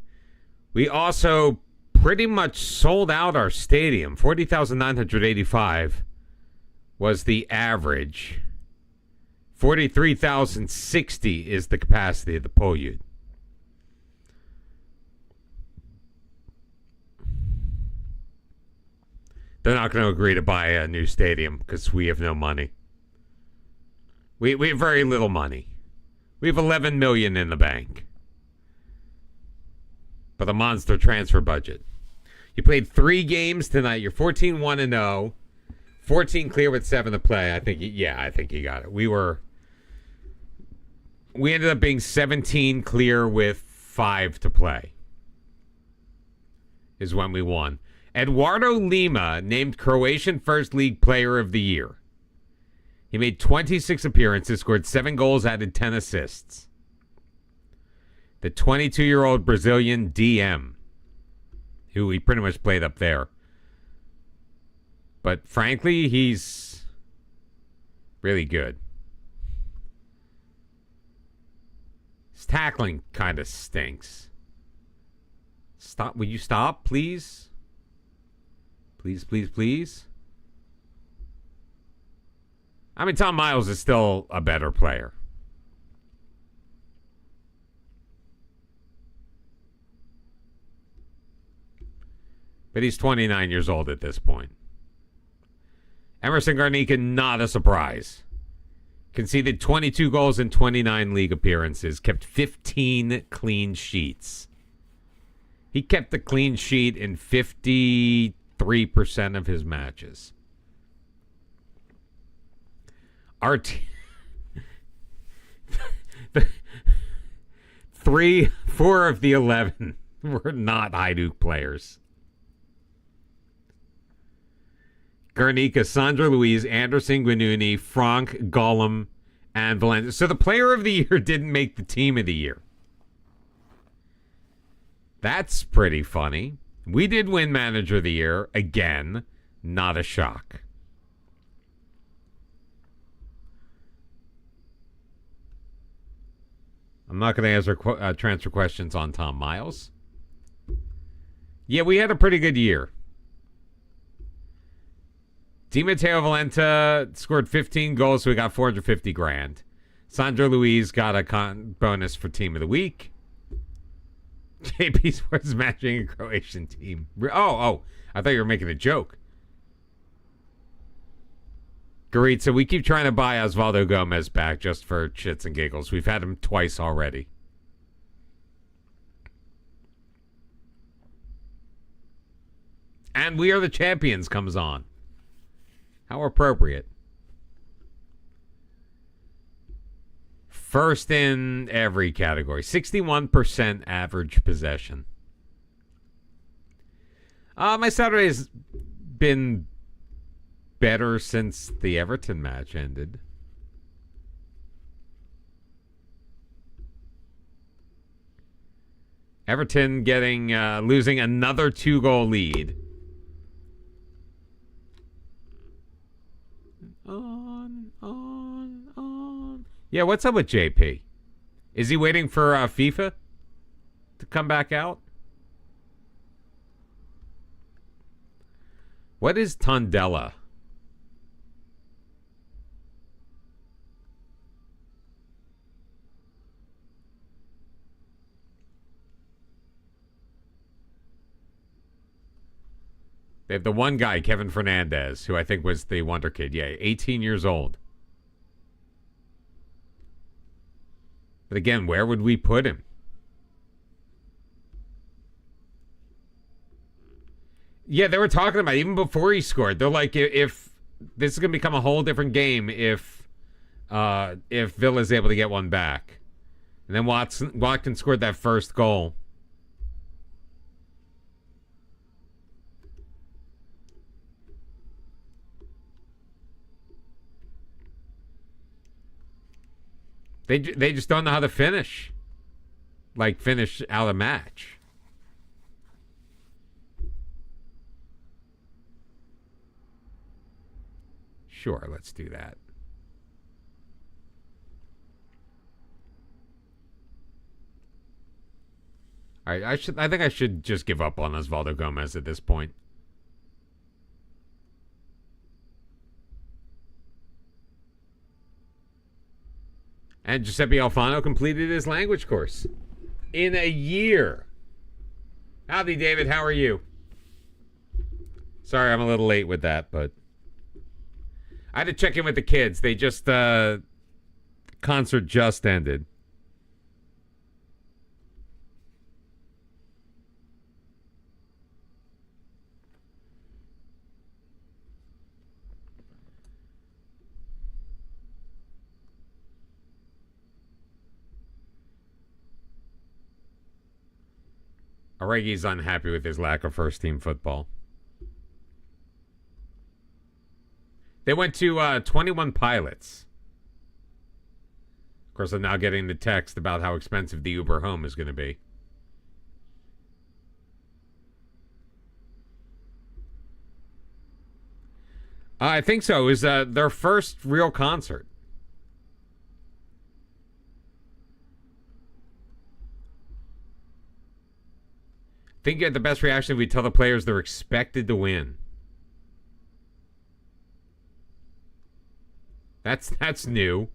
We also pretty much sold out our stadium. 40,985 was the average. 43,060 is the capacity of the Polyud. They're not going to agree to buy a new stadium because we have no money. We have very little money. We have $11 million in the bank. But a monster transfer budget. You played 3 games tonight. You're 14-1-0. 14 clear with 7 to play. I think you got it. We ended up being 17 clear with 5 to play. Is when we won. Eduardo Lima named Croatian First League Player of the Year. He made 26 appearances, scored 7 goals, added 10 assists. The 22-year-old Brazilian DM, who he pretty much played up there. But frankly, he's really good. His tackling kind of stinks. Stop. Will you stop, please? Please, please, please. I mean, Tom Miles is still a better player. But he's 29 years old at this point. Emerson Garnica, not a surprise. Conceded 22 goals in 29 league appearances. Kept 15 clean sheets. He kept the clean sheet in 53% of his matches. Our four of the 11 were not Hajduk players. Garnica, Sandro Luiz, Anderson Guinuni, Frank, Gollum, and Valencia. So the player of the year didn't make the team of the year. That's pretty funny. We did win manager of the year. Again, not a shock. I'm not going to answer transfer questions on Tom Miles. Yeah, we had a pretty good year. Di Matteo Valenta scored 15 goals, so we got 450 grand. Sandro Luiz got a bonus for Team of the Week. JP Sports matching a Croatian team. Oh, I thought you were making a joke. Goritza, we keep trying to buy Osvaldo Gomez back just for shits and giggles. We've had him twice already. And We Are the Champions comes on. How appropriate. First in every category. 61% average possession. My Saturday's been better since the Everton match ended. Everton losing another 2-goal lead. On. Yeah, what's up with JP? Is he waiting for FIFA to come back out? What is Tondela? They have the one guy, Kevin Fernandez, who I think was the wonder kid. Yeah, 18 years old. But again, where would we put him? Yeah, they were talking about it even before he scored. They're like, if this is going to become a whole different game if Villa is able to get one back. And then Watkins scored that first goal. They just don't know how to finish. Like, finish out a match. Sure, let's do that. All right, I think I should just give up on Osvaldo Gomez at this point. And Giuseppe Alfano completed his language course in a year. Howdy, David. How are you? Sorry, I'm a little late with that, but I had to check in with the kids. They just concert just ended. Oregi's unhappy with his lack of first-team football. They went to 21 Pilots. Of course, I'm now getting the text about how expensive the Uber home is going to be. I think so. It was their first real concert. I think you had the best reaction if we tell the players they're expected to win. That's new.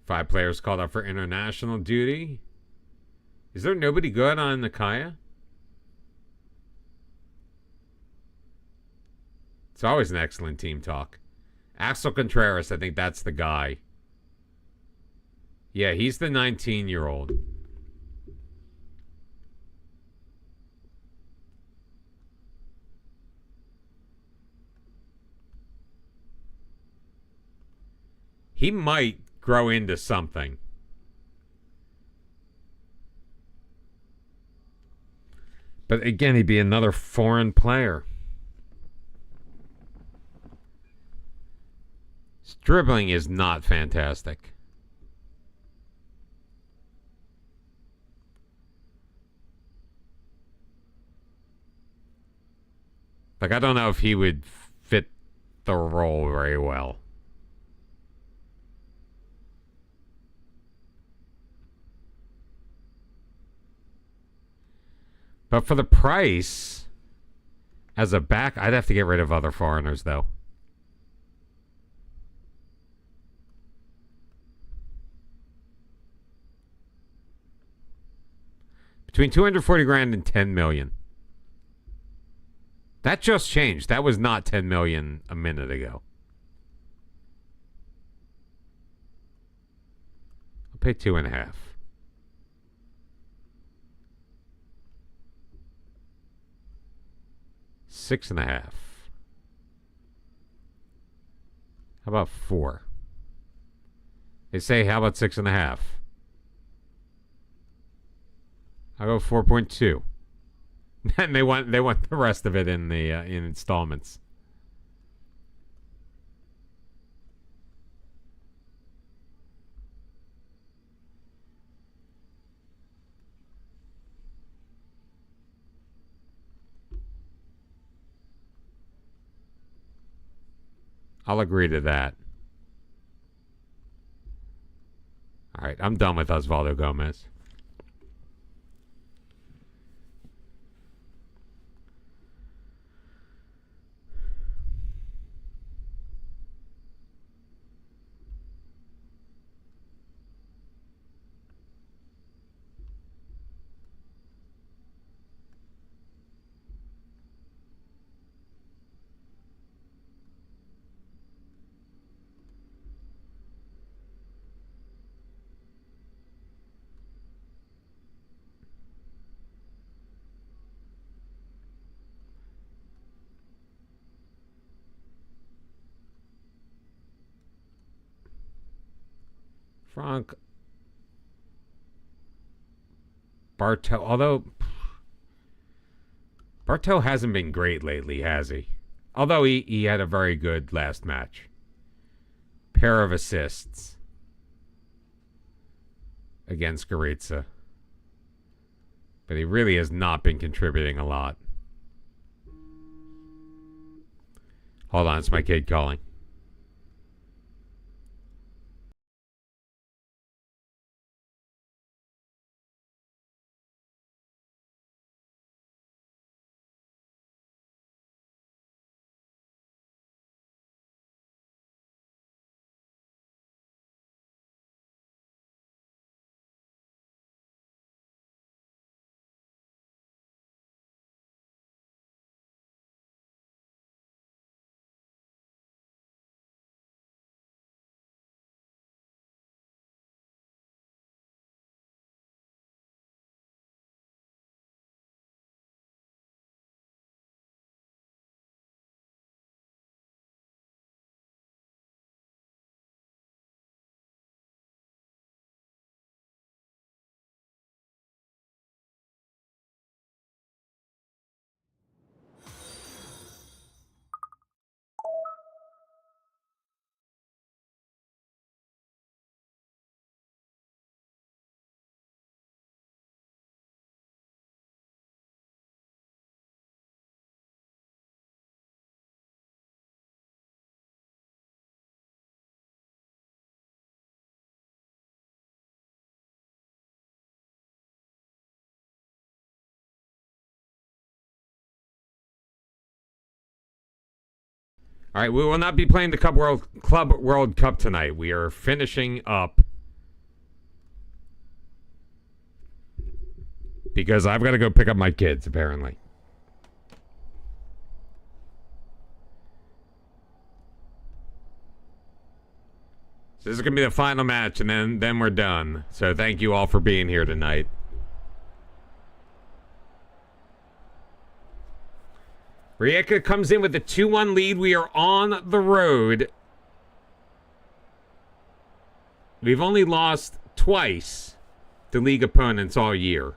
Five players called up for international duty. Is there nobody good on Nakaya? It's always an excellent team talk. Axel Contreras, I think that's the guy. Yeah, he's the 19-year-old. He might grow into something. But again, he'd be another foreign player. His dribbling is not fantastic. Like, I don't know if he would fit the role very well. But for the price, as a back, I'd have to get rid of other foreigners, though. Between 240 grand and 10 million. That just changed. That was not 10 million a minute ago. I'll pay 2.5. $6.5. How about 4? They say, how about 6.5? I'll go 4.2. And they want the rest of it in the in installments. I'll agree to that. All right, I'm done with Osvaldo Gomez. Frank Bartow, although Bartow hasn't been great lately, has he? Although he had a very good last match. Pair of assists against Goritza. But he really has not been contributing a lot. Hold on, it's my kid calling. All right, we will not be playing the Club World Cup tonight. We are finishing up because I've got to go pick up my kids, apparently. So this is going to be the final match, and then we're done. So thank you all for being here tonight. Rijeka comes in with a 2-1 lead. We are on the road. We've only lost twice to league opponents all year.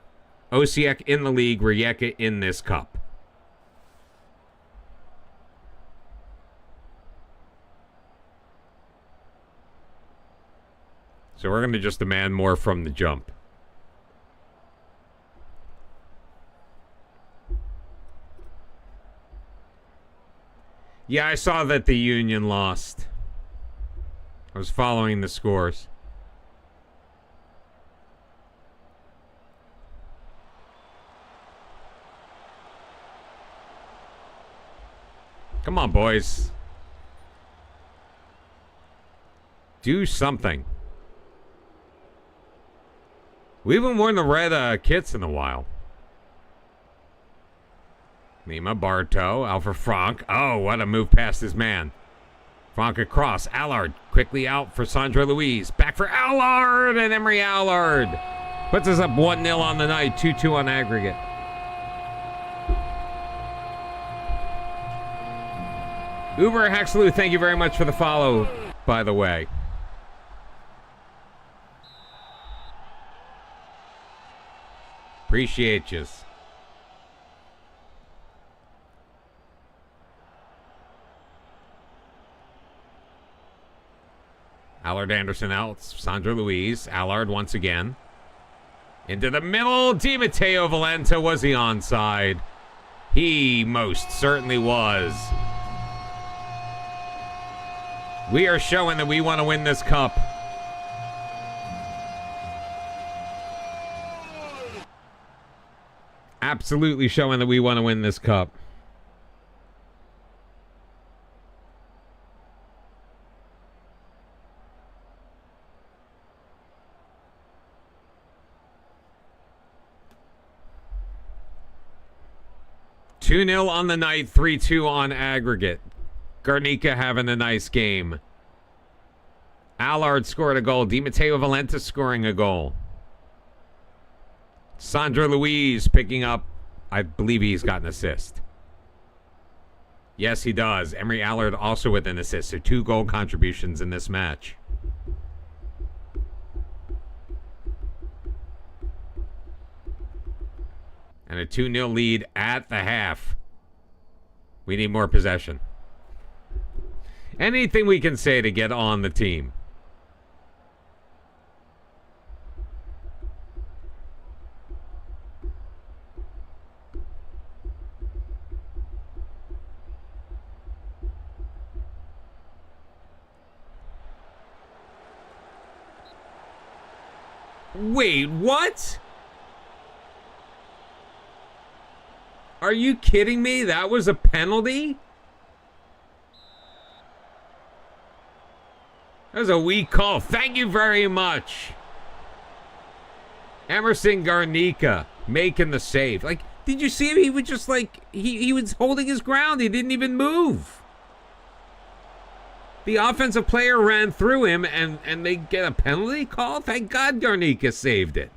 Osijek in the league, Rijeka in this cup. So we're going to just demand more from the jump. Yeah, I saw that the Union lost. I was following the scores. Come on, boys. Do something. We haven't worn the red kits in a while. Lima, Bartow, Alpha Frank. Oh, what a move past his man. Frank across. Allard quickly out for Sandra Louise. Back for Allard, and Emery Allard puts us up 1-0 on the night, 2-2 on aggregate. Uber Haxlu, thank you very much for the follow, by the way. Appreciate you. Allard Anderson out. Sandra Louise. Allard once again. Into the middle. Di Matteo Valenta. Was he onside? He most certainly was. We are showing that we want to win this cup. Absolutely showing that we want to win this cup. (2-0) on the night, 3-2 on aggregate. Garnica having a nice game. Allard scored a goal. Di Matteo Valenta scoring a goal. Sandra Louise picking up, I believe he's got an assist. Yes, he does. Emery Allard also with an assist. So 2 goal contributions in this match. And a 2-0 lead at the half. We need more possession. Anything we can say to get on the team. Wait, what? Are you kidding me? That was a penalty? That was a weak call. Thank you very much. Emerson Garnica making the save. Like, did you see him? He was just like, he was holding his ground. He didn't even move. The offensive player ran through him, and they get a penalty call? Thank God Garnica saved it.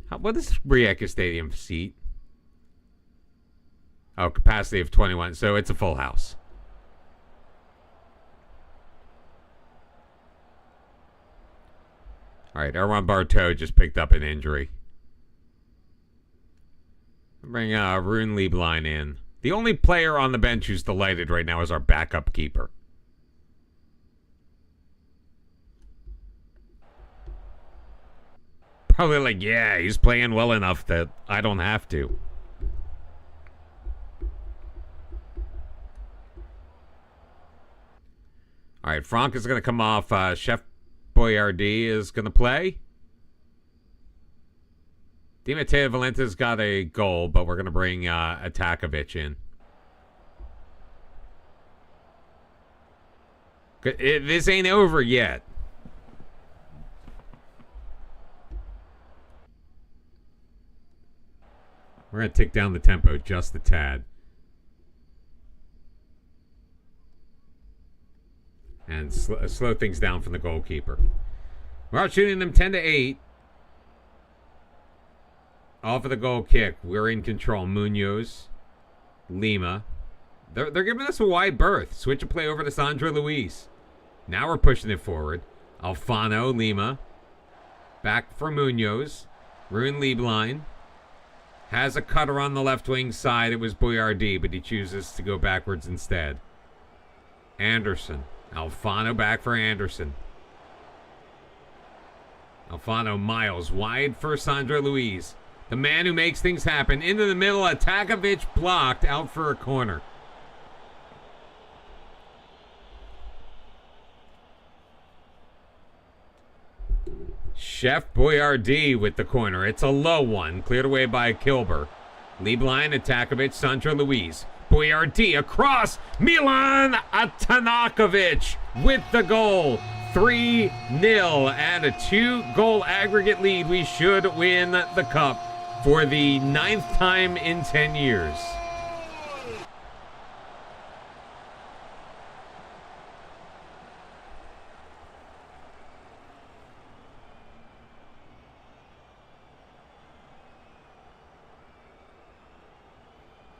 What is Rijeka Stadium seat? Oh, capacity of 21, so it's a full house. All right, Erwan Bartow just picked up an injury. Bring Rune Lieblein in. The only player on the bench who's delighted right now is our backup keeper. Probably like, yeah, he's playing well enough that I don't have to. All right, Franck is going to come off. Chef Boyardee is going to play. Di Matteo Valenta's got a goal, but we're going to bring Atakovic in. This ain't over yet. We're going to tick down the tempo just a tad. And slow things down from the goalkeeper. We're out shooting them 10-8. Off of the goal kick. We're in control. Munoz. Lima. They're giving us a wide berth. Switch a play over to Sandra Luis. Now we're pushing it forward. Alfano. Lima. Back for Munoz. Rune Lieblein. Has a cutter on the left wing side. It was Boyardee, but he chooses to go backwards instead. Anderson. Alfano back for Anderson. Alfano Miles wide for Sandra Luis. The man who makes things happen. Into the middle. Atakovic blocked out for a corner. Chef Boyardee with the corner. It's a low one. Cleared away by Kilber. Lieblein, Atakovic, Sandra Luis. Boyardee across. Milan Atanakovic with the goal. 3-0 and a 2-goal aggregate lead. We should win the cup for the 9th time in 10 years.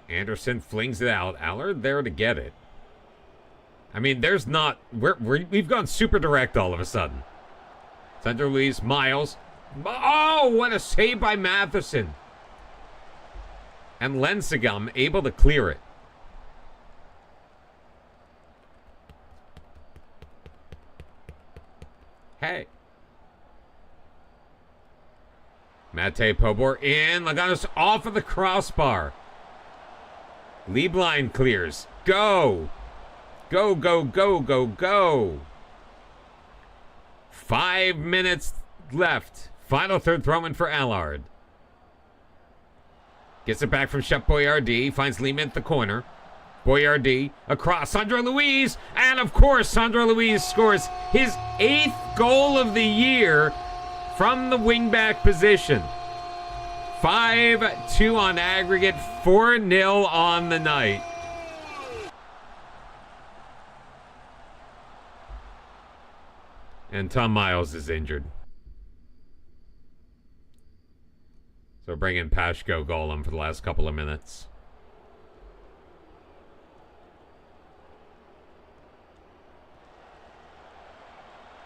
Anderson flings it out. Allard there to get it. I mean, there's not... We've gone super direct all of a sudden. Sandra Luis, Miles. Oh, what a save by Matheson. And Lensegum able to clear it. Hey. Mate Pobor in. Laganos off of the crossbar. Lieblein clears. Go. Go, go, go, go, go. 5 minutes left. Final third throw-in for Allard. Gets it back from Shep Boyardee. Finds Lima at the corner. Boyardee across. Sandra Luis. And, of course, Sandra Luis scores his 8th goal of the year from the wingback position. 5-2 on aggregate. 4-0 on the night. And Tom Miles is injured. So bring in Pashko Golem for the last couple of minutes.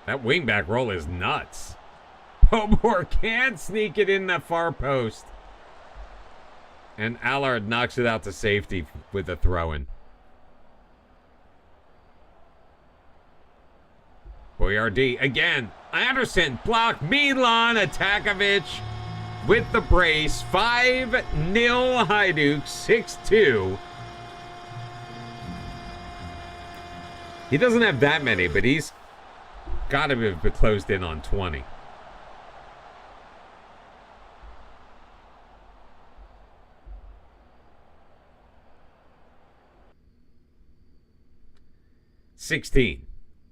That wingback roll is nuts. Pobor can't sneak it in that far post. And Allard knocks it out to safety with a throw-in. Boyardee again. Anderson block. Milan Atakovic with the brace. 5-0 Hajduk. 6-2. He doesn't have that many, but he's got to have closed in on 20.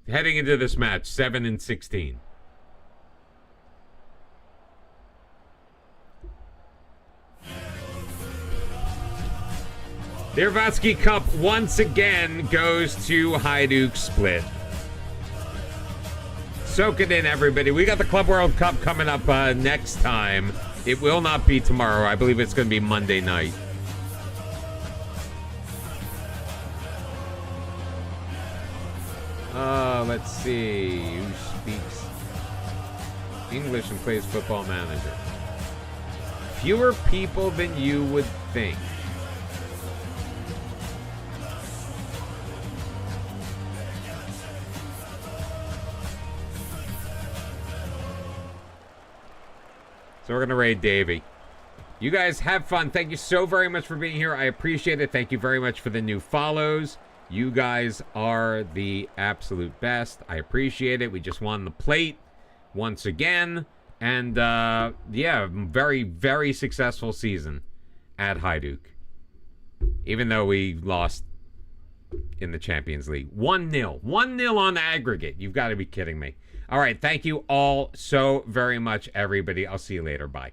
Heading into this match, 7-16. The Hrvatski Cup once again goes to Hajduk Split. Soak it in, everybody. We got the Club World Cup coming up next time. It will not be tomorrow. I believe it's going to be Monday night. Let's see. Who speaks English and plays Football Manager? Fewer people than you would think. So we're going to raid Davey. You guys have fun. Thank you so very much for being here. I appreciate it. Thank you very much for the new follows. You guys are the absolute best. I appreciate it. We just won the plate once again. And, yeah, very, very successful season at Hajduk. Even though we lost in the Champions League. 1-0. 1-0 on aggregate. You've got to be kidding me. All right. Thank you all so very much, everybody. I'll see you later. Bye.